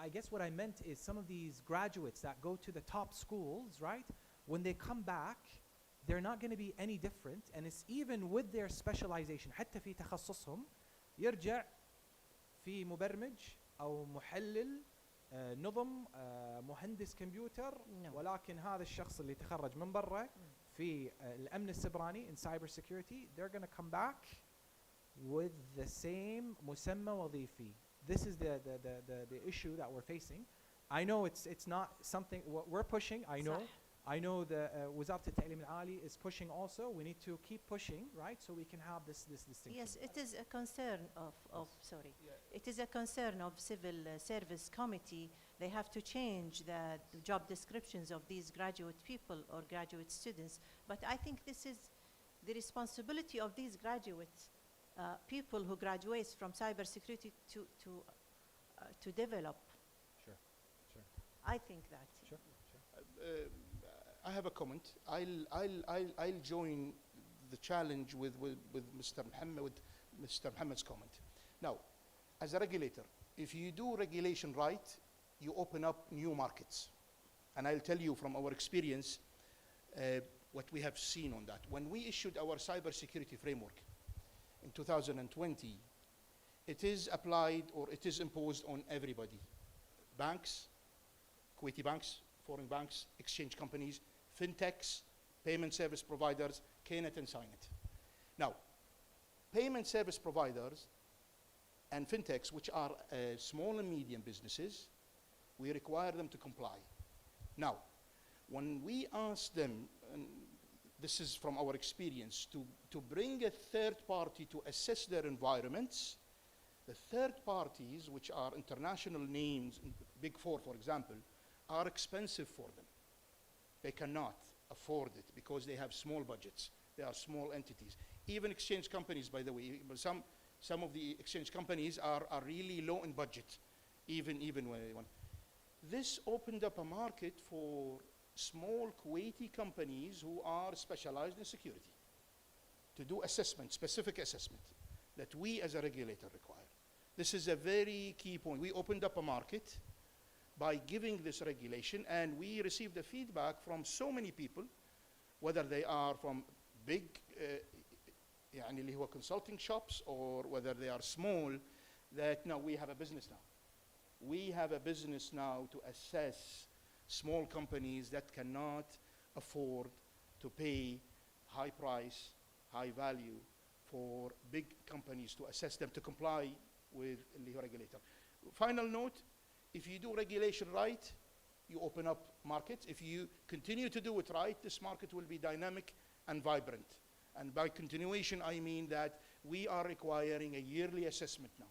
S19: I guess what I meant is some of these graduates that go to the top schools, right? When they come back, they're not going to be any different, and it's even with their specialization. حتى في تخصصهم يرجع في مبرمج أو محلل نظم مهندس كمبيوتر، ولكن هذا الشخص اللي تخرج من برا في الأمن السيبراني in cybersecurity, they're going to come back with the same مسمى وظيفي. This is the issue that we're facing. I know it's not something we're pushing. I know the وزارة التعليم العالي is pushing also. We need to keep pushing, right? So we can have this distinction.
S1: Yes, it is a concern it is a concern of civil service committee. They have to change the job descriptions of these graduate people or graduate students. But I think this is the responsibility of these graduate people who graduate from cybersecurity to develop.
S19: Sure.
S1: I think that.
S19: Sure.
S21: I have a comment. I'll join the challenge with Mr. Muhammad's comment. Now, as a regulator, if you do regulation right, you open up new markets. And I'll tell you from our experience what we have seen on that. When we issued our cybersecurity framework in 2020, it is applied or it is imposed on everybody. Banks, Kuwaiti banks, foreign banks, exchange companies, fintechs, payment service providers, KNet and Signet. Now, payment service providers and fintechs, which are small and medium businesses, we require them to comply. Now, when we ask them, and this is from our experience, to bring a third party to assess their environments, the third parties, which are international names, Big Four, for example, are expensive for them. They cannot afford it because they have small budgets. They are small entities. Even exchange companies, by the way, some of the exchange companies are really low in budget, even when they want. This opened up a market for small Kuwaiti companies who are specialized in security. to do assessment, specific assessment, that we as a regulator require. This is a very key point. We opened up a market by giving this regulation, and we received the feedback from so many people, whether they are from big يعني اللي هو consulting shops or whether they are small, that no, we have a business now. We have a business now to assess small companies that cannot afford to pay high price, high value for big companies to assess them to comply with the regulator. Final note, if you do regulation right, you open up markets. If you continue to do it right, this market will be dynamic and vibrant. And by continuation, I mean that we are requiring a yearly assessment now.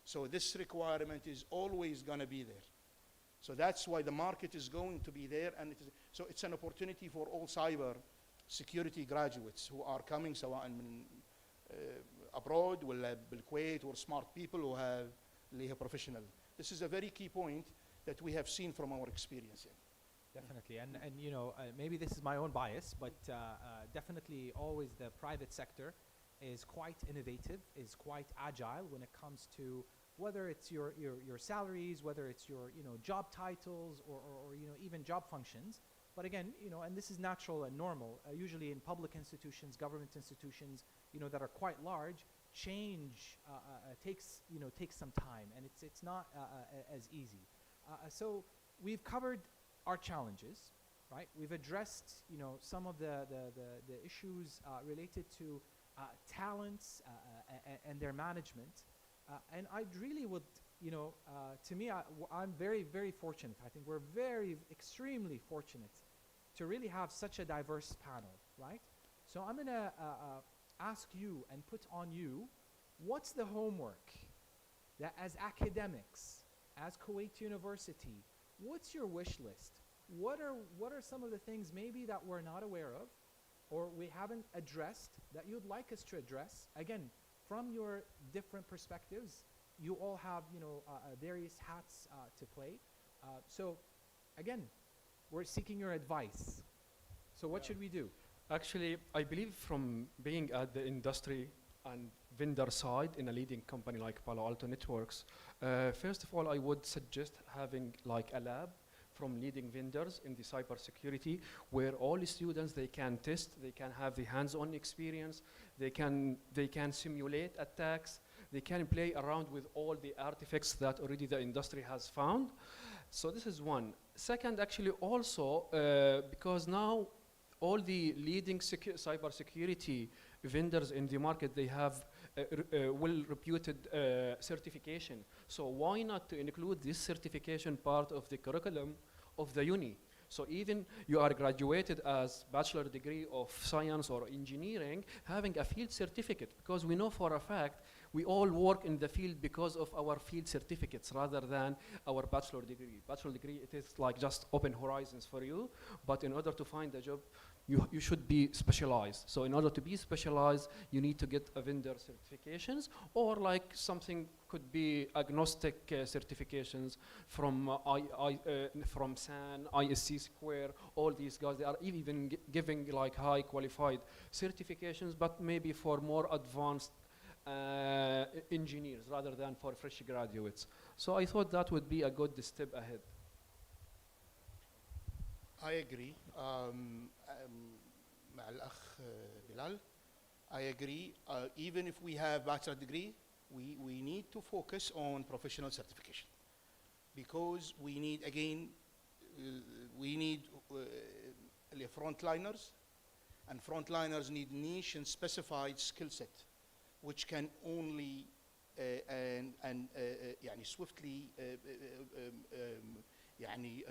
S21: So this requirement is always going to be there. So that's why the market is going to be there. And so it's an opportunity for all cyber security graduates who are coming سواء من abroad ولا بالكويت or smart people who have اللي هي professional. This is a very key point that we have seen from our experience.
S19: Definitely, and you know, maybe this is my own bias, but definitely always the private sector is quite innovative, is quite agile when it comes to whether it's your salaries, whether it's your job titles or even job functions. But again, and this is natural and normal. Usually in public institutions, government institutions, that are quite large, change takes some time, and it's not as easy. So we've covered our challenges, right? We've addressed, some of the issues related to talents and their management. And I really would, to me, I'm very, very fortunate. I think we're extremely fortunate to really have such a diverse panel, right? So I'm going to ask you and put on you, what's the homework that as academics, as Kuwait University, what's your wish list? What are some of the things maybe that we're not aware of or we haven't addressed that you'd like us to address? Again, from your different perspectives, you all have various hats to play. So again, we're seeking your advice. So what should we do?
S20: Actually, I believe from being at the industry and vendor side in a leading company like Palo Alto Networks, first of all, I would suggest having like a lab from leading vendors in the cybersecurity, where all the students, they can test, they can have the hands-on experience, they can simulate attacks, they can play around with all the artifacts that already the industry has found. So this is one. Second, actually also, because now all the leading cybersecurity vendors in the market, they have well-reputed certification. So why not to include this certification part of the curriculum of the uni? So even you are graduated as bachelor degree of science or engineering, having a field certificate, because we know for a fact we all work in the field because of our field certificates rather than our bachelor degree. Bachelor degree, it is like just open horizons for you, but in order to find a job, you should be specialized. So in order to be specialized, you need to get a vendor certifications, or like something could be agnostic certifications from from SAN, ISC Square, all these guys, they are even giving like high qualified certifications, but maybe for more advanced engineers rather than for fresh graduates. So I thought that would be a good step ahead.
S21: I agree. مع الأخ بلال, I agree. Even if we have bachelor degree, we need to focus on professional certification, because we need, again, we need frontliners, and frontliners need niche and specified skill set, which can only يعني swiftly يعني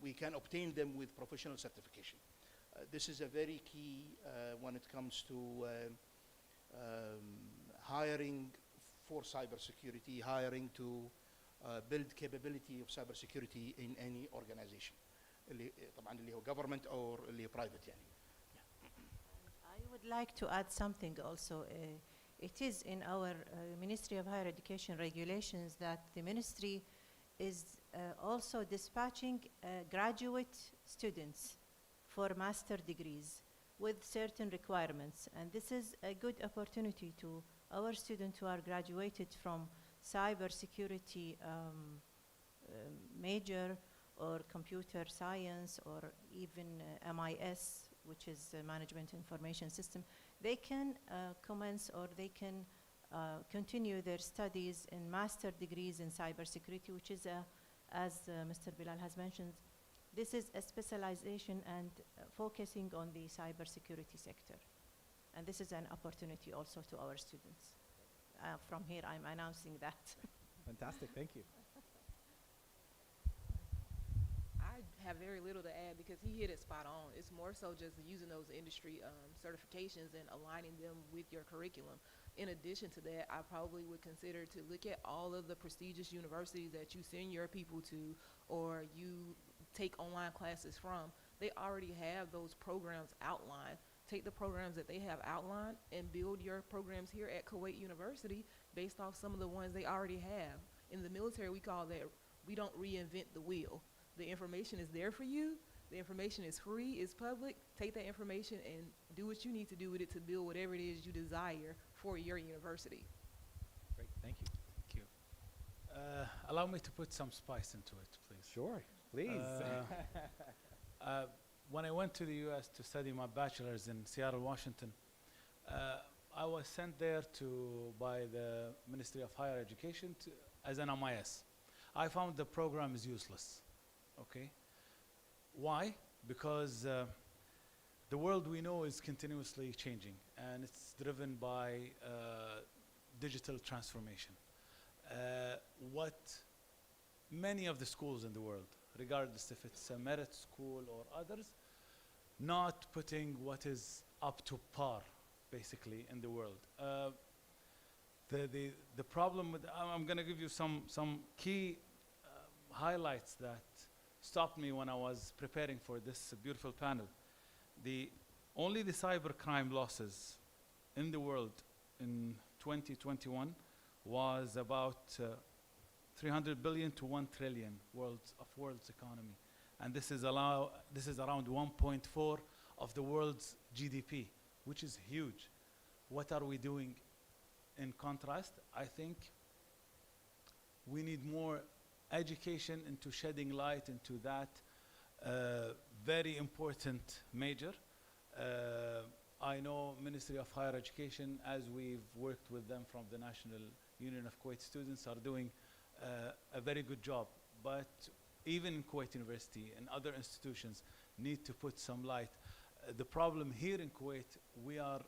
S21: we can obtain them with professional certification. This is a very key when it comes to hiring for cybersecurity, hiring to build capability of cybersecurity in any organization. طبعا اللي هو government or اللي private يعني.
S1: I would like to add something also. It is in our Ministry of Higher Education regulations that the ministry is also dispatching graduate students for master degrees. with certain requirements. And this is a good opportunity to our students who are graduated from cybersecurity major or computer science or even MIS, which is Management Information System. They can commence or they can continue their studies in master degrees in cybersecurity, which is, as Mr. Bilal has mentioned, this is a specialization and focusing on the cybersecurity sector. And this is an opportunity also to our students. From here, I'm announcing that.
S5: Fantastic, thank you.
S22: I have very little to add because he hit it spot on. It's more so just using those industry certifications and aligning them with your curriculum. In addition to that, I probably would consider to look at all of the prestigious universities that you send your people to or you take online classes from. They already have those programs outlined. Take the programs that they have outlined and build your programs here at Kuwait University based off some of the ones they already have. In the military, we call that, we don't reinvent the wheel. The information is there for you. The information is free, it's public. Take that information and do what you need to do with it to build whatever it is you desire for your university.
S5: Great, thank you.
S3: Thank you. Allow me to put some spice into it, please.
S5: Sure, please.
S3: When I went to the US to study my bachelor's in Seattle, Washington, I was sent there by the Ministry of Higher Education as an MIS. I found the program is useless, okay? Why? Because the world we know is continuously changing and it's driven by digital transformation. What many of the schools in the world, regardless if it's a merit school or others, not putting what is up to par, basically, in the world. The problem with, I'm going to give you some key highlights that stopped me when I was preparing for this beautiful panel. Only the cybercrime losses in the world in 2021 was about 300 billion to 1 trillion of world's economy. And this is around 1.4 of the world's GDP, which is huge. What are we doing in contrast? I think we need more education into shedding light into that very important major. I know Ministry of Higher Education, as we've worked with them from the National Union of Kuwait Students, are doing a very good job. But even in Kuwait University and other institutions need to put some light. The problem here in Kuwait, we are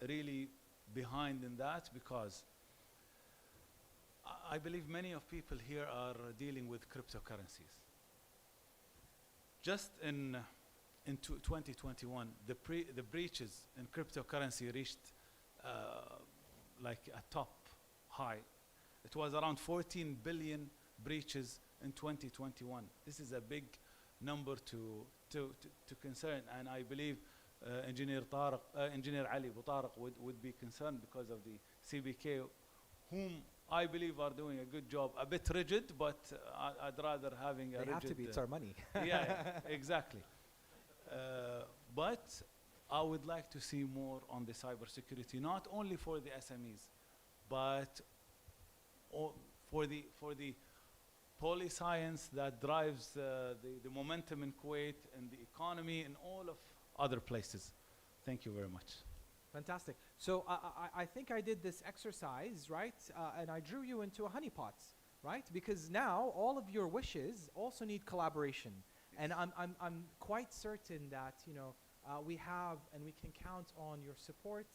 S3: really behind in that because I believe many of people here are dealing with cryptocurrencies. Just in 2021, the breaches in cryptocurrency reached like a top high. It was around 14 billion breaches in 2021. This is a big number to concern, and I believe Engineer Ali Butariq would be concerned because of the CBK, whom I believe are doing a good job. A bit rigid, but I'd rather having a rigid...
S5: They have to be, it's our money.
S3: Yeah, exactly. But I would like to see more on the cybersecurity, not only for the SMEs, but for the polyscience that drives the momentum in Kuwait and the economy and all of other places. Thank you very much.
S5: Fantastic. So I think I did this exercise, right? And I drew you into a honeypot, right? Because now all of your wishes also need collaboration. And I'm quite certain that, you know, we have and we can count on your support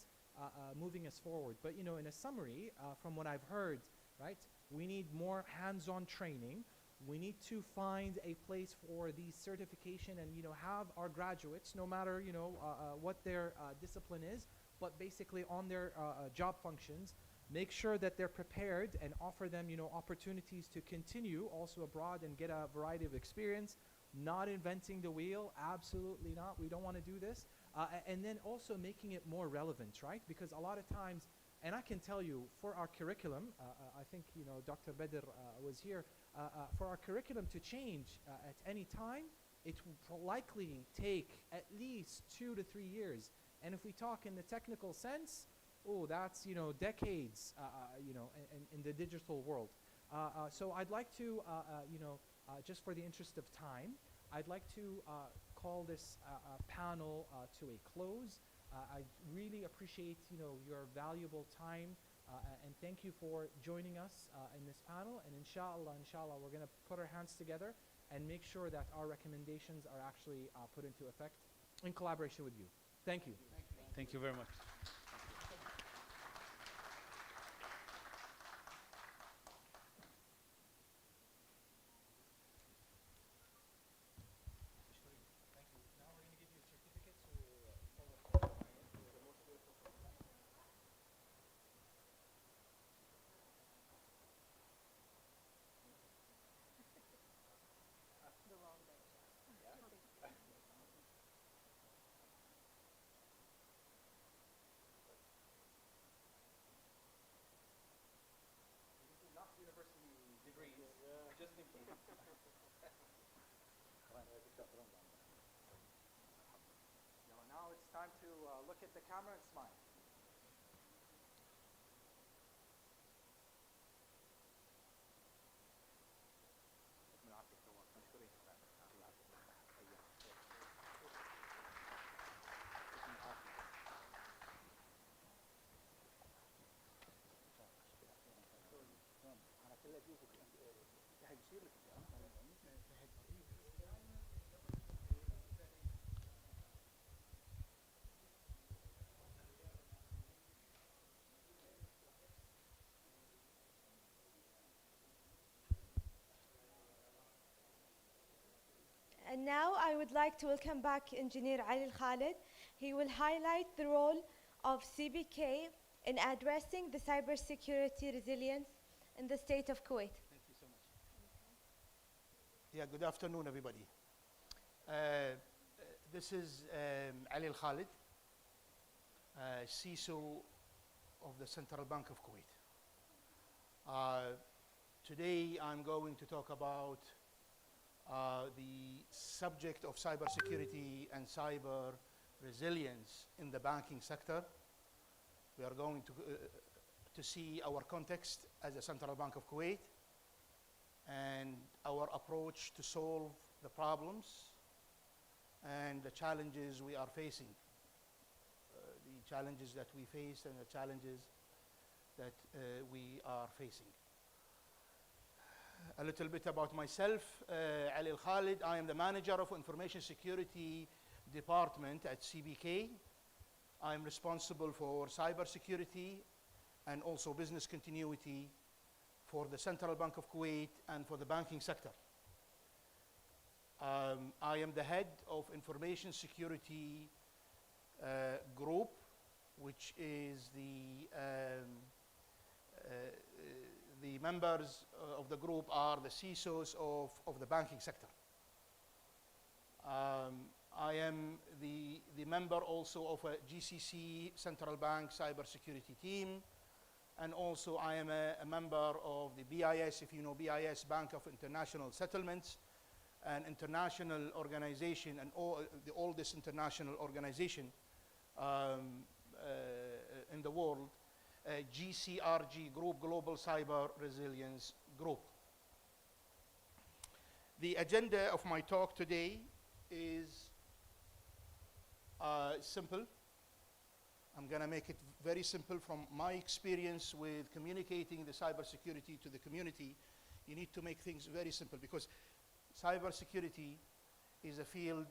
S5: moving us forward. But, you know, in a summary, from what I've heard, right, we need more hands-on training. We need to find a place for the certification and, you know, have our graduates, no matter, you know, what their discipline is, but basically on their job functions, make sure that they're prepared and offer them, you know, opportunities to continue also abroad and get a variety of experience. Not inventing the wheel, absolutely not. We don't want to do this. And then also making it more relevant, right? Because a lot of times, and I can tell you, for our curriculum, I think, you know, Dr. Badr was here, for our curriculum to change at any time, it will likely take at least 2 to 3 years. And if we talk in the technical sense, oh, that's, you know, decades, you know, in the digital world. So I'd like to, you know, just for the interest of time, I'd like to call this panel to a close. I really appreciate, you know, your valuable time, and thank you for joining us in this panel. And inshallah, we're going to put our hands together and make sure that our recommendations are actually put into effect in collaboration with you. Thank you.
S3: Thank you very much.
S5: Just in case. Now it's time to look at the camera and smile.
S11: And now I would like to welcome back Engineer Ali Khalid. He will highlight the role of CBK in addressing the cybersecurity resilience in the state of Kuwait.
S21: Thank you so much. Yeah, good afternoon, everybody. This is Ali Khalid, CISO of the Central Bank of Kuwait. Today, I'm going to talk about the subject of cybersecurity and cyber resilience in the banking sector. We are going to see our context as the Central Bank of Kuwait and our approach to solve the problems and the challenges we are facing. The challenges that we face and the challenges that we are facing. A little bit about myself, Ali Khalid. I am the manager of Information Security Department at CBK. I am responsible for cybersecurity and also business continuity for the Central Bank of Kuwait and for the banking sector. I am the head of Information Security Group, which is the members of the group are the CISOs of the banking sector. I am the member also of a GCC Central Bank Cybersecurity team, and also I am a member of the BIS, if you know BIS, Bank of International Settlements, an international organization, and the oldest international organization in the world, GCRG Group, Global Cyber Resilience Group. The agenda of my talk today is simple. I'm going to make it very simple from my experience with communicating the cybersecurity to the community. You need to make things very simple because cybersecurity is a field,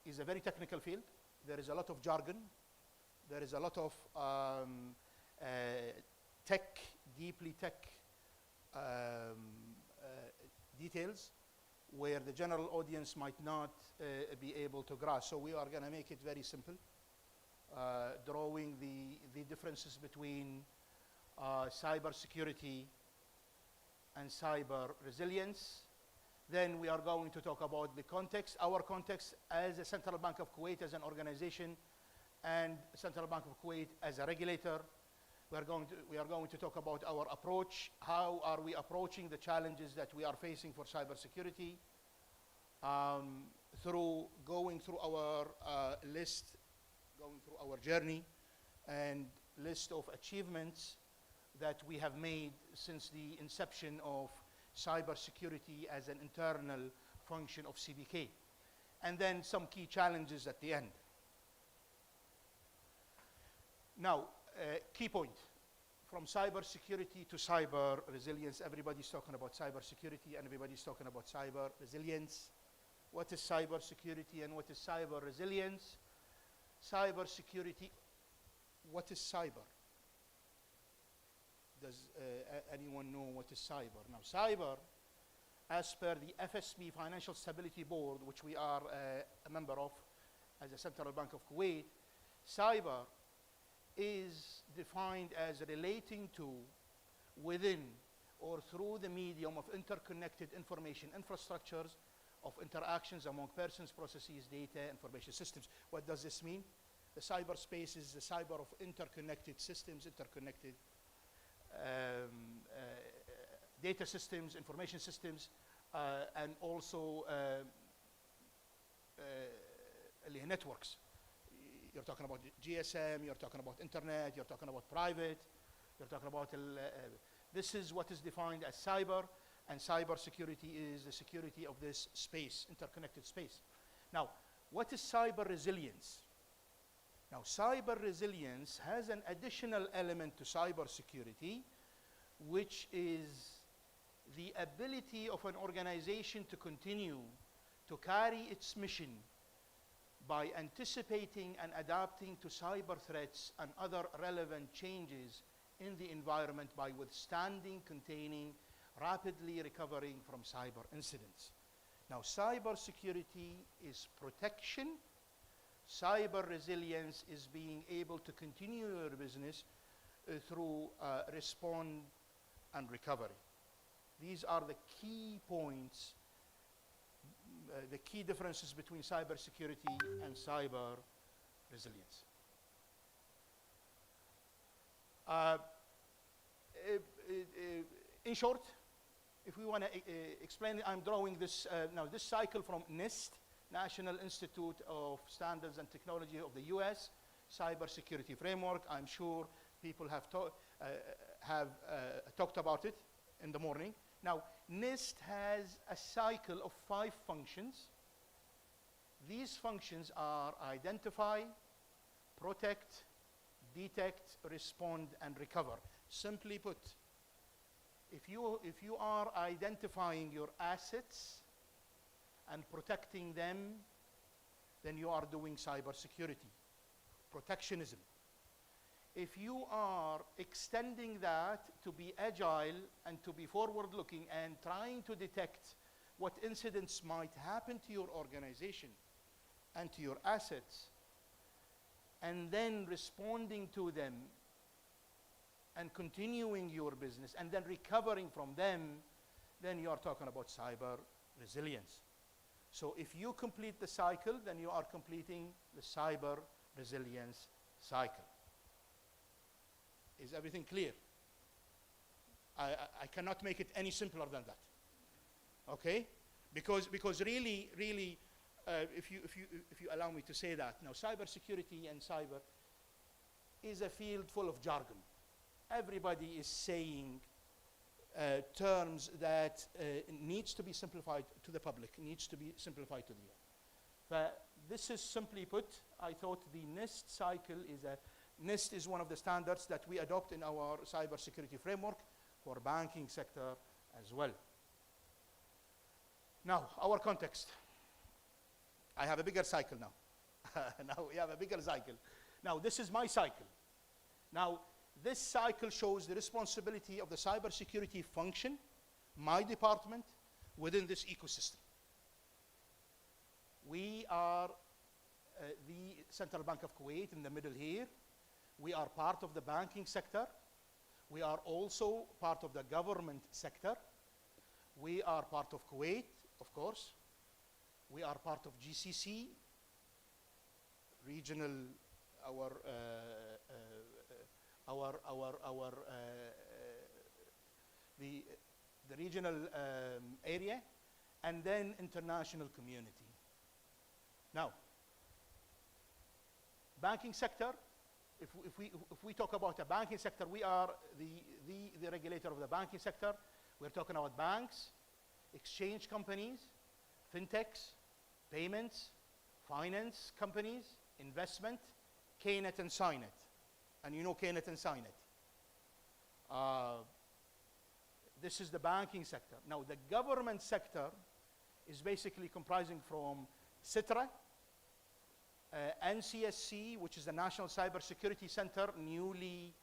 S21: is a very technical field. There is a lot of jargon. There is a lot of tech, deeply tech details where the general audience might not be able to grasp. So we are going to make it very simple, drawing the differences between cybersecurity and cyber resilience. Then we are going to talk about the context, our context as the Central Bank of Kuwait as an organization and Central Bank of Kuwait as a regulator. We are going to talk about our approach. How are we approaching the challenges that we are facing for cybersecurity? through going through our list, going through our journey and list of achievements that we have made since the inception of cybersecurity as an internal function of CBK. And then some key challenges at the end. Now, key point. From cybersecurity to cyber resilience, everybody's talking about cybersecurity and everybody's talking about cyber resilience. What is cybersecurity and what is cyber resilience? Cybersecurity, what is cyber? Does anyone know what is cyber? Now, cyber, as per the FSB Financial Stability Board, which we are a member of as a Central Bank of Kuwait, cyber is defined as relating to, within, or through the medium of interconnected information infrastructures of interactions among persons, processes, data, information systems. What does this mean? The cyberspace is the cyber of interconnected systems, interconnected data systems, information systems, and also networks. You're talking about GSM, you're talking about internet, you're talking about private, you're talking about this is what is defined as cyber, and cyber security is the security of this space, interconnected space. Now, what is cyber resilience? Now, cyber resilience has an additional element to cyber security, which is the ability of an organization to continue to carry its mission by anticipating and adapting to cyber threats and other relevant changes in the environment by withstanding, containing, rapidly recovering from cyber incidents. Now, cyber security is protection. Cyber resilience is being able to continue your business through respond and recovery. These are the key points, the key differences between cyber security and cyber resilience. In short, if we want to explain it, I'm drawing this now this cycle from NIST, National Institute of Standards and Technology of the US, Cybersecurity Framework. I'm sure people have talked about it in the morning. Now, NIST has a cycle of 5 functions. These functions are identify, protect, detect, respond, and recover. Simply put, if you are identifying your assets and protecting them, then you are doing cybersecurity, protectionism. If you are extending that to be agile and to be forward-looking and trying to detect what incidents might happen to your organization and to your assets, and then responding to them and continuing your business and then recovering from them, then you are talking about cyber resilience. So if you complete the cycle, then you are completing the cyber resilience cycle. Is everything clear? I cannot make it any simpler than that. Okay? Because really, if you allow me to say that, now cybersecurity and cyber is a field full of jargon. Everybody is saying terms that needs to be simplified to the public, needs to be simplified to the end. But this is simply put, I thought the NIST cycle is NIST is one of the standards that we adopt in our cybersecurity framework for banking sector as well. Now, our context. I have a bigger cycle now. Now we have a bigger cycle. Now, this is my cycle. Now, this cycle shows the responsibility of the cybersecurity function, my department, within this ecosystem. We are the Central Bank of Kuwait in the middle here. We are part of the banking sector. We are also part of the government sector. We are part of Kuwait, of course. We are part of GCC, regional, the regional area, and then international community. Now, banking sector, if we talk about a banking sector, we are the regulator of the banking sector. We're talking about banks, exchange companies, fintechs, payments, finance companies, investment, KNet and SINET. And you know KNet and SINET. This is the banking sector. Now, the government sector is basically comprising from CITRA, NCSC, which is the National Cybersecurity Center, newly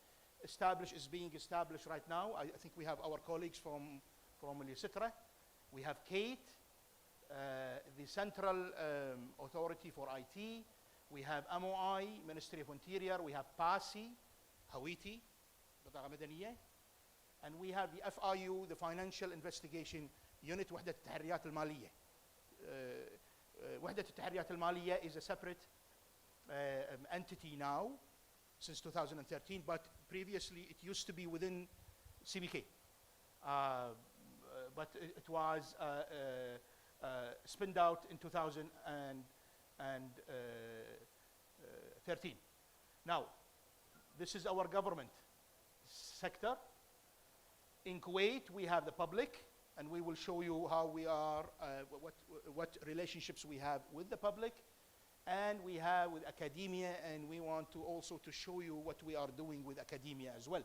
S21: established, is being established right now. I think we have our colleagues from CITRA. We have KATE, the Central Authority for IT. We have MOI, Ministry of Interior. We have PASI, Hawaii, بطاقة مدنية. And we have the FIU, the Financial Investigation Unit, وحدة التحريات المالية. وحدة التحريات المالية is a separate entity now, since 2013, but previously it used to be within CBK. But it was spinned out in 2013. Now, this is our government sector. In Kuwait, we have the public, and we will show you how we are, what relationships we have with the public, and we have with academia, and we want to also to show you what we are doing with academia as well.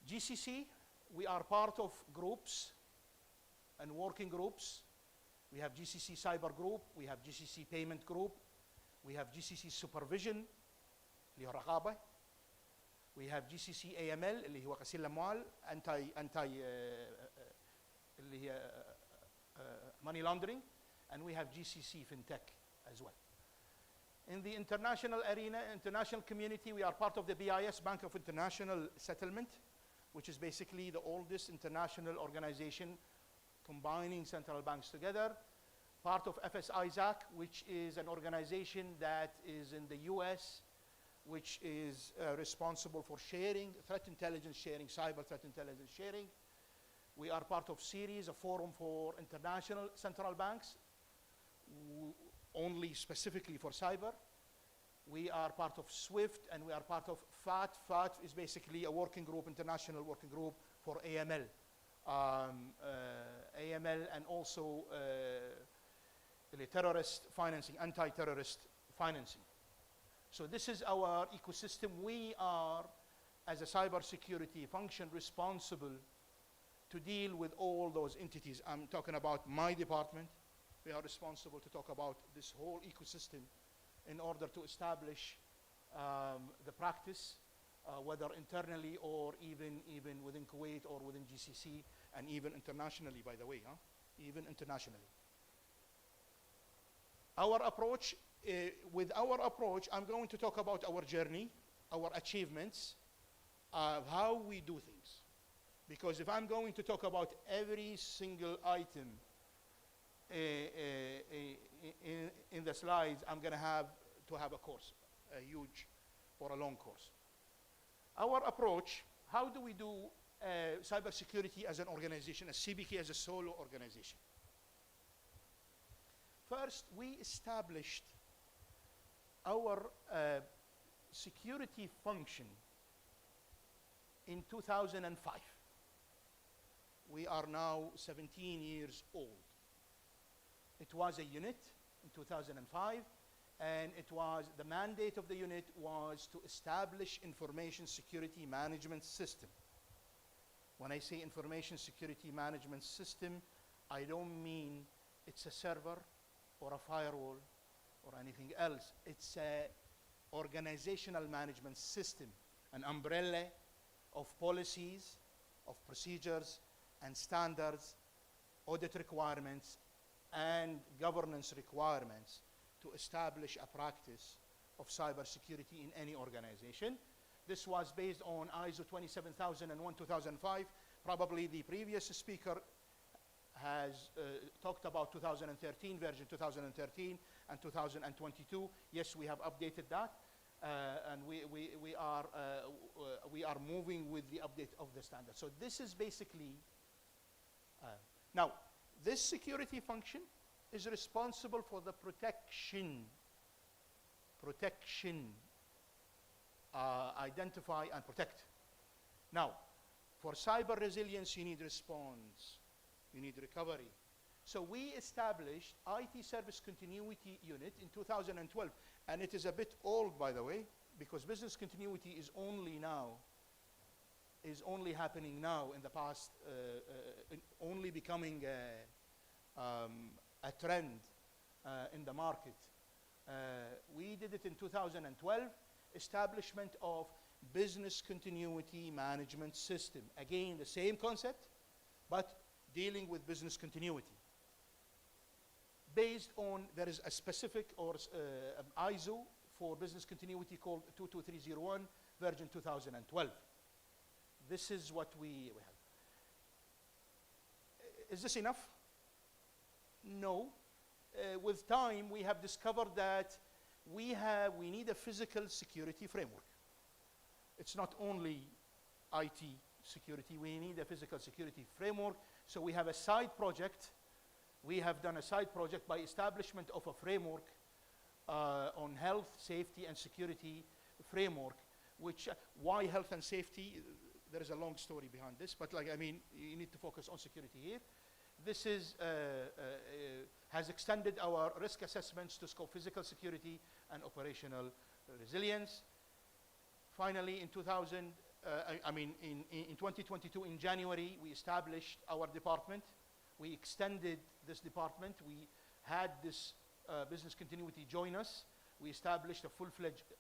S21: GCC, we are part of groups and working groups. We have GCC Cyber Group, we have GCC Payment Group, we have GCC Supervision, اللي هو رقابة. We have GCC AML اللي هو غسيل الأموال, اللي هي money laundering, and we have GCC FinTech as well. In the international arena, international community, we are part of the BIS, Bank of International Settlement, which is basically the oldest international organization combining central banks together. Part of FSISAC, which is an organization that is in the US, which is responsible for sharing, threat intelligence sharing, cyber threat intelligence sharing. We are part of CERES, a forum for international central banks, only specifically for cyber. We are part of SWIFT, and we are part of FAT. FAT is basically a working group, international working group for AML. AML and also terrorist financing, anti-terrorist financing. So this is our ecosystem. We are, as a cybersecurity function, responsible to deal with all those entities. I'm talking about my department. We are responsible to talk about this whole ecosystem in order to establish the practice, whether internally or even within Kuwait or within GCC, and even internationally, by the way, even internationally. Our approach, with our approach, I'm going to talk about our journey, our achievements, how we do things. Because if I'm going to talk about every single item in the slides, I'm going to have a course, a huge or a long course. Our approach, how do we do cybersecurity as an organization, as CBK as a solo organization? First, we established our security function in 2005. We are now 17 years old. It was a unit in 2005, and it was, the mandate of the unit was to establish information security management system. When I say information security management system, I don't mean it's a server or a firewall or anything else. It's a organizational management system, an umbrella of policies, of procedures and standards, audit requirements, and governance requirements to establish a practice of cybersecurity in any organization. This was based on ISO 27001-2005. Probably the previous speaker has talked about 2013, version 2013 and 2022. Yes, we have updated that, and we are moving with the update of the standard. So this is basically, now This security function is responsible for the protection, identify and protect. Now, for cyber resilience, you need response, you need recovery. So we established IT Service Continuity Unit in 2012, and it is a bit old, by the way, because business continuity is only happening now in the past, only becoming a trend in the market. We did it in 2012, establishment of business continuity management system. Again, the same concept, but dealing with business continuity. Based on, there is a specific or ISO for business continuity called 22301, version 2012. This is what we have. Is this enough? No. With time, we have discovered that we need a physical security framework. It's not only IT security, we need a physical security framework. So we have a side project. We have done a side project by establishment of a framework on health, safety, and security framework, which, why health and safety? There is a long story behind this, but you need to focus on security here. This is, has extended our risk assessments to scope physical security and operational resilience. Finally, in 2022, in January, we established our department. We extended this department. We had this business continuity join us. We established a full-fledged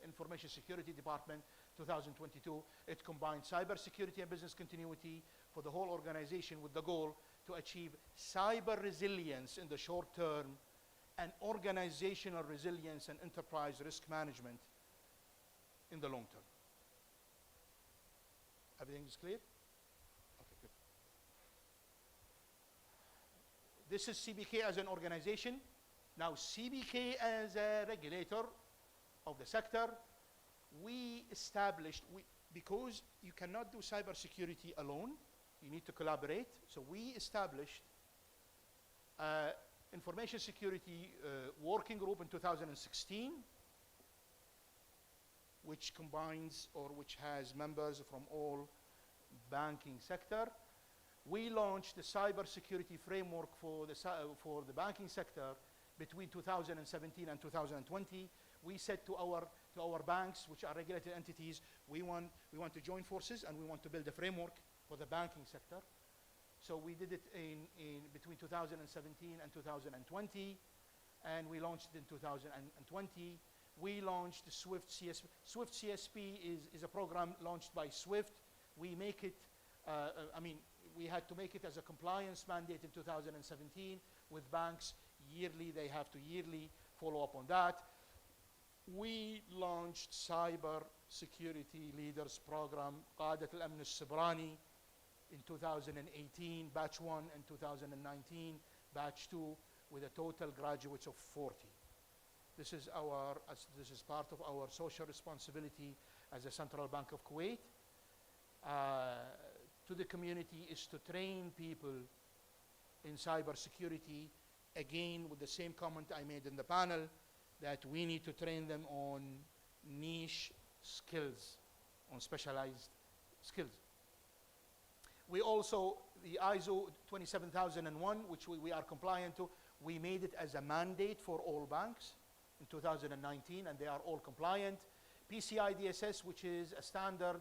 S21: information security department, 2022. It combined cybersecurity and business continuity for the whole organization with the goal to achieve cyber resilience in the short term and organizational resilience and enterprise risk management in the long term. Everything is clear? Okay, good. This is CBK as an organization. Now, CBK as a regulator of the sector, we established, because you cannot do cybersecurity alone, you need to collaborate. So we established information security working group in 2016, which combines or which has members from all banking sector. We launched the cybersecurity framework for the banking sector between 2017 and 2020. We said to our banks, which are regulated entities, we want to join forces and we want to build a framework for the banking sector. So we did it in between 2017 and 2020, and we launched it in 2020. We launched the SWIFT CSP. SWIFT CSP is a program launched by SWIFT. We make it, we had to make it as a compliance mandate in 2017 with banks yearly. They have to yearly follow up on that. We launched Cyber Security Leaders Program, قادة الأمن السبراني, in 2018, batch 1, and 2019, batch 2, with a total graduates of 40. This is part of our social responsibility as a Central Bank of Kuwait. To the community is to train people in cybersecurity, again with the same comment I made in the panel, that we need to train them on niche skills, on specialized skills. We also, the ISO 27001, which we are compliant to, we made it as a mandate for all banks in 2019, and they are all compliant. PCI DSS, which is a standard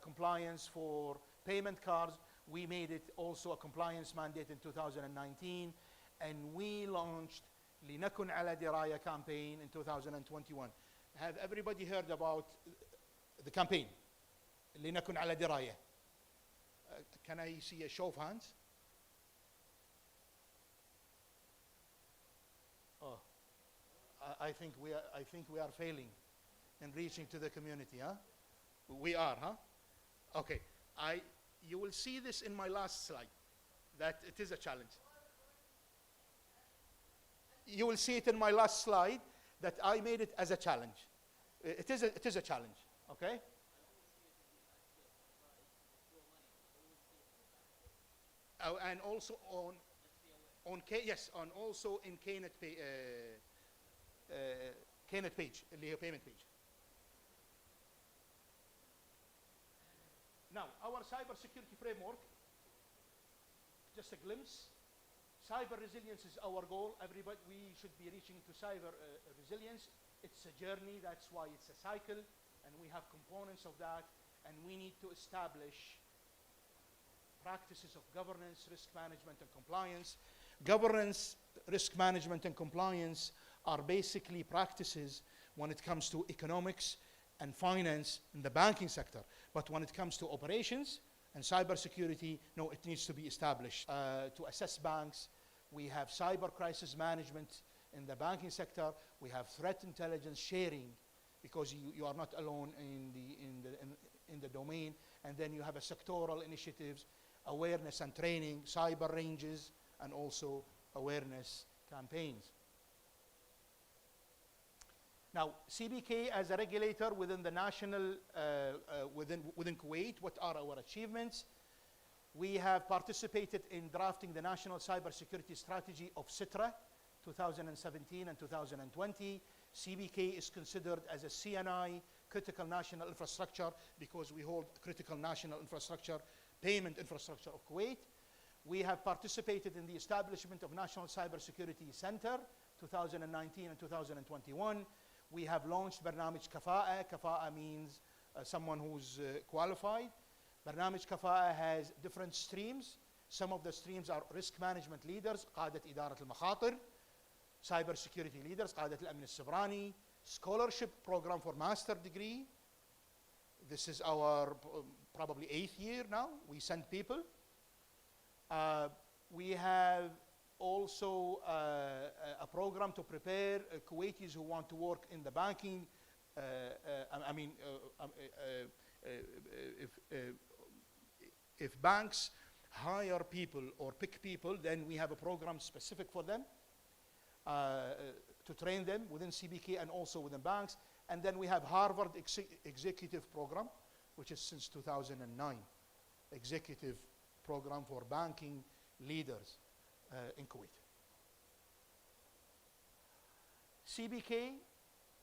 S21: compliance for payment cards, we made it also a compliance mandate in 2019, and we launched لنكن على دراية campaign in 2021. Have everybody heard about the campaign? لنكن على دراية. Can I see a show of hands? Oh, I think we are failing in reaching to the community, huh? We are, huh? Okay, you will see this in my last slide, that it is a challenge. You will see it in my last slide that I made it as a challenge. It is a challenge, okay? And also yes, on also in KNet KNet page, اللي هي payment page. Now, our cybersecurity framework, just a glimpse. Cyber resilience is our goal. Everybody, we should be reaching to cyber resilience. It's a journey, that's why it's a cycle, and we have components of that, and we need to establish practices of governance, risk management, and compliance. Governance, risk management, and compliance are basically practices when it comes to economics and finance in the banking sector. But when it comes to operations and cybersecurity, no, it needs to be established. To assess banks, we have cyber crisis management in the banking sector. We have threat intelligence sharing, because you are not alone in the domain. And then you have a sectoral initiatives, awareness and training, cyber ranges, and also awareness campaigns. Now, CBK as a regulator within the national, within Kuwait, what are our achievements? We have participated in drafting the National Cybersecurity Strategy of CITRA 2017 and 2020. CBK is considered as a CNI, critical national infrastructure, because we hold critical national infrastructure, payment infrastructure of Kuwait. We have participated in the establishment of National Cybersecurity Center 2019 and 2021. We have launched Barnamij Kafa'a. Kafa'a means someone who's qualified. Barnamij Kafa'a has different streams. Some of the streams are risk management leaders, قادة إدارة المخاطر, cyber security leaders, قادة الأمن السبراني, scholarship program for master degree. This is our probably 8th year now. We send people. We have also a program to prepare Kuwaitis who want to work in the banking. If banks hire people or pick people, then we have a program specific for them to train them within CBK and also within banks. And then we have Harvard Executive Program, which is since 2009, executive program for banking leaders in Kuwait. CBK,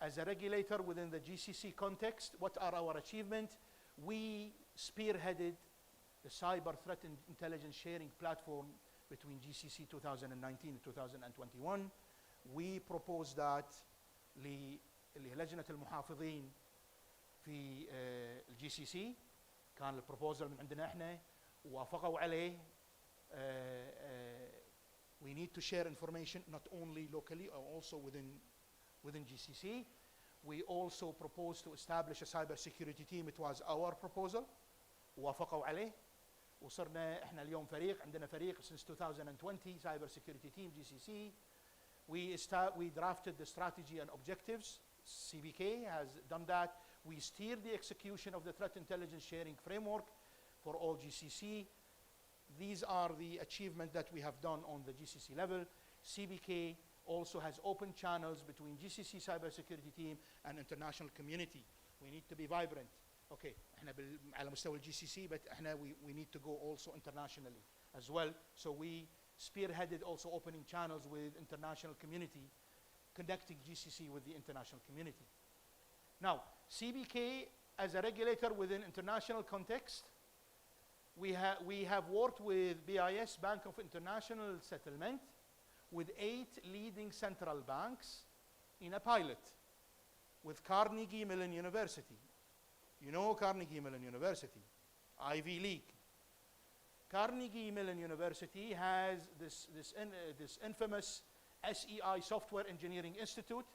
S21: as a regulator within the GCC context, what are our achievements? We spearheaded the cyber threat and intelligence sharing platform between GCC 2019 and 2021. We proposed that للجنة المحافظين في الGCC. كان البروبوزل من عندنا احنا ووافقوا عليه. We need to share information not only locally or also within GCC. We also proposed to establish a cybersecurity team. It was our proposal. وافقوا عليه. وصرنا احنا اليوم فريق, عندنا فريق since 2020 cybersecurity team GCC. We drafted the strategy and objectives. CBK has done that. We steered the execution of the threat intelligence sharing framework for all GCC. These are the achievements that we have done on the GCC level. CBK also has open channels between GCC cybersecurity team and international community. We need to be vibrant. Okay, احنا على مستوى الGCC, but احنا we need to go also internationally as well. So we spearheaded also opening channels with international community, connecting GCC with the international community. Now, CBK as a regulator within international context, we have worked with BIS, Bank of International Settlement, with 8 leading central banks in a pilot with Carnegie Mellon University. You know Carnegie Mellon University, Ivy League. Carnegie Mellon University has this infamous SEI, Software Engineering Institute.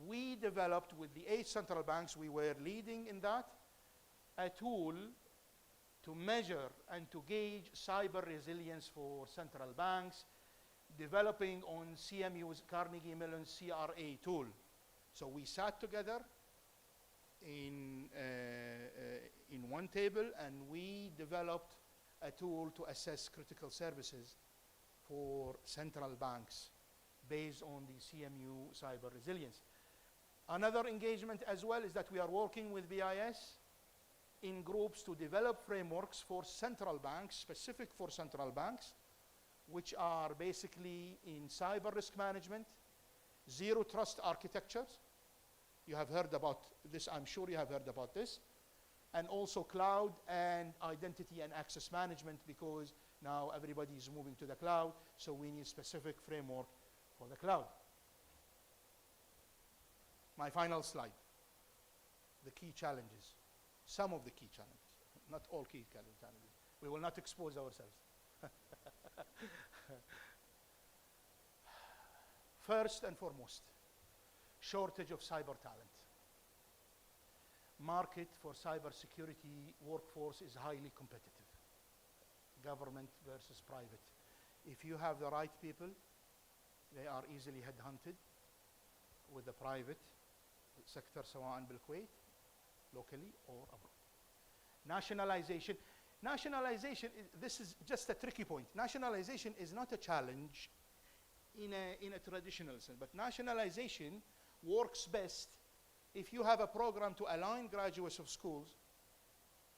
S21: We developed with the 8 central banks, we were leading in that, a tool to measure and to gauge cyber resilience for central banks, developing on CMU's Carnegie Mellon CRA tool. So we sat together in one table and we developed a tool to assess critical services for central banks based on the CMU cyber resilience. Another engagement as well is that we are working with BIS in groups to develop frameworks for central banks, specific for central banks, which are basically in cyber risk management, zero trust architectures. You have heard about this, I'm sure you have heard about this. And also cloud and identity and access management, because now everybody is moving to the cloud, so we need specific framework for the cloud. My final slide, the key challenges, some of the key challenges, not all key challenges. We will not expose ourselves. First and foremost, shortage of cyber talent. Market for cybersecurity workforce is highly competitive, government versus private. If you have the right people, they are easily headhunted with the private sector, سواء بالكويت, locally or abroad. Nationalization. Nationalization, this is just a tricky point. Nationalization is not a challenge in a traditional sense, but nationalization works best if you have a program to align graduates of schools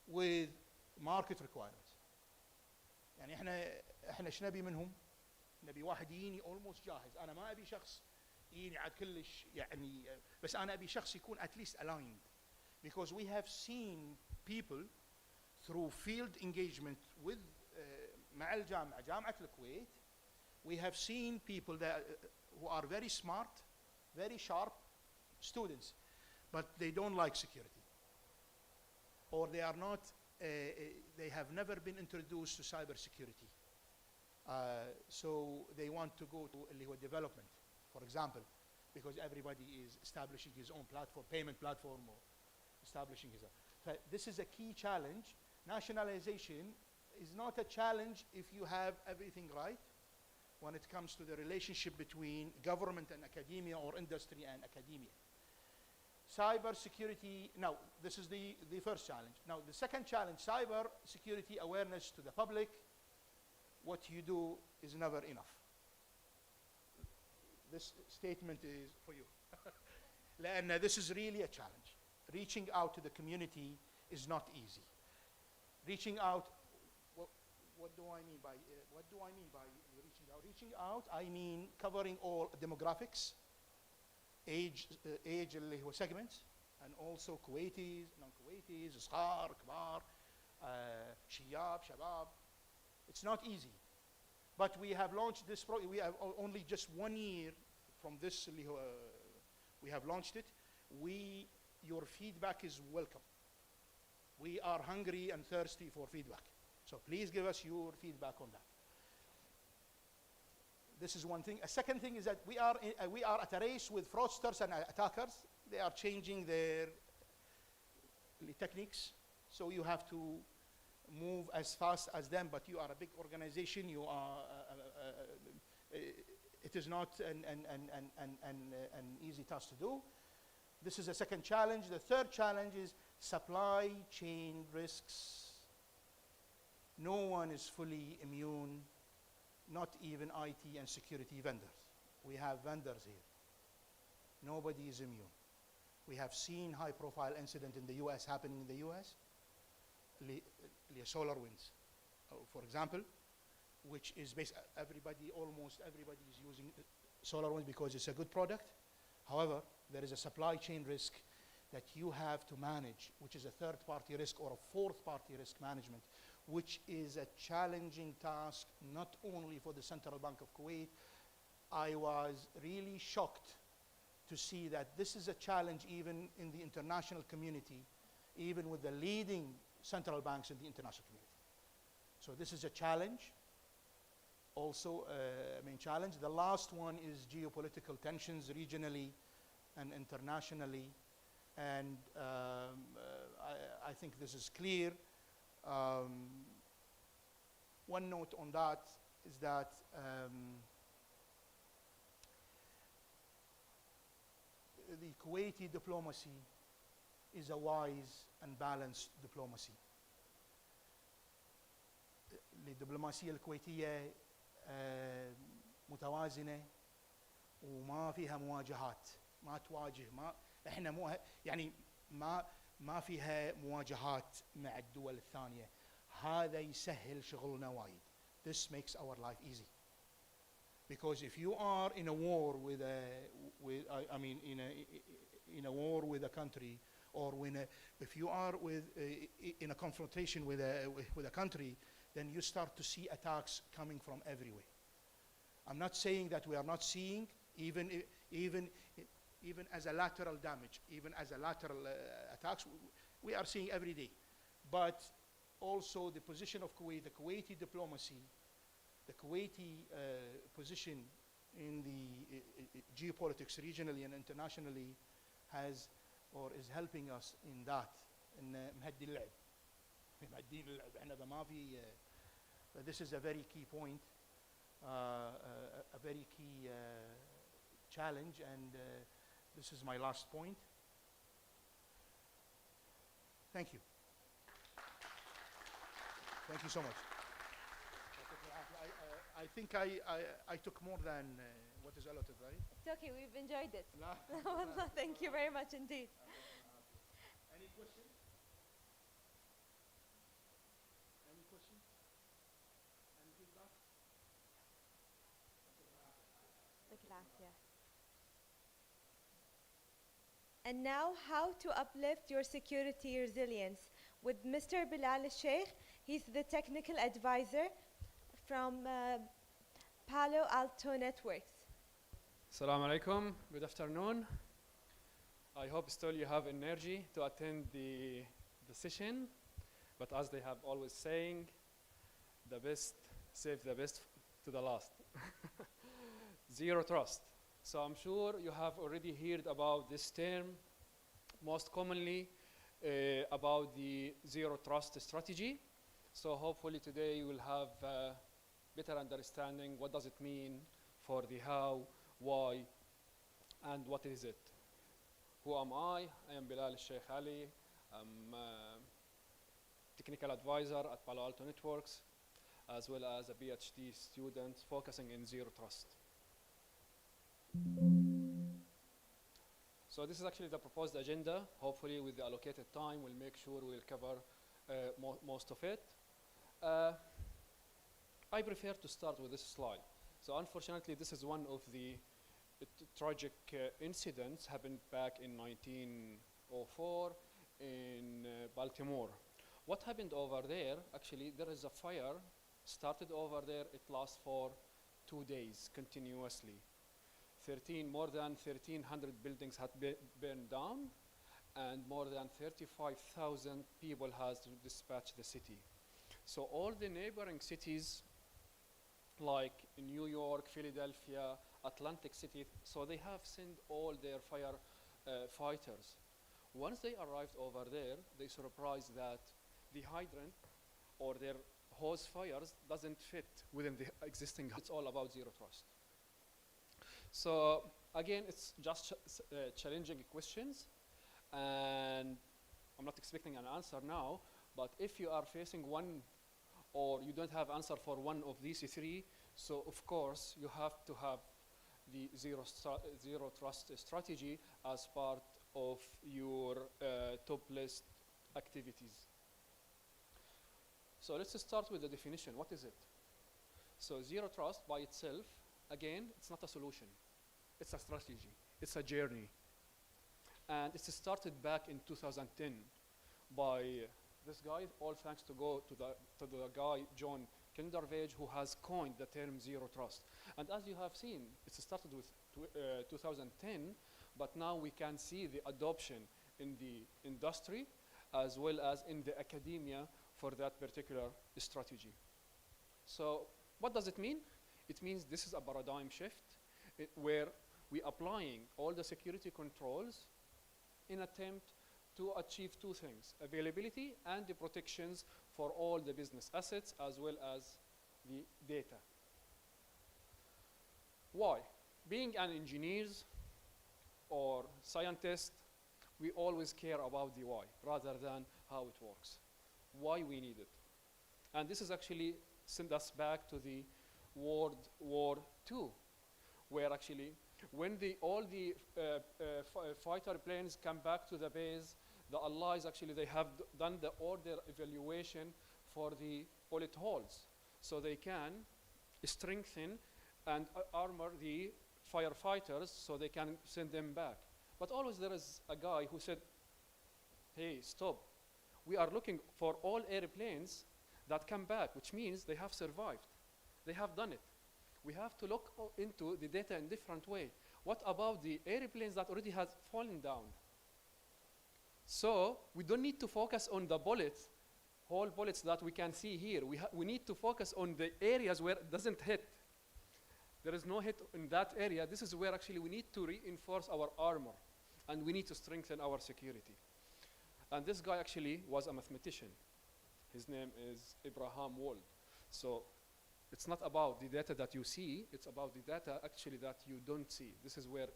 S21: with market requirements. يعني احنا ايش نبي منهم؟ نبي واحد يجيني almost جاهز، انا ما ابي شخص يجيني عاد كلش يعني، بس انا ابي شخص يكون at least aligned, because we have seen people through field engagement with مع الجامعة، جامعة الكويت, we have seen people that who are very smart, very sharp students, but they don't like security, or they are not, they have never been introduced to cybersecurity. So they want to go to اللي هو development, for example, because everybody is establishing his own platform, payment platform, or establishing his own. This is a key challenge. Nationalization is not a challenge if you have everything right when it comes to the relationship between government and academia, or industry and academia. Cyber security, now this is the first challenge. Now the second challenge, cyber security awareness to the public. What you do is never enough. This statement is for you. And this is really a challenge. Reaching out to the community is not easy. Reaching out, what do I mean by reaching out? Reaching out, I mean covering all demographics, age اللي هو segments, and also Kuwaitis, non-Kuwaitis, صغار, كبار, شياب, شباب. It's not easy, but we have launched this program. We have only just 1 year from this. We have launched it. Your feedback is welcome. We are hungry and thirsty for feedback. So please give us your feedback on that. This is one thing. A second thing is that we are at a race with fraudsters and attackers. They are changing their techniques. So you have to move as fast as them, but you are a big organization. You are, it is not an easy task to do. This is a second challenge. The third challenge is supply chain risks. No one is fully immune, not even IT and security vendors. We have vendors here. Nobody is immune. We have seen high-profile incident in the US happening in the US. SolarWinds, for example, which is almost everybody is using SolarWinds because it's a good product. However, there is a supply chain risk that you have to manage, which is a third-party risk or a fourth-party risk management, which is a challenging task not only for the Central Bank of Kuwait. I was really shocked to see that this is a challenge even in the international community, even with the leading central banks in the international community. So this is a challenge, also a main challenge. The last one is geopolitical tensions regionally and internationally. And I think this is clear. One note on that is that the Kuwaiti diplomacy is a wise and balanced diplomacy. الدبلوماسية الكويتية متوازنة وما فيها مواجهات، ما تواجه، احنا مو يعني ما فيها مواجهات مع الدول الثانية. هذا يسهل شغلنا وايد. This makes our life easy. Because if you are in a war in a war with a country, or if you are in a confrontation with a country, then you start to see attacks coming from everywhere. I'm not saying that we are not seeing, even as a lateral damage, even as a lateral attacks, we are seeing every day. But also the position of Kuwait, the Kuwaiti diplomacy, the Kuwaiti position in the geopolitics regionally and internationally is helping us in that. مهدي اللعب. مهدين اللعب. احنا ما في. This is a very key point, a very key challenge, and this is my last point. Thank you. Thank you so much. I think I took more than what is allotted, right?
S11: It's okay, we've enjoyed it. Wallah, thank you very much indeed.
S21: Any questions? Any questions? Any feedback?
S11: And now, how to uplift your security resilience with Mr. Bilal Sheikh. He's the technical advisor from Palo Alto Networks.
S20: Assalamu alaikum. Good afternoon. I hope still you have energy to attend the session, but as they have always saying, the best save the best to the last. Zero trust. So I'm sure you have already heard about this term, most commonly about the zero trust strategy. So hopefully today you will have better understanding what does it mean for the how, why, and what is it. Who am I? I am Bilal Sheikh Ali. I'm technical advisor at Palo Alto Networks, as well as a PhD student focusing in zero trust. So this is actually the proposed agenda. Hopefully with the allocated time, we'll make sure we'll cover most of it. I prefer to start with this slide. So unfortunately, this is one of the tragic incidents happened back in 1904 in Baltimore. What happened over there, actually, there is a fire started over there. It lasts for 2 days continuously. More than 1,300 buildings had burned down, and more than 35,000 people has to dispatch the city. So all the neighboring cities, like New York, Philadelphia, Atlantic City, so they have sent all their fire fighters. Once they arrived over there, they surprised that the hydrant or their hose fires doesn't fit within the existing. It's all about zero trust. So again, it's just challenging questions, and I'm not expecting an answer now, but if you are facing one or you don't have answer for one of these three, so of course you have to have the zero trust strategy as part of your top list activities. So let's start with the definition. What is it? So zero trust by itself, again, it's not a solution. It's a strategy. It's a journey. And it started back in 2010 by this guy, all thanks to the guy, John Kindervage, who has coined the term zero trust. And as you have seen, it started with 2010, but now we can see the adoption in the industry as well as in the academia for that particular strategy. So what does it mean? It means this is a paradigm shift where we're applying all the security controls in attempt to achieve two things: availability and the protections for all the business assets as well as the data. Why? Being an engineer or scientist, we always care about the why rather than how it works, why we need it. And this is actually sent us back to the World War II, where actually when all the fighter planes come back to the base, the Allies actually, they have done the order evaluation for the bullet holes, so they can strengthen and armor the firefighters so they can send them back. But always there is a guy who said, hey, stop. We are looking for all airplanes that come back, which means they have survived. They have done it. We have to look into the data in a different way. What about the airplanes that already has fallen down? So we don't need to focus on the bullets, whole bullets that we can see here. We need to focus on the areas where it doesn't hit. There is no hit in that area. This is where actually we need to reinforce our armor, and we need to strengthen our security. And this guy actually was a mathematician. His name is Abraham Wald. So it's not about the data that you see, it's about the data actually that you don't see. This is where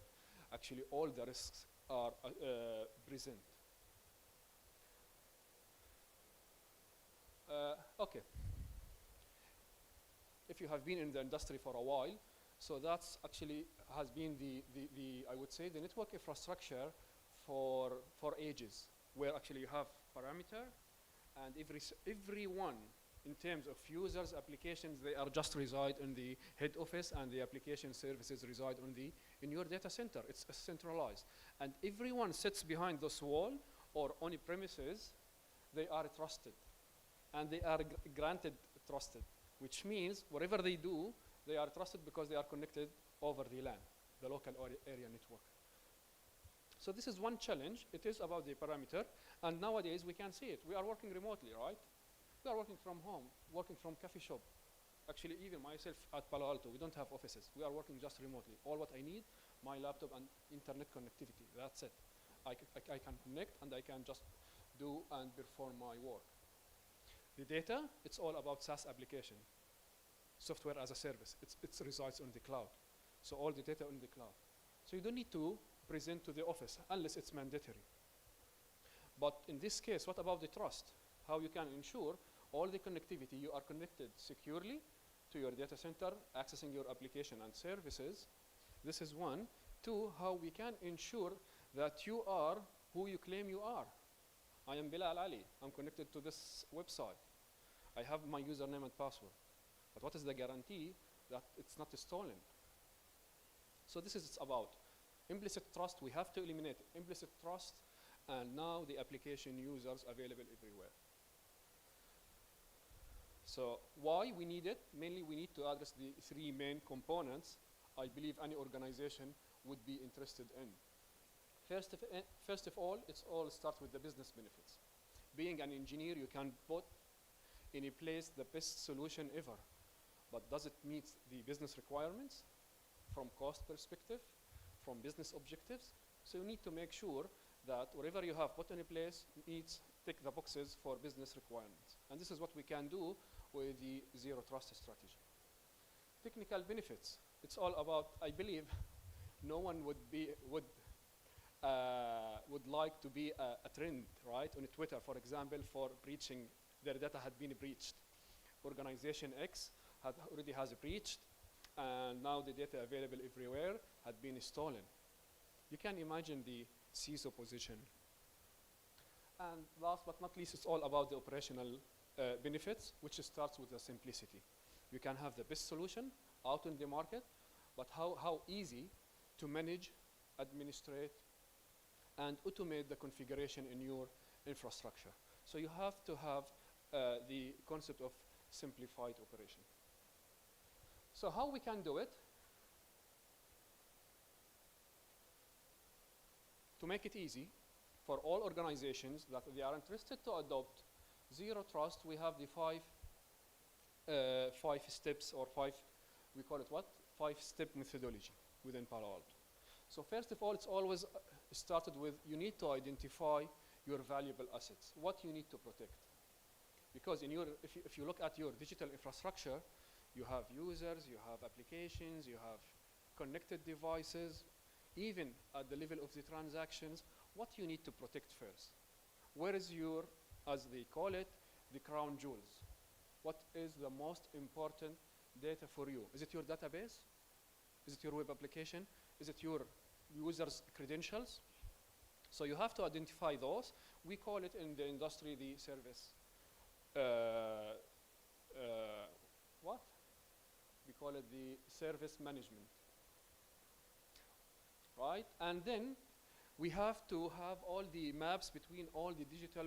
S20: actually all the risks are present. Okay. If you have been in the industry for a while, so that's actually has been I would say, the network infrastructure for ages, where actually you have parameter, and everyone in terms of users, applications, they are just reside in the head office, and the application services reside in your data center. It's centralized. And everyone sits behind this wall or on a premises, they are trusted. And they are granted trusted, which means whatever they do, they are trusted because they are connected over the LAN, the local area network. So this is one challenge. It is about the parameter. And nowadays we can see it. We are working remotely, right? We are working from home, working from coffee shop. Actually, even myself at Palo Alto, we don't have offices. We are working just remotely. All what I need, my laptop and internet connectivity. That's it. I can connect and I can just do and perform my work. The data, it's all about SaaS application. Software as a service. It resides on the cloud. So all the data on the cloud. So you don't need to present to the office unless it's mandatory. But in this case, what about the trust? How you can ensure all the connectivity, you are connected securely to your data center, accessing your application and services. This is one. Two, how we can ensure that you are who you claim you are. I am Bilal Ali. I'm connected to this website. I have my username and password. But what is the guarantee that it's not stolen? So this is about implicit trust. We have to eliminate implicit trust, and now the application users available everywhere. So why we need it? Mainly we need to address the three main components I believe any organization would be interested in. First of all, it all starts with the business benefits. Being an engineer, you can put in a place the best solution ever. But does it meet the business requirements from cost perspective, from business objectives? So you need to make sure that whatever you have put in a place needs tick the boxes for business requirements. And this is what we can do with the zero trust strategy. Technical benefits. It's all about, I believe, no one would like to be a trend, right? On Twitter, for example, for breaching, their data had been breached. Organization X already has breached, and now the data available everywhere had been stolen. You can imagine the CISO position. And last but not least, it's all about the operational benefits, which starts with the simplicity. You can have the best solution out in the market, but how easy to manage, administrate, and automate the configuration in your infrastructure. So you have to have the concept of simplified operation. So how we can do it? To make it easy for all organizations that they are interested to adopt zero trust, we have the five steps, or we call it what? 5-step methodology within Palo Alto. So first of all, it's always started with, you need to identify your valuable assets, what you need to protect. Because if you look at your digital infrastructure, you have users, you have applications, you have connected devices, even at the level of the transactions, what you need to protect first. Where is your, as they call it, the crown jewels? What is the most important data for you? Is it your database? Is it your web application? Is it your users' credentials? So you have to identify those. We call it in the industry the service. What? We call it the service management, right? And then we have to have all the maps between all the digital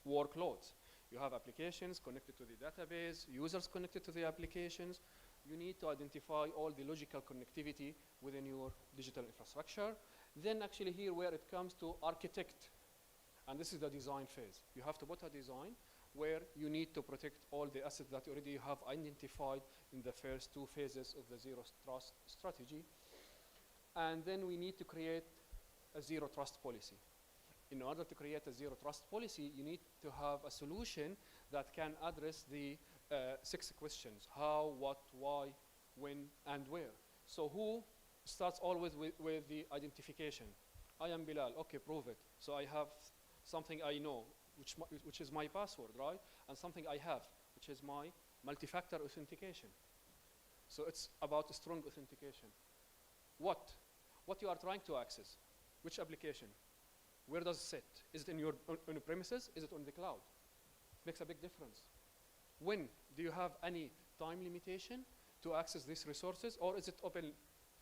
S20: workloads. You have applications connected to the database, users connected to the applications. You need to identify all the logical connectivity within your digital infrastructure. Then actually here where it comes to architect, and this is the design phase. You have to put a design where you need to protect all the assets that you already have identified in the first two phases of the zero trust strategy. And then we need to create a zero trust policy. In order to create a zero trust policy, you need to have a solution that can address the 6 questions: how, what, why, when, and where. So who starts always with the identification? I am Bilal. Okay, prove it. So I have something I know, which is my password, right? And something I have, which is my multi-factor authentication. So it's about a strong authentication. What you are trying to access? Which application? Where does it sit? Is it in your on premises? Is it on the cloud? Makes a big difference. When? Do you have any time limitation to access these resources, or is it open?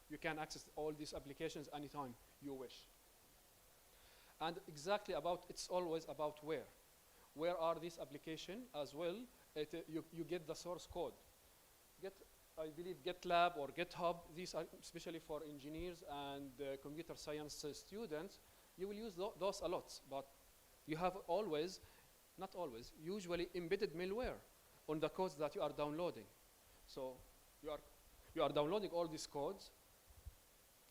S20: You can access all these applications anytime you wish. And exactly about, it's always about where. Where are these applications as well? You get the source code. I believe GitLab or GitHub, these are especially for engineers and computer science students. You will use those a lot, but you have always, not always, usually embedded malware on the codes that you are downloading. So you are downloading all these codes.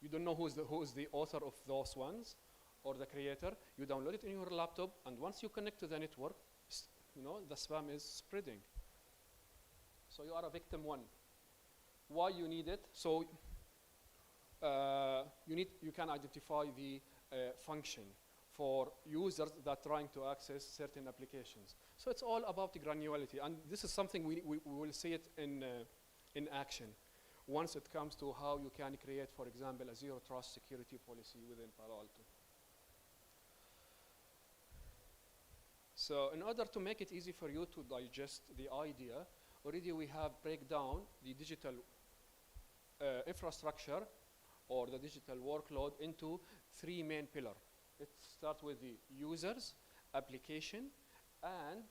S20: You don't know who is the author of those ones or the creator. You download it in your laptop, and once you connect to the network, the spam is spreading. So you are a victim one. Why you need it? So you can identify the function for users that are trying to access certain applications. So it's all about the granularity, and this is something we will see it in action once it comes to how you can create, for example, a zero trust security policy within Palo Alto. So in order to make it easy for you to digest the idea, already we have break down the digital infrastructure or the digital workload into 3 main pillars. It starts with the users, application, and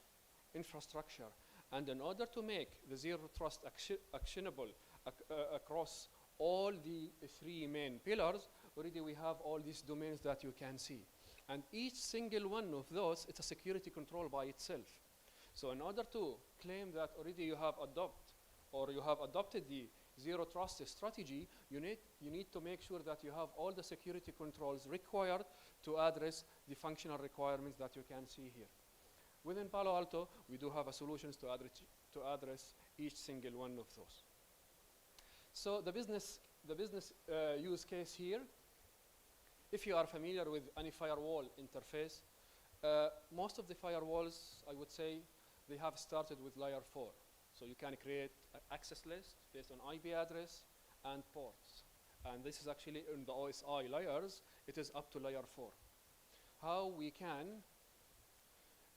S20: infrastructure. And in order to make the zero trust actionable across all the 3 main pillars, already we have all these domains that you can see. And each single one of those, it's a security control by itself. So in order to claim that already you have adopted the zero trust strategy, you need to make sure that you have all the security controls required to address the functional requirements that you can see here. Within Palo Alto, we do have solutions to address each single one of those. So the business use case here, if you are familiar with any firewall interface, most of the firewalls, I would say, they have started with layer 4. So you can create an access list based on IP address and ports. And this is actually in the OSI layers, it is up to layer 4. How we can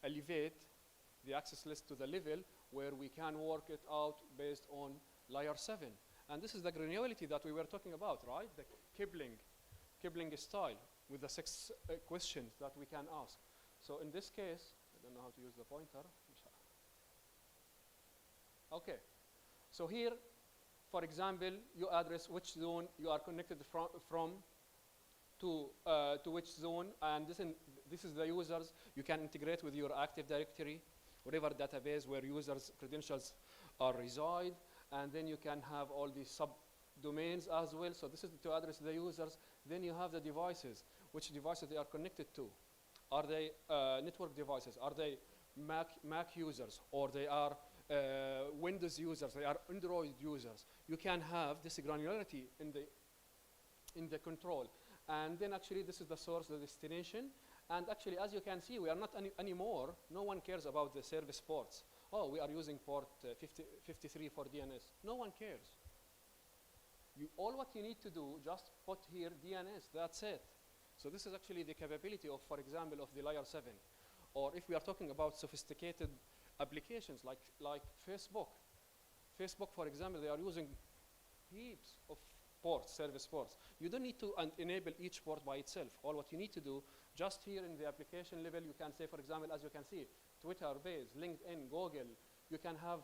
S20: elevate the access list to the level where we can work it out based on layer 7. And this is the granularity that we were talking about, right? The Kibling style with the 6 questions that we can ask. So in this case, I don't know how to use the pointer. Okay, so here, for example, you address which zone you are connected from to which zone, and this is the users. You can integrate with your Active Directory, whatever database where users' credentials are reside, and then you can have all these subdomains as well. So this is to address the users. Then you have the devices, which devices they are connected to. Are they network devices? Are they Mac users? Or they are Windows users? They are Android users? You can have this granularity in the control. And then actually this is the source, the destination. And actually, as you can see, we are not anymore, no one cares about the service ports. Oh, we are using port 53 for DNS. No one cares. All what you need to do, just put here DNS, that's it. So this is actually the capability of, for example, of the layer 7. Or if we are talking about sophisticated applications like Facebook. Facebook, for example, they are using heaps of ports, service ports. You don't need to enable each port by itself. All what you need to do, just here in the application level, you can say, for example, as you can see, Twitter, Base, LinkedIn, Google, you can have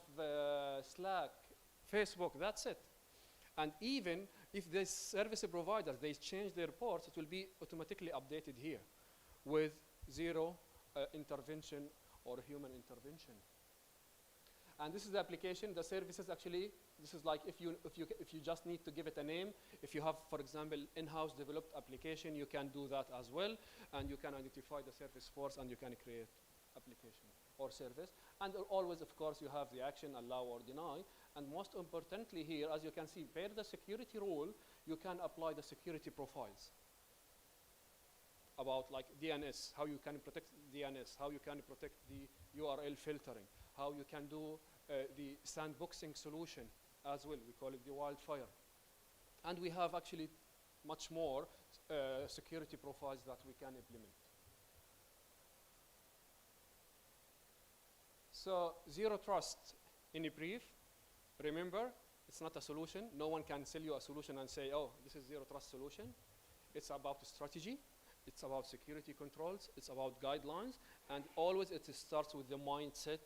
S20: Slack, Facebook, that's it. And even if the service providers, they change their ports, it will be automatically updated here with zero intervention or human intervention. And this is the application, the services actually, this is like if you just need to give it a name, if you have, for example, in-house developed application, you can do that as well, and you can identify the service ports and you can create application or service. And always, of course, you have the action, allow or deny. And most importantly here, as you can see, per the security rule, you can apply the security profiles about like DNS, how you can protect DNS, how you can protect the URL filtering, how you can do the sandboxing solution as well. We call it the wildfire. And we have actually much more security profiles that we can implement. So zero trust in a brief, remember, it's not a solution. No one can sell you a solution and say, oh, this is zero trust solution. It's about strategy. It's about security controls. It's about guidelines. And always it starts with the mindset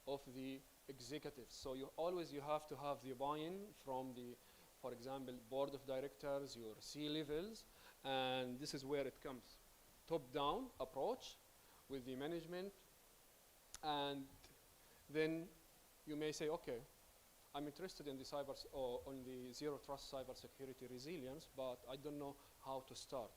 S20: of the executives. So you have to have the buy-in from the, for example, board of directors, your C-levels. And this is where it comes. Top-down approach with the management. And then you may say, okay, I'm interested in the on the zero trust cybersecurity resilience, but I don't know how to start.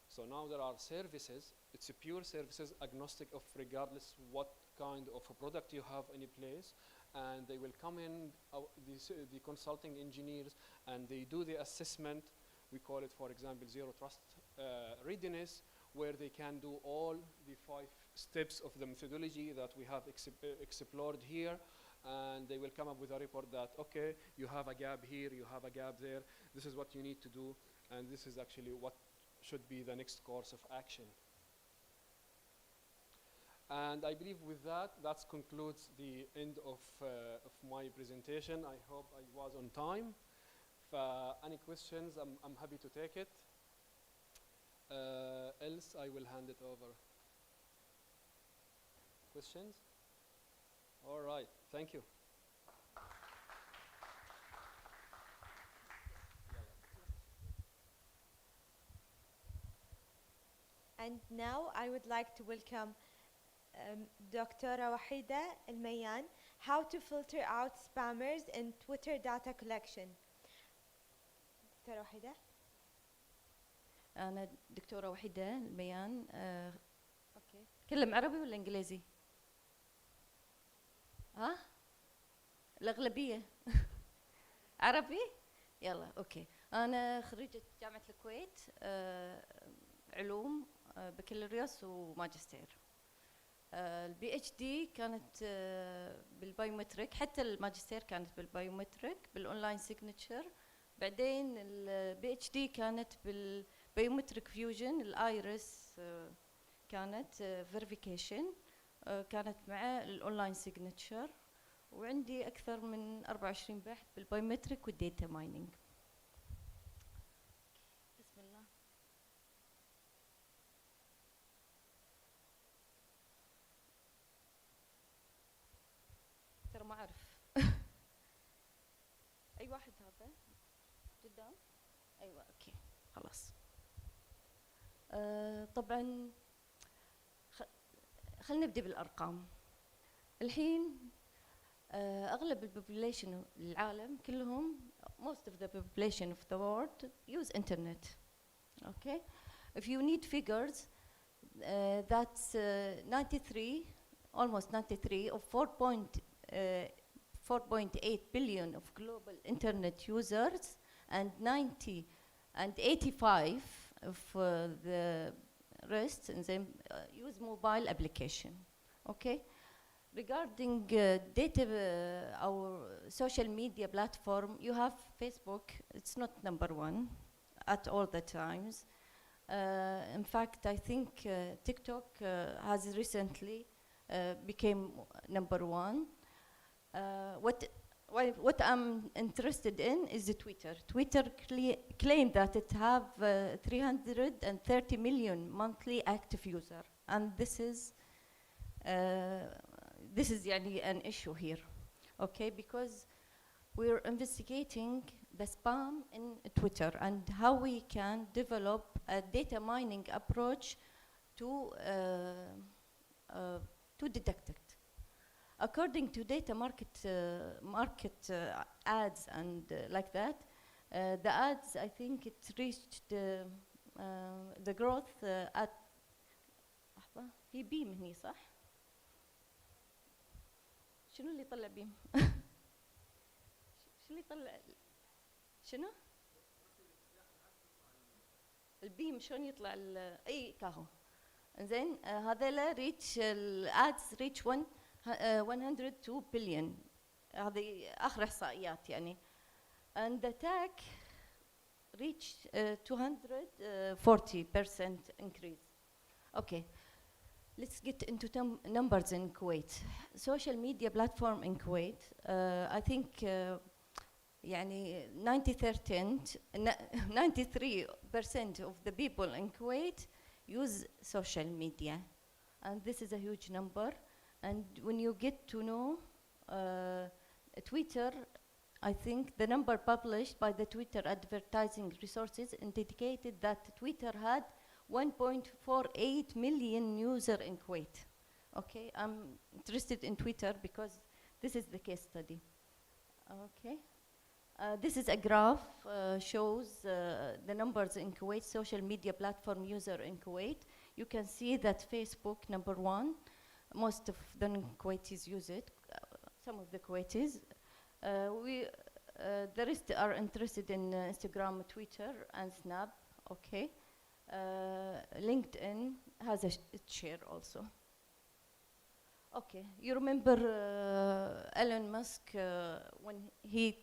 S20: So now there are services, it's a pure services agnostic of regardless what kind of a product you have in place, and they will come in, the consulting engineers, and they do the assessment. We call it, for example, zero trust readiness, where they can do all the 5 steps of the methodology that we have explored here, and they will come up with a report that, okay, you have a gap here, you have a gap there, this is what you need to do, and this is actually what should be the next course of action. And I believe with that, that concludes the end of my presentation. I hope I was on time. If any questions, I'm happy to take it. Else, I will hand it over. Questions? All right, thank you.
S11: And now I would like to welcome Dr. Wahida Al-Mayan, how to filter out spammers in Twitter data collection. Dr. Wahida.
S2: أنا دكتورة وحيدة الميان. أوكي. كلم عربي ولا إنجليزي؟ ها؟ الأغلبية. عربي؟ يلا أوكي. أنا خريجة جامعة الكويت علوم بكالوريوس وماجستير. البي اتش دي كانت بالبايومتريك، حتى الماجستير كانت بالبايومتريك بالاونلاين سيجنتشر. بعدين البي اتش دي كانت بالبايومتريك فيوجن، الايرس كانت فيريفيكيشن، كانت مع الاونلاين سيجنتشر. وعندي اكثر من 24 بحث بالبايومتريك والديتا مايننج. بسم الله. ترى ما اعرف. اي واحد هذا قدام؟ ايوه اوكي خلاص. طبعا خلينا نبدا بالارقام. الحين اغلب البوبوليشن العالم كلهم most of the population of the world use internet. Okay, if you need figures, that's 93, almost 93 of 4.8 billion of global internet users, and 90 and 85 of the rest and then use mobile application. Okay, regarding data, our social media platform, you have Facebook. It's not number 1 at all the times. In fact, I think TikTok has recently became number 1. What what I'm interested in is the Twitter. Twitter claimed that it have 330 million monthly active user, and this is يعني an issue here, okay? Because we're investigating the spam in Twitter and how we can develop a data mining approach to detect it. According to data market ads and like that, the ads, I think it reached the growth at في بيم هني صح؟ شنو اللي يطلع بيم؟ شو اللي يطلع شنو؟ البيم شلون يطلع اي كاهو. زين هذيلا ريتش الادز ريتش 102 billion. هذه اخر احصائيات يعني. And the tag reached 240% increase. Okay. Let's get into numbers in Kuwait. Social media platform in Kuwait, I think يعني 93% of the people in Kuwait use social media, and this is a huge number. And when you get to know Twitter, I think the number published by the Twitter advertising resources indicated that Twitter had 1.48 million users in Kuwait. Okay, I'm interested in Twitter because this is the case study. Okay, this is a graph shows the numbers in Kuwait, social media platform user in Kuwait. You can see that Facebook, number 1, most of the Kuwaitis use it, some of the Kuwaitis. The rest are interested in Instagram, Twitter, and Snap, okay. LinkedIn has a share also. Okay, you remember Elon Musk when he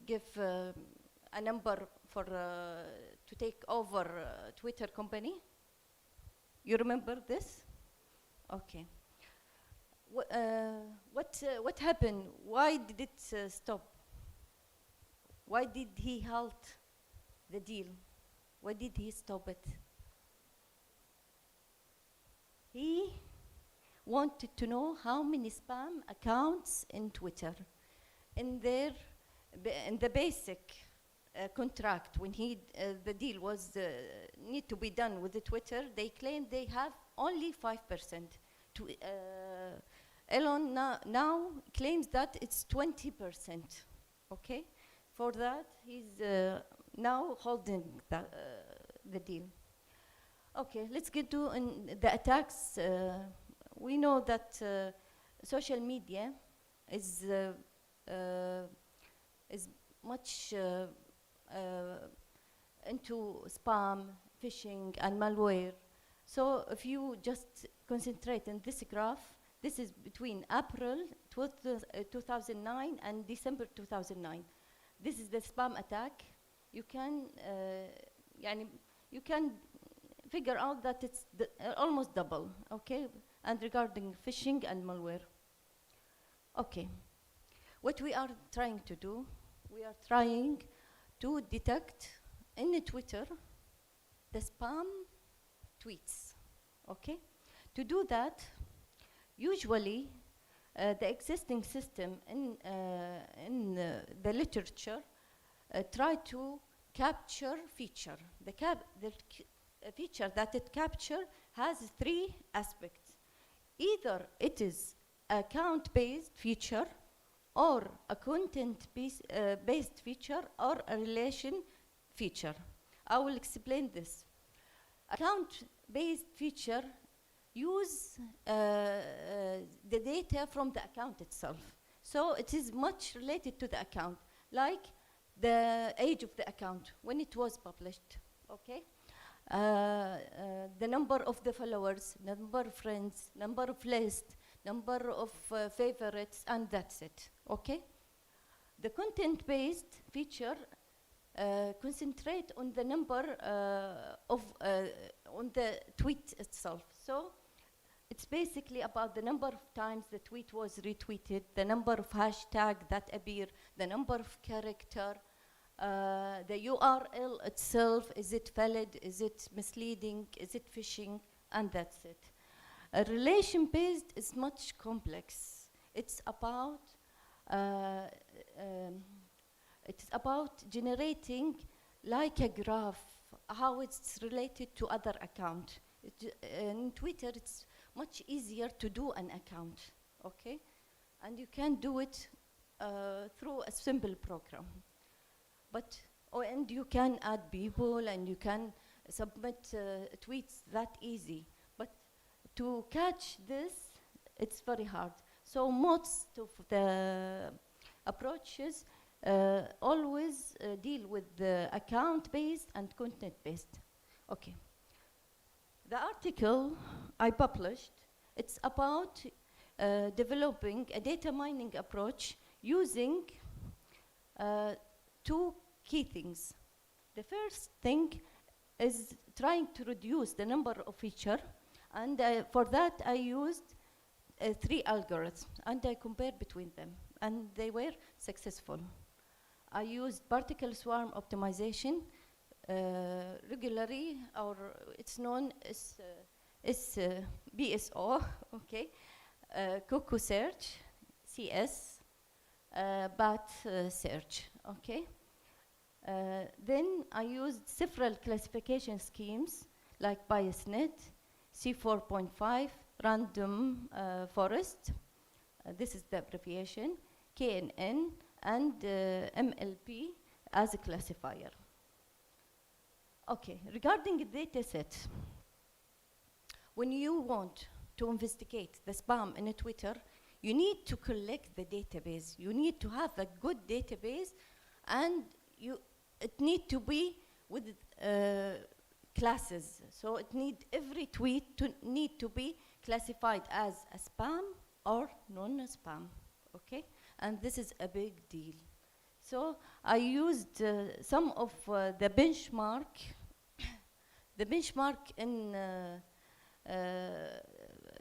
S2: gave a number for to take over Twitter company? You remember this? Okay. What happened? Why did it stop? Why did he halt the deal? Why did he stop it? He wanted to know how many spam accounts in Twitter. In the basic contract, when the deal was need to be done with the Twitter, they claimed they have only 5%. Elon now claims that it's 20%. Okay, for that he's now holding the deal. Okay, let's get to the attacks. We know that social media is much into spam, phishing, and malware. So if you just concentrate on this graph, this is between April 2009 and December 2009. This is the spam attack. You can figure out that it's almost double, okay? And regarding phishing and malware. Okay, what we are trying to do, we are trying to detect in Twitter the spam tweets, okay? To do that, usually the existing system in the literature try to capture feature. The feature that it capture has 3 aspects. Either it is account-based feature, or a content-based feature, or a relation feature. I will explain this. Account-based feature use the data from the account itself. So it is much related to the account, like the age of the account, when it was published, okay? The number of the followers, number of friends, number of lists, number of favorites, and that's it, okay? The content-based feature concentrate on the number on the tweet itself. So It's basically about the number of times the tweet was retweeted, the number of hashtag that appear, the number of character, the URL itself, is it valid, is it misleading, is it phishing, and that's it. A relation-based is much complex. It's about generating like a graph, how it's related to other account. In Twitter, it's much easier to do an account, okay? And you can do it through a simple program. But, and you can add people and you can submit tweets that easy. But to catch this, it's very hard. So most of the approaches always deal with the account-based and content-based. Okay. The article I published, it's about developing a data mining approach using two key things. The first thing is trying to reduce the number of features, and for that I used 3 algorithms, and I compared between them, and they were successful. I used particle swarm optimization regularly, or it's known as BSO, okay, Cuckoo search, CS, BAT search, okay. Then I used several classification schemes like BiasNet, C4.5, Random Forest, this is the abbreviation, KNN, and MLP as a classifier. Okay, regarding the data set, when you want to investigate the spam in a Twitter, you need to collect the database. You need to have a good database, and it need to be with classes. So it need every tweet to need to be classified as a spam or non-spam, okay? And this is a big deal. So I used some of the benchmark in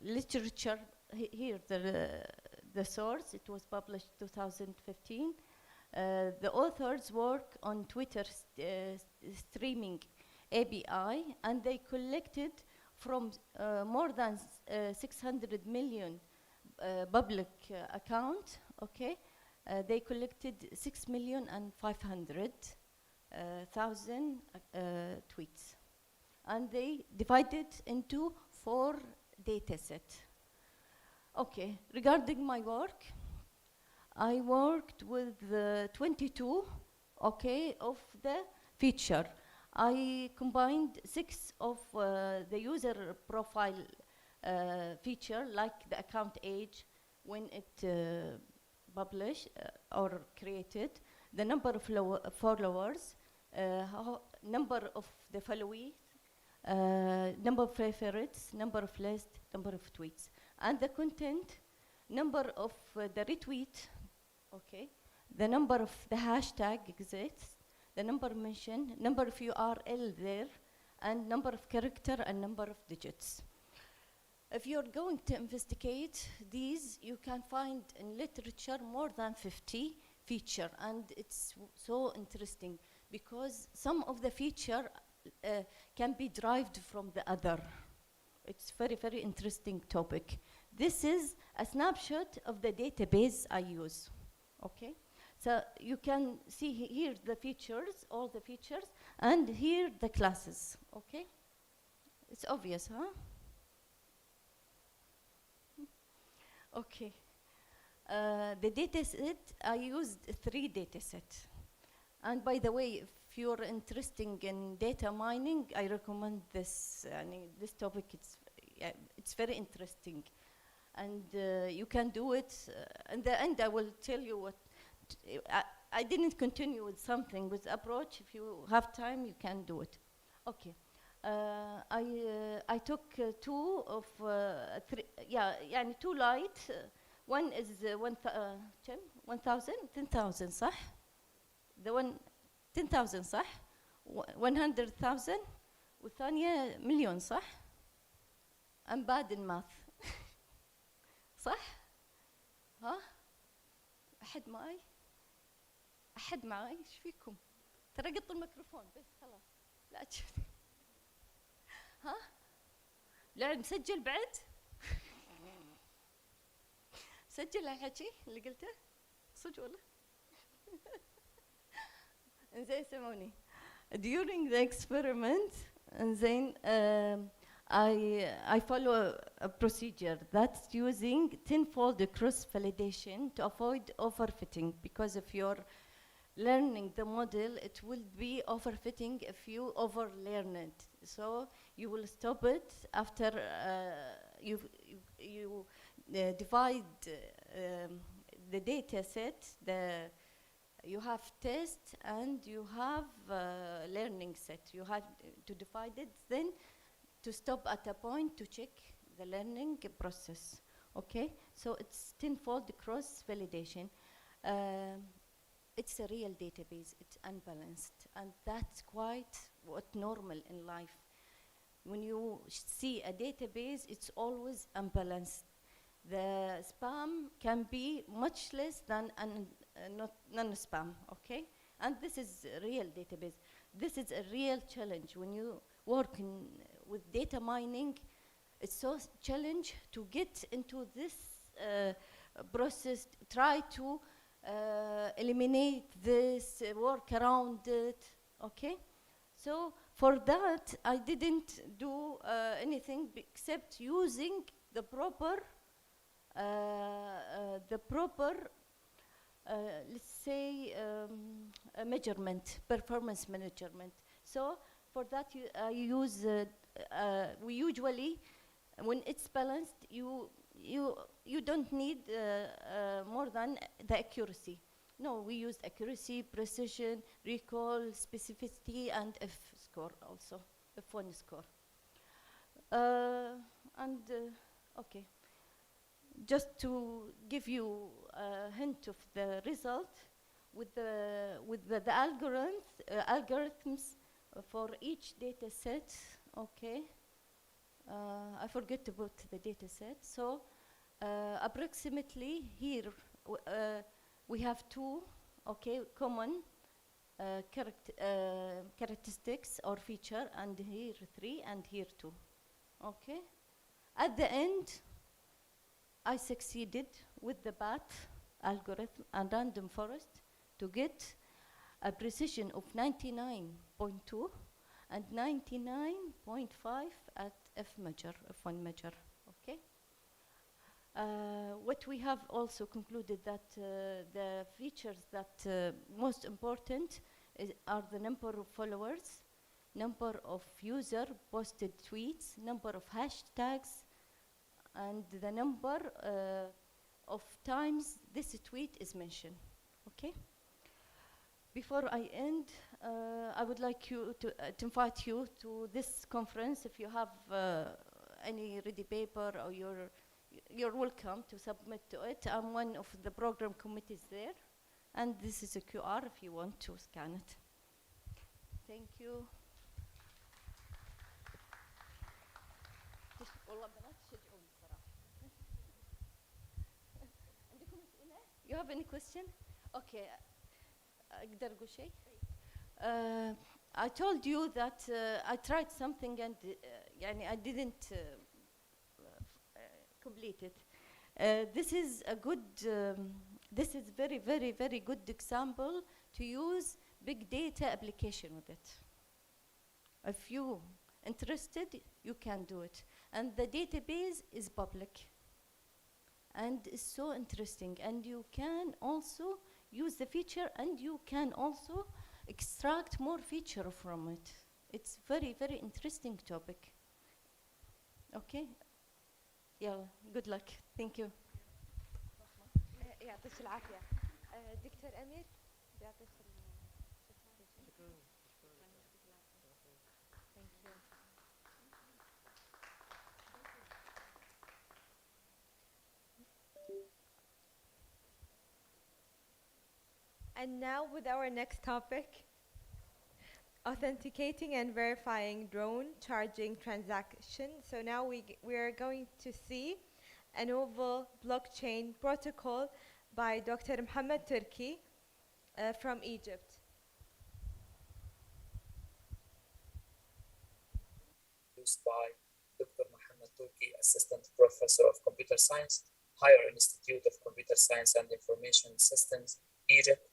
S2: literature. Here, the source, it was published 2015. The authors work on Twitter streaming API, and they collected from more than 600 million public account, okay? They collected 6,500,000 tweets. And they divided into 4 data sets. Okay, regarding my work, I worked with 22, okay, of the feature. I combined 6 of the user profile feature, like the account age, when it published or created, the number of followers, number of the followees, number of favorites, number of lists, number of tweets, and the content, number of the retweet, okay, the number of the hashtag exists, the number mentioned, number of URL there, and number of character and number of digits. If you're going to investigate these, you can find in literature more than 50 features, and it's so interesting because some of the feature can be derived from the other. It's very, very interesting topic. This is a snapshot of the database I use, okay? So you can see here the features, all the features, and here the classes, okay? It's obvious, huh? Okay. The data set, I used 3 data sets. And by the way, if you're interested in data mining, I recommend this. This topic, it's very interesting. And you can do it. In the end, I will tell you what. I didn't continue with something with approach. If you have time, you can do it. Okay. I took 2 of 3, يعني 2 light. One is 10,000 صح? The one 10,000 صح؟ 100,000 والثانية مليون صح؟ I'm bad in math. صح؟ ها؟ أحد معي؟ أحد معي؟ إيش فيكم؟ ترى قط الميكروفون بس خلاص لا تشوفني. ها؟ لا مسجل بعد؟ سجل هالحكي اللي قلته؟ صدق والله؟ إنزين سمعوني. During the experiment, and then I follow a procedure that's using tenfold cross-validation to avoid overfitting, because if you're learning the model, it will be overfitting if you overlearn it. So you will stop it after you divide the data set. You have test and you have learning set. You have to divide it, then to stop at a point to check the learning process. Okay, so it's tenfold cross-validation. It's a real database, it's unbalanced, and that's quite what normal in life. When you see a database, it's always unbalanced. The spam can be much less than not non-spam, okay? And this is a real database. This is a real challenge. When you work with data mining, it's so challenge to get into this process, try to eliminate this, work around it, okay? So for that, I didn't do anything except using the proper let's say a measurement, performance measurement. So for that I use, we usually, when it's balanced, you don't need more than the accuracy. No, we use accuracy, precision, recall, specificity, and F-score also, F1 score. Okay. Just to give you a hint of the result, with the algorithms for each data set, okay. I forget to put the data set. So approximately here we have two, okay, common characteristics or feature, and here 3 and here 2, okay. At the end, I succeeded with the BAT algorithm and random forest to get a precision of 99.2 and 99.5 at F1 measure, okay? What we have also concluded that the features that most important are the number of followers, number of user posted tweets, number of hashtags, and the number of times this tweet is mentioned, okay? Before I end, I would like you to invite you to this conference. If you have any ready paper, or you're welcome to submit to it. I'm one of the program committees there, and this is a QR if you want to scan it. Thank you. You have any question? Okay. أقدر أقول شيء؟ I told you that I tried something and يعني I didn't complete it. This is a good, this is very, very, very good example to use big data application with it. If you interested, you can do it. And the database is public. And it's so interesting. And you can also use the feature, and you can also extract more feature from it. It's very, very interesting topic. Okay? Yeah, good luck. Thank you.
S11: يعطيك العافية. دكتور أمير بيعطيك Thank you. And now with our next topic, authenticating and verifying drone charging transactions. So now we are going to see a novel blockchain protocol by Dr. Mohammed Turki from Egypt.
S4: Produced by Dr. Mohammed Turki, Assistant Professor of Computer Science, Higher Institute of Computer Science and Information Systems, Egypt,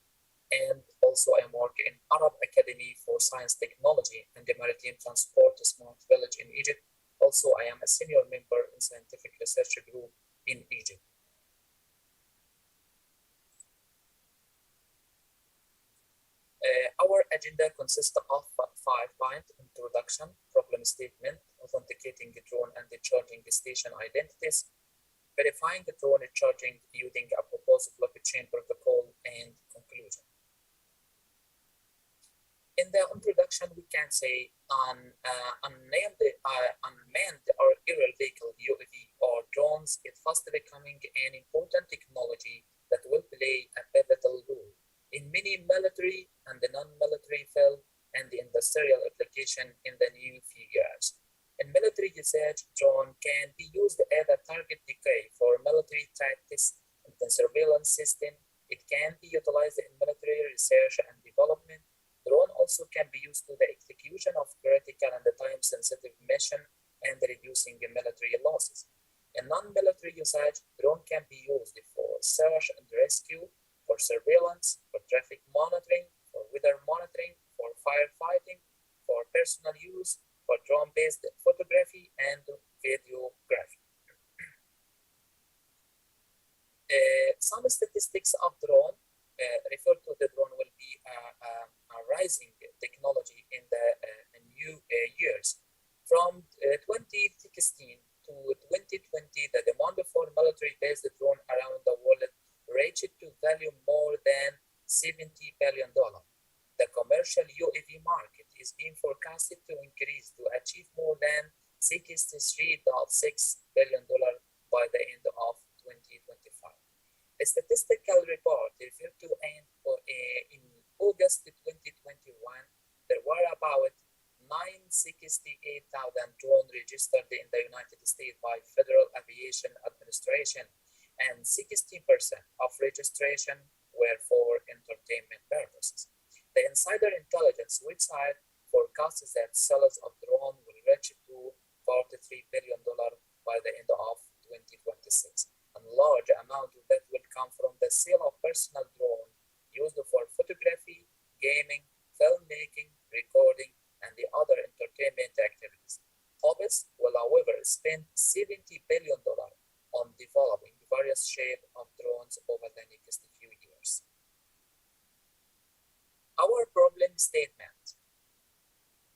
S4: and also I work in Arab Academy for Science Technology and the Maritime Transport Smart Village in Egypt. Also, I am a senior member in Scientific Research Group in Egypt. Our agenda consists of 5 points: introduction, problem statement, authenticating the drone and the charging station identities, verifying the drone charging using a proposed blockchain protocol, and conclusion. In the introduction, we can say unmanned or aerial vehicle UAV or drones is fast becoming an important technology that will play a pivotal role in many military and the non-military field and the industrial application in the new few years. In military usage, drone can be used as a target decoy for military tactics and the surveillance system. It can be utilized in military research and development. Drone also can be used to the execution of critical and time-sensitive mission and reducing the military losses. In non-military usage, drone can be used for search and rescue, for surveillance, for traffic monitoring, for weather monitoring, for firefighting, for personal use, for drone-based photography and videography. Some statistics of drone refer to the drone will be a rising technology in the new years. From 2016 to 2020, the demand for military-based drone around the world reached to value more than $70 billion. The commercial UAV market is being forecasted to increase to achieve more than $63.6 billion by the end of 2025. A statistical report referred to in August 2021, there were about 968,000 drones registered in the United States by Federal Aviation Administration, and 60% of registration were for entertainment purposes. The Insider Intelligence website forecasts that sales of drones will reach to $43 billion by the end of 2026. A large amount of that will come from the sale of personal drones used for photography, gaming, filmmaking, recording, and the other entertainment activities. Hobbyists will, however, spend $70 billion on developing various shapes of drones over the next few years. Our problem statement.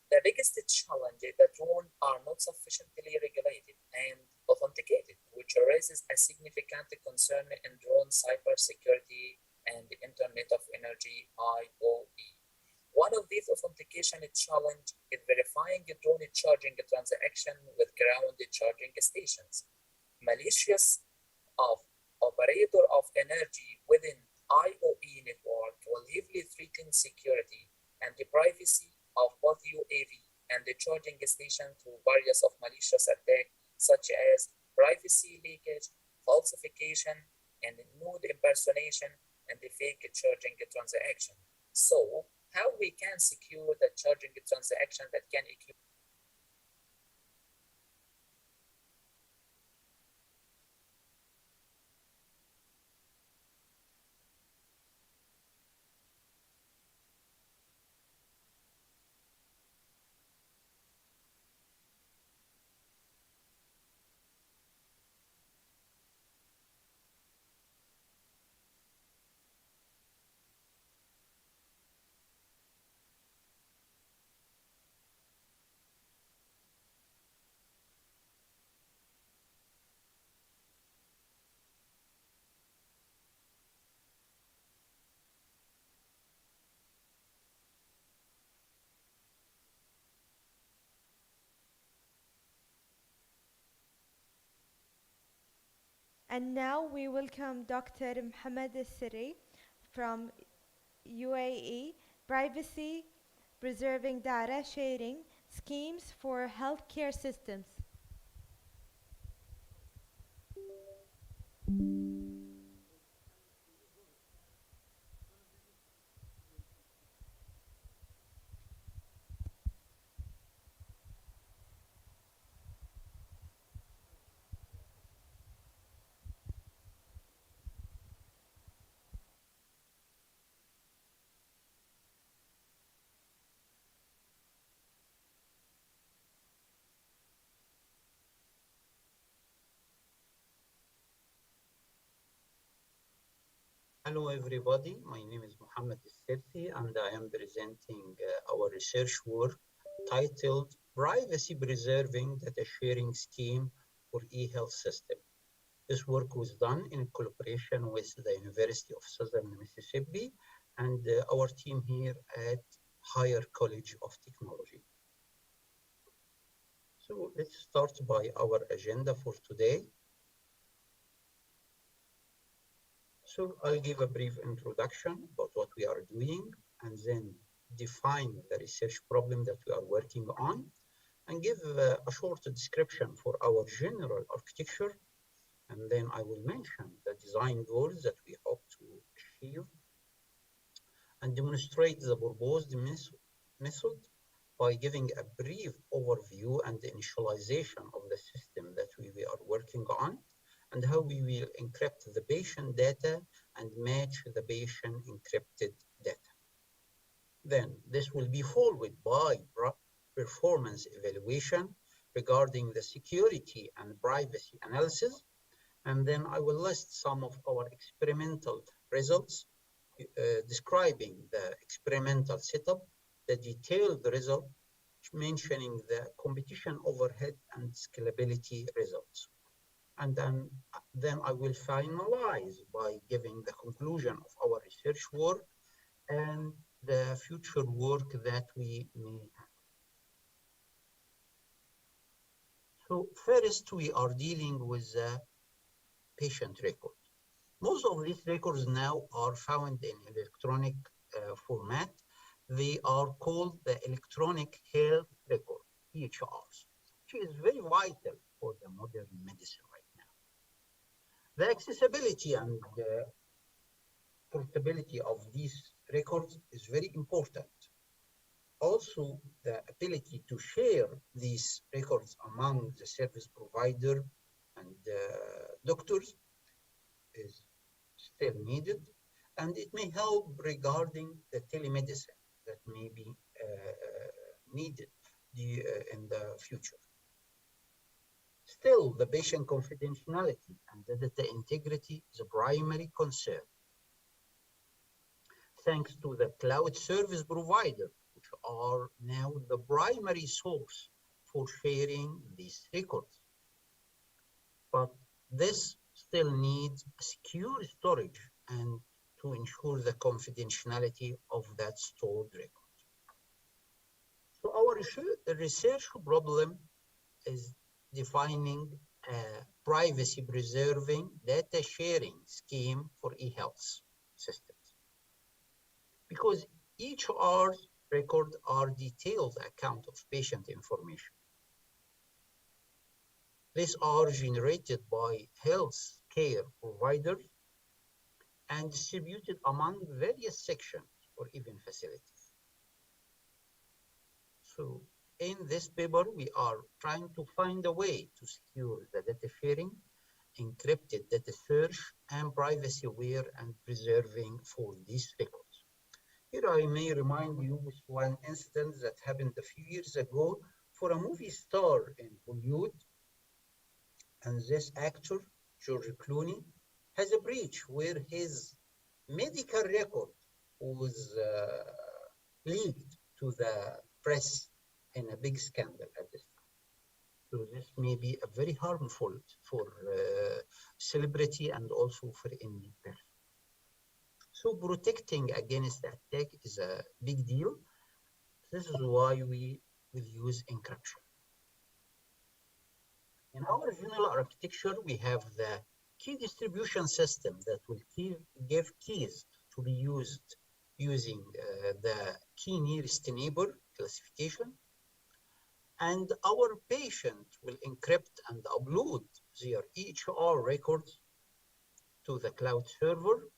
S4: The biggest challenge is that drones are not sufficiently regulated and authenticated, which raises a significant concern in drone cybersecurity and the Internet of Energy (IoE). One of these authentication challenges is verifying a drone charging transaction with ground charging stations. Malicious operator of energy within IoE network will heavily threaten security and the privacy of both UAV and the charging station through various of malicious attacks such as privacy leakage, falsification, and nude impersonation, and the fake charging transaction. So, how we can secure the charging transaction that can occur?
S11: And now we welcome Dr. Mohammed Siri from UAE, Privacy Preserving Data Sharing Schemes for Healthcare Systems.
S7: Hello, everybody. My name is Mohammed Sirti, and I am presenting our research work titled Privacy Preserving Data Sharing Scheme for E-Health System. This work was done in collaboration with the University of Southern Mississippi and our team here at Higher College of Technology. So let's start by our agenda for today. So I'll give a brief introduction about what we are doing and then define the research problem that we are working on and give a short description for our general architecture. And then I will mention the design goals that we hope to achieve and demonstrate the proposed method by giving a brief overview and initialization of the system that we are working on and how we will encrypt the patient data and match the patient encrypted data. Then this will be followed by performance evaluation regarding the security and privacy analysis. And then I will list some of our experimental results, describing the experimental setup, the detailed result, mentioning the competition overhead and scalability results. And then I will finalize by giving the conclusion of our research work and the future work that we may have. So first, we are dealing with the patient record. Most of these records now are found in electronic format. They are called the electronic health record, EHRs, which is very vital for the modern medicine right now. The accessibility and portability of these records is very important. Also, the ability to share these records among the service provider and doctors is still needed, and it may help regarding the telemedicine that may be needed in the future. Still, the patient confidentiality and the data integrity is a primary concern. Thanks to the cloud service provider, which are now the primary source for sharing these records. But this still needs secure storage and to ensure the confidentiality of that stored record. So our research problem is defining a privacy-preserving data sharing scheme for e-health systems. Because each record are detailed account of patient information. These are generated by health care providers and distributed among various sections or even facilities. So in this paper, we are trying to find a way to secure the data sharing, encrypted data search, and privacy aware and preserving for these records. Here I may remind you with one incident that happened a few years ago for a movie star in Hollywood. And this actor, George Clooney, has a breach where his medical record was leaked to the press in a big scandal at this time. So this may be a very harmful for celebrity and also for any person. So protecting against the attack is a big deal. This is why we will use encryption. In our general architecture, we have the key distribution system that will give keys to be used using the key nearest neighbor classification. And our patient will encrypt and upload their EHR records to the cloud server.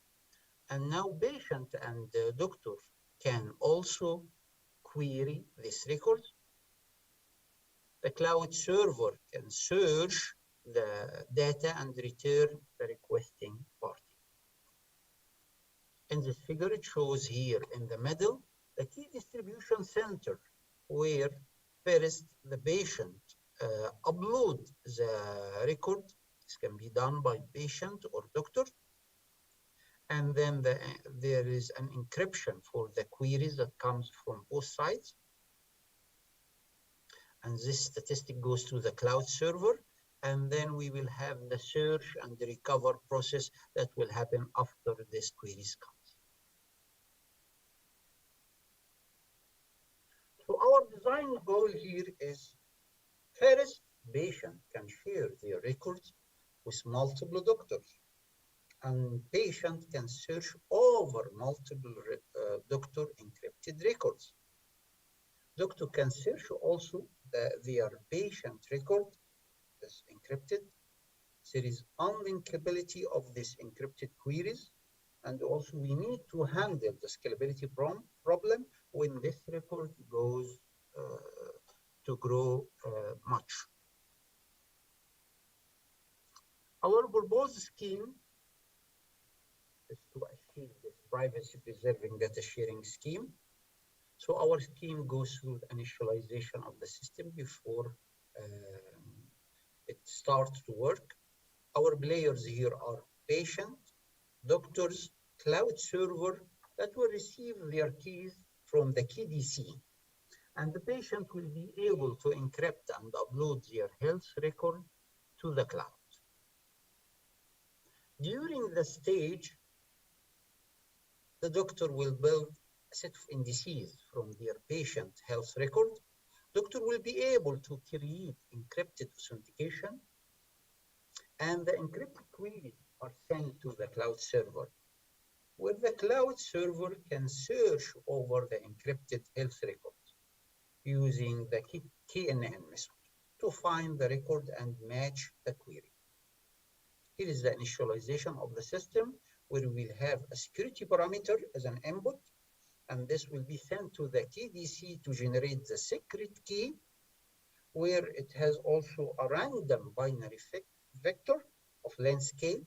S7: And now patient and doctor can also query these records. The cloud server can search the data and return the requesting party. In this figure, it shows here in the middle, the key distribution center, where first the patient upload the record. This can be done by patient or doctor. And then there is an encryption for the queries that comes from both sides. And this statistic goes to the cloud server. And then we will have the search and the recover process that will happen after this queries comes. So our design goal here is, first, patient can share their records with multiple doctors, and patient can search over multiple doctor encrypted records. Doctor can search also their patient record is encrypted. There is unlinkability of these encrypted queries, and also we need to handle the scalability problem when this record goes to grow much. Our proposed scheme is to achieve this privacy-preserving data sharing scheme. So our scheme goes through the initialization of the system before it starts to work. Our players here are patient, doctors, cloud server that will receive their keys from the KDC. And the patient will be able to encrypt and upload their health record to the cloud. During the stage, the doctor will build a set of indices from their patient health record. Doctor will be able to create encrypted authentication, and the encrypted queries are sent to the cloud server, where the cloud server can search over the encrypted health record using the KNN method to find the record and match the query. Here is the initialization of the system, where we'll have a security parameter as an input, and this will be sent to the KDC to generate the secret key, where it has also a random binary vector of length scale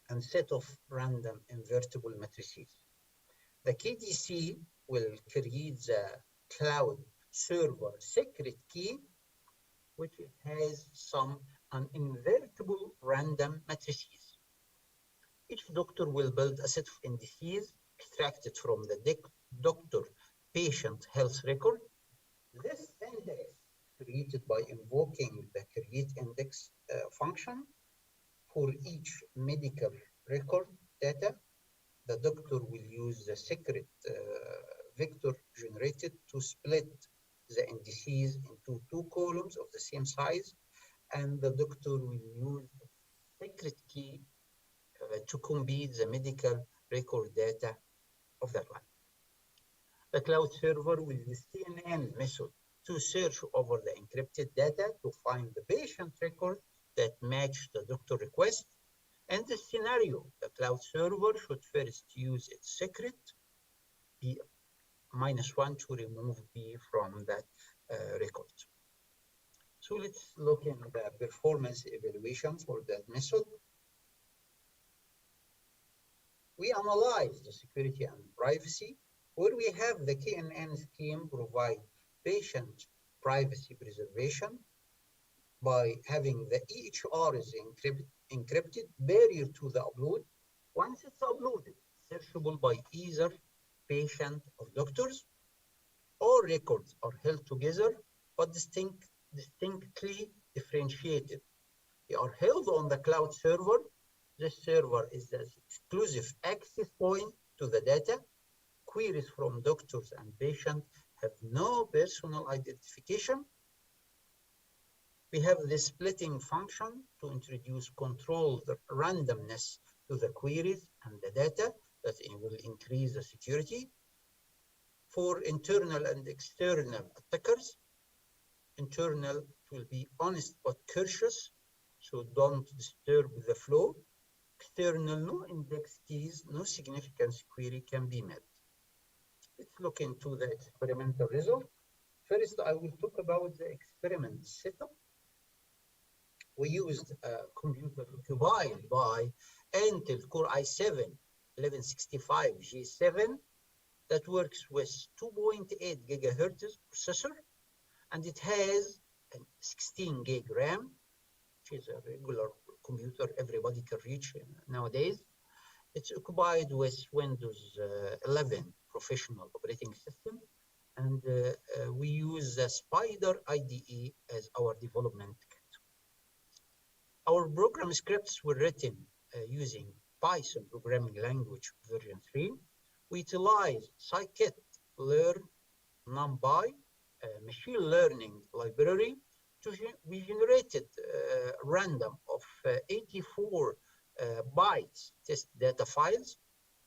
S7: and set of random invertible matrices. The KDC will create the cloud server secret key, which has some invertible random matrices. Each doctor will build a set of indices extracted from the doctor patient health record. This index created by invoking the create index function for each medical record data. The doctor will use the secret vector generated to split the indices into two columns of the same size, and the doctor will use the secret key to compete the medical record data of that one. The cloud server will use CNN method to search over the encrypted data to find the patient record that match the doctor request. And the scenario, the cloud server should first use its secret P-1 to remove B from that record. So let's look in the performance evaluation for that method. We analyze the security and privacy, where we have the KNN scheme provide patient privacy preservation by having the EHR is encrypted barrier to the upload. Once it's uploaded, searchable by either patient or doctors. All records are held together, but distinctly differentiated. They are held on the cloud server. This server is the exclusive access point to the data. Queries from doctors and patients have no personal identification. We have the splitting function to introduce controlled randomness to the queries and the data that will increase the security. For internal and external attackers, internal will be honest but cautious, so don't disturb the flow. External, no index keys, no significance query can be met. Let's look into the experimental result. First, I will talk about the experiment setup. We used a computer occupied by Intel Core i7-1165G7 that works with 2.8 gigahertz processor, and it has a 16 gig RAM, which is a regular computer everybody can reach nowadays. It's occupied with Windows 11 professional operating system, and we use the Spider IDE as our development kit. Our program scripts were written using Python programming language version 3. We utilize scikit-learn, NumPy, machine learning library. We generated random of 84 bytes test data files,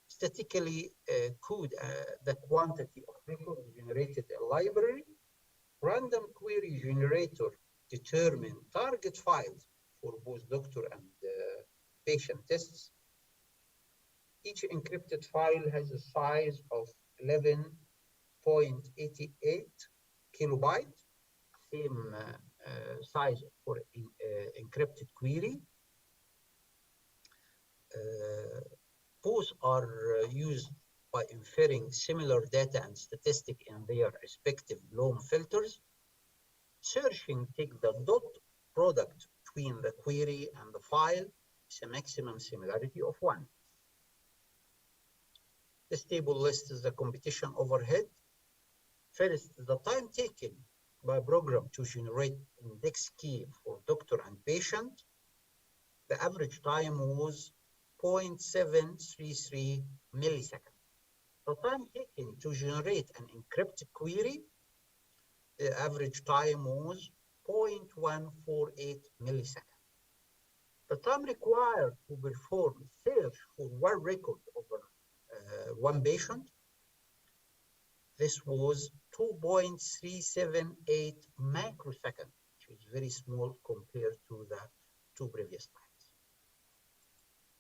S7: statically code the quantity of records generated in library. Random query generator determine target files for both doctor and patient tests. Each encrypted file has a size of 11.88 kilobyte, same size for encrypted query. Both are used by inferring similar data and statistic in their respective Bloom filters. Searching takes the dot product between the query and the file with a maximum similarity of 1. This table lists the competition overhead. First, the time taken by program to generate index key for doctor and patient. The average time was 0.733 milliseconds. The time taken to generate an encrypted query, the average time was 0.148 milliseconds. The time required to perform search for one record over one patient, this was 2.378 microseconds, which is very small compared to the two previous times.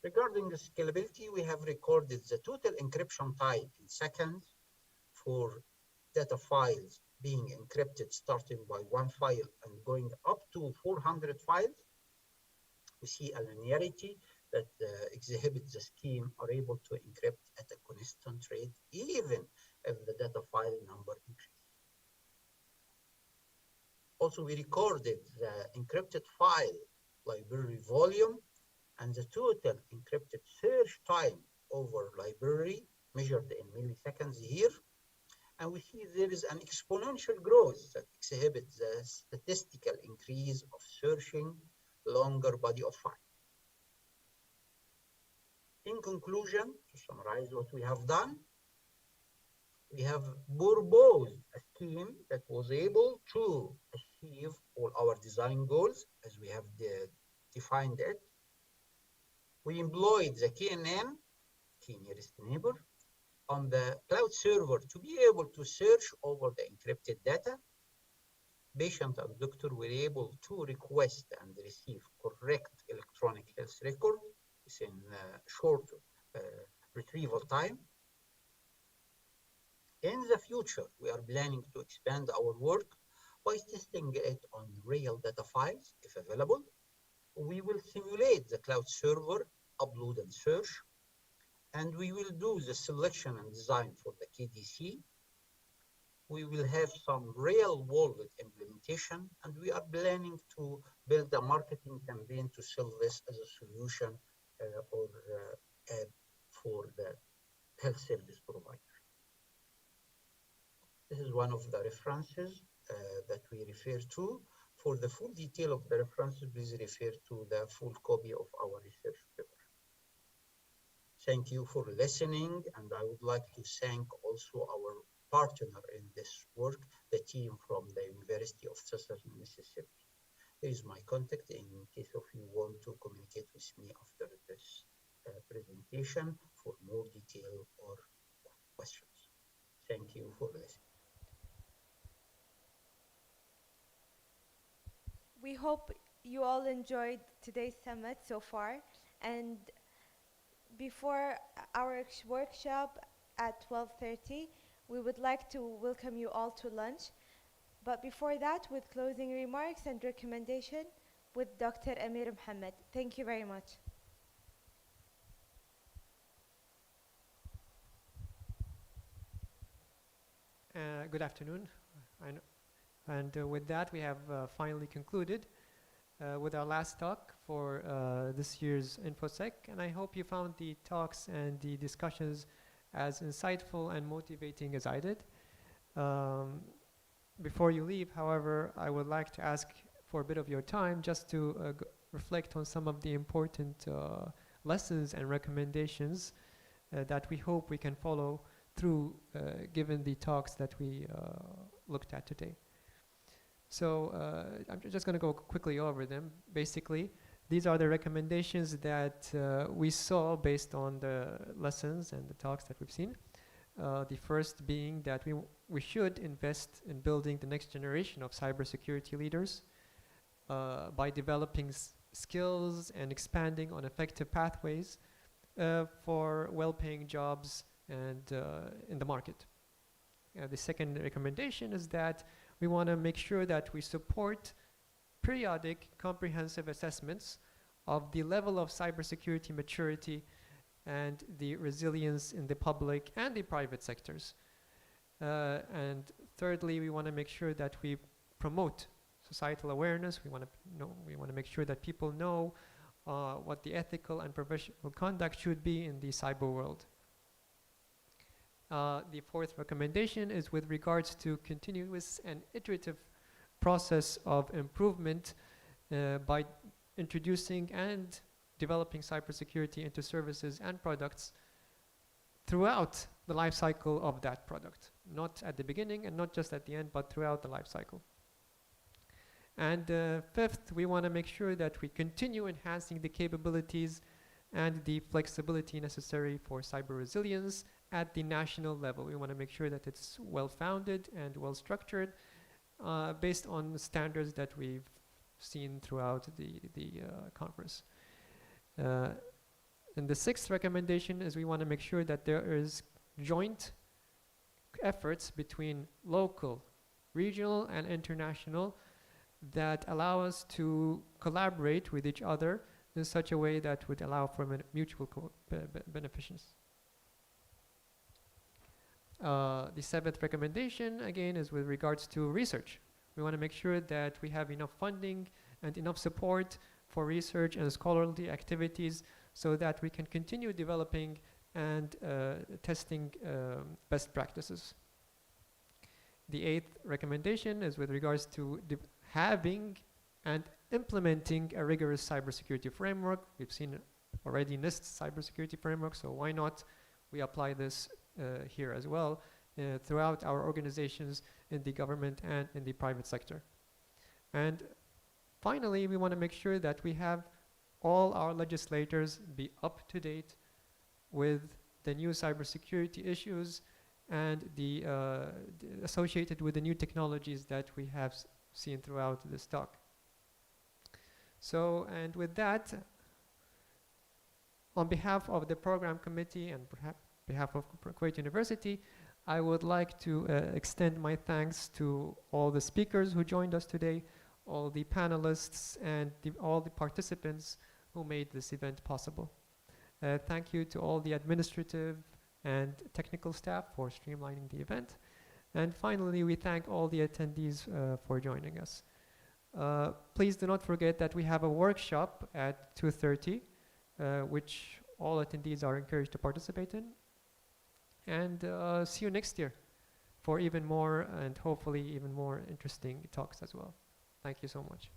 S7: Regarding the scalability, we have recorded the total encryption time in seconds for data files being encrypted starting by one file and going up to 400 files. We see a linearity that exhibits the scheme are able to encrypt at a constant rate, even if the data file number increases. Also, we recorded the encrypted file library volume and the total encrypted search time over library measured in milliseconds here. And we see there is an exponential growth that exhibits the statistical increase of searching longer body of file. In conclusion, to summarize what we have done, we have proposed a scheme that was able to achieve all our design goals as we have defined it. We employed the KNN, key nearest neighbor, on the cloud server to be able to search over the encrypted data. Patient and doctor were able to request and receive correct electronic health record within short retrieval time. In the future, we are planning to expand our work by testing it on real data files, if available. We will simulate the cloud server, upload and search, and we will do the selection and design for the KDC. We will have some real-world implementation, and we are planning to build a marketing campaign to sell this as a solution or app for the health service provider. This is one of the references that we refer to. For the full detail of the references, please refer to the full copy of our research paper. Thank you for listening, and I would like to thank also our partner in this work, the team from the University of Southern Mississippi. Here is my contact in case of you want to communicate with me after this presentation for more detail or questions. Thank you for listening.
S11: We hope you all enjoyed today's summit so far. And before our workshop at 12:30, we would like to welcome you all to lunch. But before that, with closing remarks and recommendation with Dr. Amir Mohammed. Thank you very much.
S6: Good afternoon. And with that, we have finally concluded with our last talk for this year's InfoSec, and I hope you found the talks and the discussions as insightful and motivating as I did. Before you leave, however, I would like to ask for a bit of your time just to reflect on some of the important lessons and recommendations that we hope we can follow through given the talks that we looked at today. So I'm just going to go quickly over them. Basically, these are the recommendations that we saw based on the lessons and the talks that we've seen. The first being that we should invest in building the next generation of cybersecurity leaders by developing skills and expanding on effective pathways for well-paying jobs and in the market. The second recommendation is that we want to make sure that we support periodic comprehensive assessments of the level of cybersecurity maturity and the resilience in the public and the private sectors. And thirdly, we want to make sure that we promote societal awareness. We want to make sure that people know what the ethical and professional conduct should be in the cyber world. The fourth recommendation is with regards to continuous and iterative process of improvement by introducing and developing cybersecurity into services and products throughout the life cycle of that product. Not at the beginning and not just at the end, but throughout the life cycle. And fifth, we want to make sure that we continue enhancing the capabilities and the flexibility necessary for cyber resilience at the national level. We want to make sure that it's well-founded and well-structured based on the standards that we've seen throughout the conference. And the sixth recommendation is we want to make sure that there is joint efforts between local, regional, and international that allow us to collaborate with each other in such a way that would allow for mutual beneficence. The seventh recommendation, again, is with regards to research. We want to make sure that we have enough funding and enough support for research and scholarly activities so that we can continue developing and testing best practices. The eighth recommendation is with regards to having and implementing a rigorous cybersecurity framework. We've seen already NIST cybersecurity framework, so why not we apply this here as well throughout our organizations in the government and in the private sector. And finally, we want to make sure that we have all our legislators be up to date with the new cybersecurity issues and the associated with the new technologies that we have seen throughout this talk. So, and with that, on behalf of the program committee and perhaps behalf of Kuwait University, I would like to extend my thanks to all the speakers who joined us today, all the panelists, and all the participants who made this event possible. Thank you to all the administrative and technical staff for streamlining the event. And finally, we thank all the attendees for joining us. Please do not forget that we have a workshop at 2:30, which all attendees are encouraged to participate in. And see you next year for even more and hopefully even more interesting talks as well. Thank you so much.